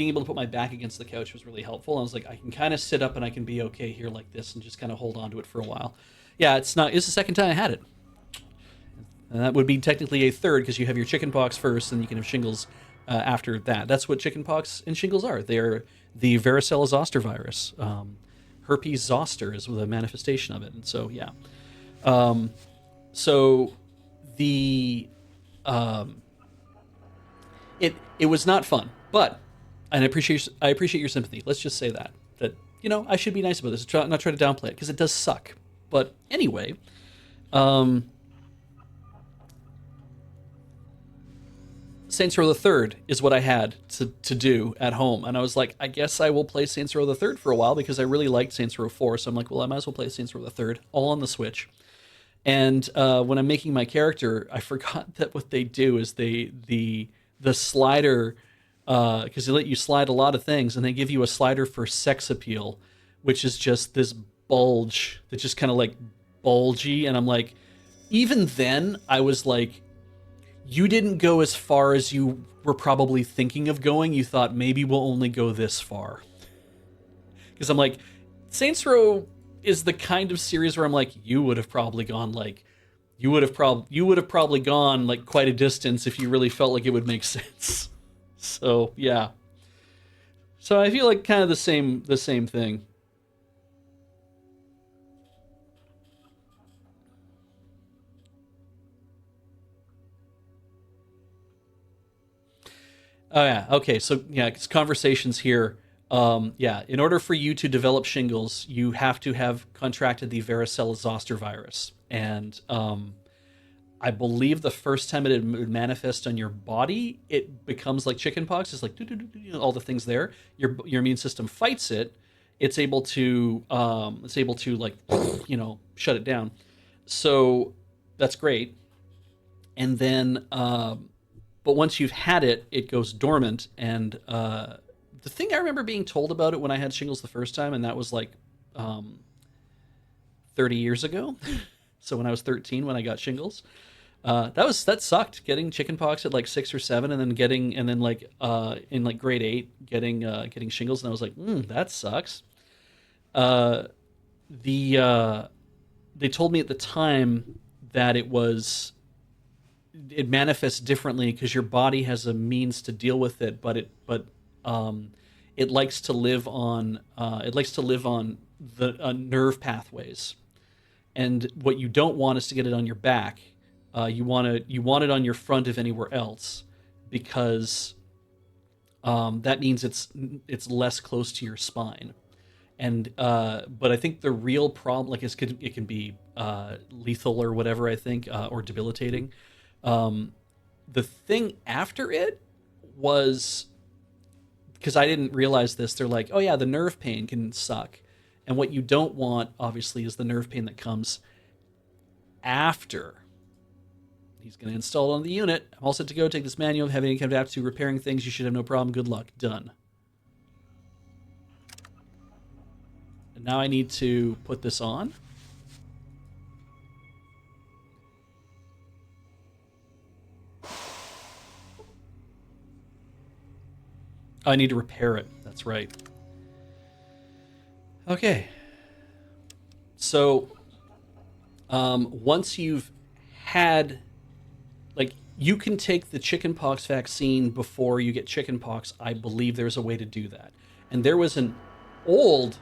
able to put my back against the couch was really helpful. I was like, I can kind of sit up and I can be okay here like this and just kind of hold on to it for a while. Yeah, it's the second time I had it. And that would be technically a third because you have your chickenpox first and you can have shingles after that. That's what chickenpox and shingles are. They are the varicella zoster virus. Herpes zoster is the manifestation of it. And so, yeah. It was not fun. But, and I appreciate your sympathy. Let's just say that I should be nice about this. Not try to downplay it because it does suck. But anyway, Saints Row the Third is what I had to do at home, and I was like, I guess I will play Saints Row the Third for a while because I really liked Saints Row 4. So I'm like, well, I might as well play Saints Row the Third, all on the Switch. And when I'm making my character, I forgot that what they do is the slider. Because they let you slide a lot of things, and they give you a slider for sex appeal, which is just this bulge that's just kind of like bulgy. And I'm like, even then, I was like, you didn't go as far as you were probably thinking of going. You thought maybe we'll only go this far. Because I'm like, Saints Row is the kind of series where I'm like, you would have probably gone like quite a distance if you really felt like it would make sense. So yeah. So I feel like kind of the same thing. Oh yeah. Okay. So yeah, it's conversations here. Yeah. In order for you to develop shingles, you have to have contracted the varicella zoster virus, and I believe the first time it would manifest on your body, it becomes like chickenpox. It's like all the things there. Your immune system fights it. It's able to like shut it down. So that's great. And then but once you've had it, it goes dormant. And the thing I remember being told about it when I had shingles the first time, and that was like 30 years ago. So when I was 13, when I got shingles, that sucked. Getting chickenpox at like 6 or 7, and then like in like grade 8, getting shingles, and I was like, that sucks. Uh, the They told me at the time that it manifests differently because your body has a means to deal with it, but it likes to live on the nerve pathways, and what you don't want is to get it on your back. You want it on your front if anywhere else, because that means it's less close to your spine. And but I think the real problem, like it can be lethal or whatever, I think, or debilitating. The thing after it was, because I didn't realize this, they're like, oh yeah, the nerve pain can suck. And what you don't want, obviously, is the nerve pain that comes after. He's going to install it on the unit. I'm all set to go. Take this manual. Have any kind of aptitude repairing things. You should have no problem. Good luck. Done. And now I need to put this on. I need to repair it. That's right. Okay. So, once you've had, like, you can take the chickenpox vaccine before you get chickenpox. I believe there's a way to do that. And there was an old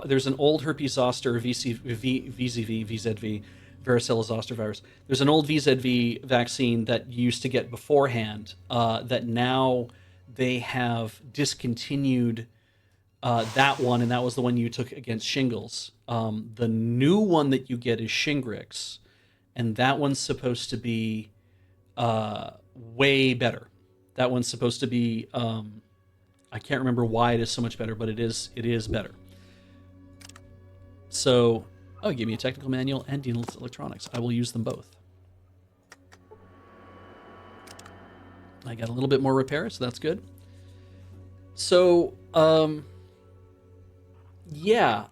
there's an old herpes zoster VZV, varicella zoster virus. There's an old VZV vaccine that you used to get beforehand, that now they have discontinued that one, and that was the one you took against shingles. The new one that you get is Shingrix, and that one's supposed to be way better. That one's supposed to be, I can't remember why it is so much better, but it is better. So, give me a technical manual and Dina's electronics. I will use them both. I got a little bit more repair, so that's good. So, yeah,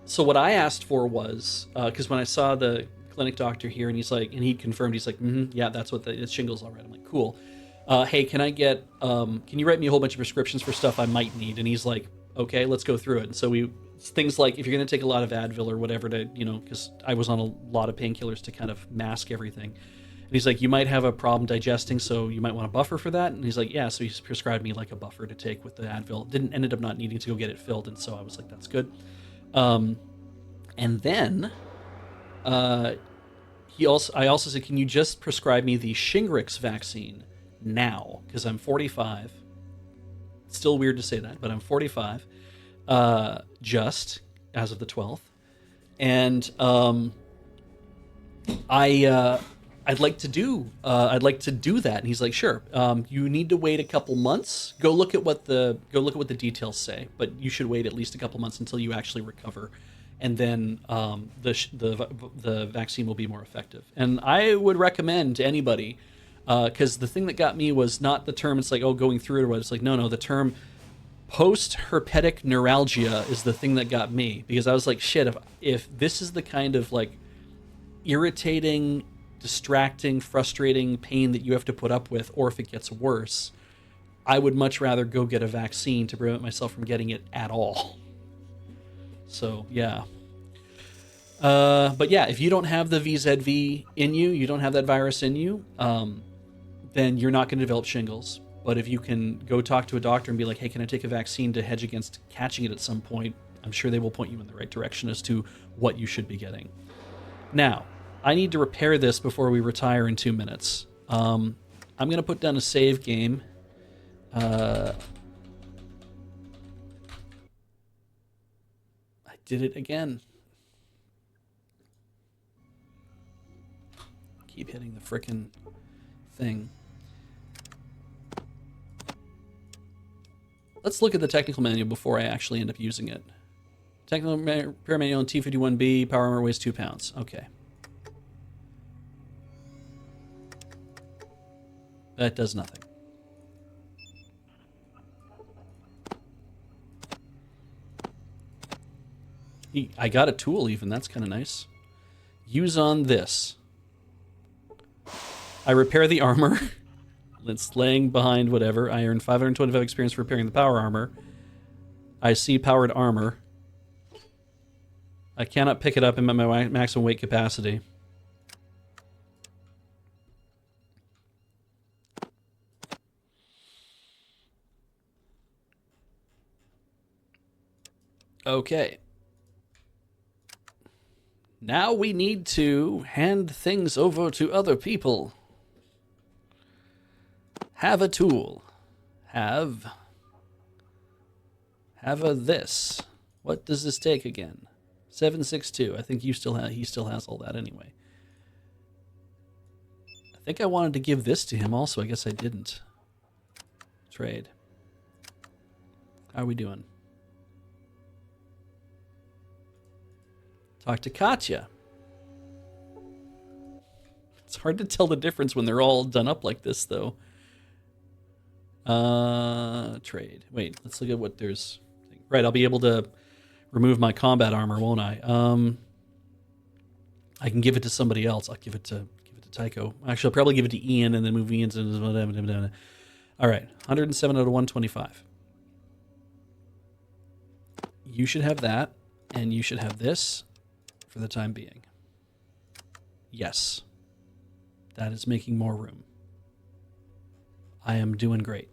so what I asked for was, because when I saw the clinic doctor here, and he confirmed, he's like, yeah, that's what it's shingles, all right. I'm like, cool. Hey, can you write me a whole bunch of prescriptions for stuff I might need? And he's like, okay, let's go through it. And so things like, if you're going to take a lot of Advil or whatever to, because I was on a lot of painkillers to kind of mask everything. And he's like, you might have a problem digesting, so you might want a buffer for that. And he's like, yeah. So he prescribed me like a buffer to take with the Advil. Ended up not needing to go get it filled. And so I was like, that's good. And then I also said, can you just prescribe me the Shingrix vaccine now? Because I'm 45. It's still weird to say that, but I'm 45, just as of the 12th. And I'd like to do that. And he's like, sure. You need to wait a couple months. Go look at what the details say, but you should wait at least a couple months until you actually recover, and then the vaccine will be more effective. And I would recommend to anybody, because the thing that got me was not the term. It's like, going through it or what. It's like, no. The term post-herpetic neuralgia is the thing that got me, because I was like, shit. If this is the kind of like irritating, distracting, frustrating pain that you have to put up with, or if it gets worse, I would much rather go get a vaccine to prevent myself from getting it at all. So yeah. But yeah, if you don't have the VZV in you, you don't have that virus in you, then you're not going to develop shingles. But if you can go talk to a doctor and be like, hey, can I take a vaccine to hedge against catching it at some point? I'm sure they will point you in the right direction as to what you should be getting. Now, I need to repair this before we retire in 2 minutes. I'm going to put down a save game. I did it again. Keep hitting the frickin' thing. Let's look at the technical manual before I actually end up using it. Technical repair manual on T-51B, power armor weighs 2 pounds. Okay. That does nothing. I got a tool even, that's kind of nice. Use on this. I repair the armor. It's laying behind whatever. I earn 525 experience for repairing the power armor. I see powered armor. I cannot pick it up in my maximum weight capacity. Okay. Now we need to hand things over to other people. Have a tool. Have a this. What does this take again? 762. I think he still has all that anyway. I think I wanted to give this to him also. I guess I didn't. Trade. How are we doing? Talk to Katya. It's hard to tell the difference when they're all done up like this, though. Trade. Wait, let's look at what there's. Right, I'll be able to remove my combat armor, won't I? I can give it to somebody else. I'll give it to Tycho. Actually, I'll probably give it to Ian and then move Ian to. All right, 107 out of 125. You should have that, and you should have this for the time being. Yes. That is making more room. I am doing great.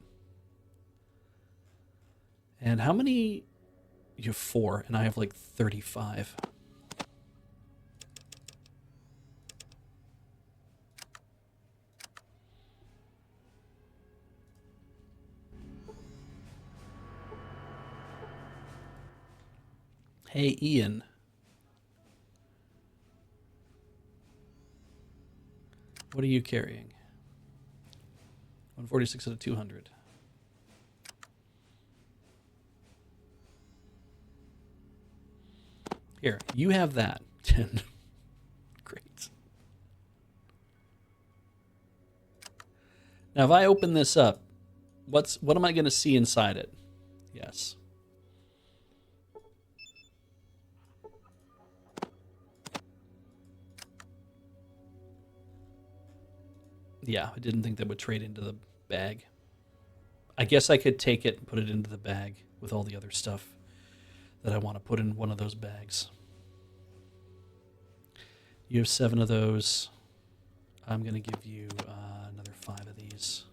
And how many? You have 4, and I have like 35. Hey, Ian. What are you carrying? 146 out of 200. Here, you have that. 10. Great. Now, if I open this up, what am I going to see inside it? Yes. Yeah, I didn't think that would trade into the bag. I guess I could take it and put it into the bag with all the other stuff that I want to put in one of those bags. You have 7 of those. I'm going to give you another 5 of these.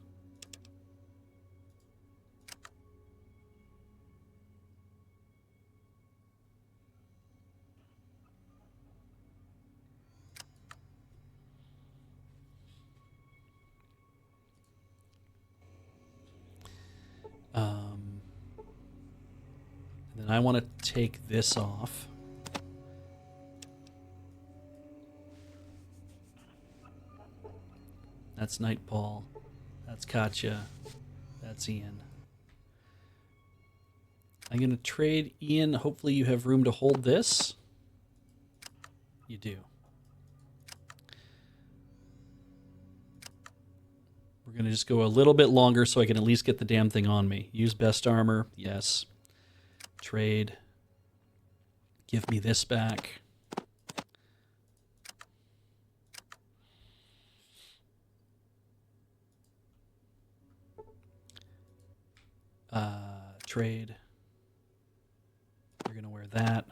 And then I want to take this off. That's Nightfall. That's Katya. That's Ian. I'm going to trade Ian. Hopefully you have room to hold this. You do. We're going to just go a little bit longer so I can at least get the damn thing on me. Use best armor. Yes. Trade. Give me this back. Trade. You're going to wear that.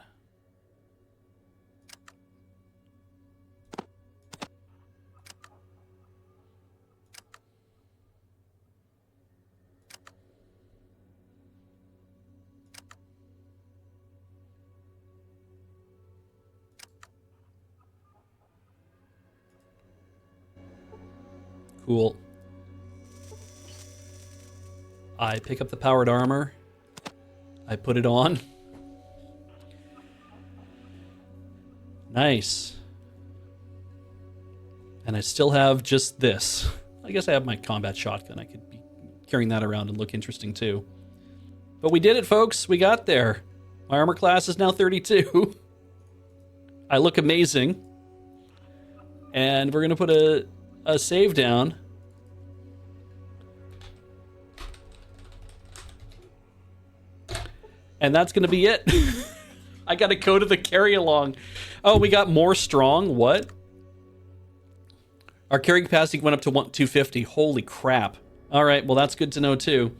Cool. I pick up the powered armor. I put it on. Nice. And I still have just this. I guess I have my combat shotgun. I could be carrying that around and look interesting too. But we did it, folks. We got there. My armor class is now 32. I look amazing. And we're going to put a save down. And that's going to be it. I got to go to the carry along. Oh, we got more strong. What? Our carrying capacity went up to 250. Holy crap. All right, well, that's good to know, too.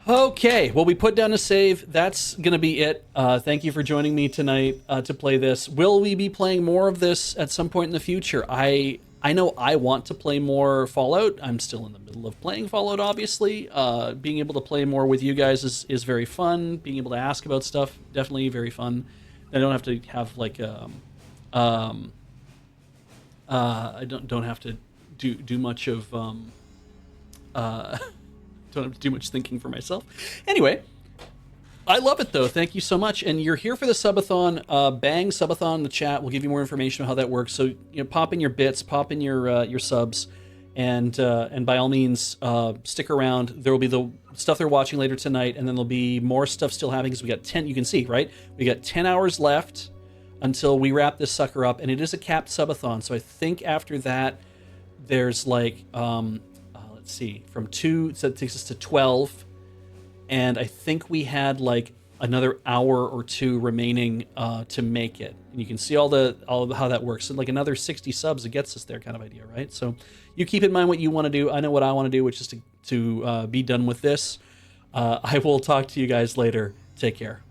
Okay, well, we put down a save. That's going to be it. Thank you for joining me tonight to play this. Will we be playing more of this at some point in the future? I know I want to play more Fallout. I'm still in the middle of playing Fallout, obviously. Being able to play more with you guys is very fun. Being able to ask about stuff, definitely very fun. I don't have to have like I don't have to do much of don't have to do much thinking for myself. Anyway, I love it though. Thank you so much. And you're here for the Sub-A-Thon. Bang Sub-A-Thon in the chat. We'll give you more information on how that works. So pop in your bits, pop in your subs, and by all means stick around. There will be the stuff they're watching later tonight, and then there'll be more stuff still happening because we got 10. You can see, right? We got 10 hours left until we wrap this sucker up, and it is a capped Sub-A-Thon. So I think after that, there's like let's see, from 2, so that takes us to 12. And I think we had like another hour or 2 remaining to make it. And you can see all of how that works. So like another 60 subs, it gets us there kind of idea, right? So you keep in mind what you want to do. I know what I want to do, which is to be done with this. I will talk to you guys later. Take care.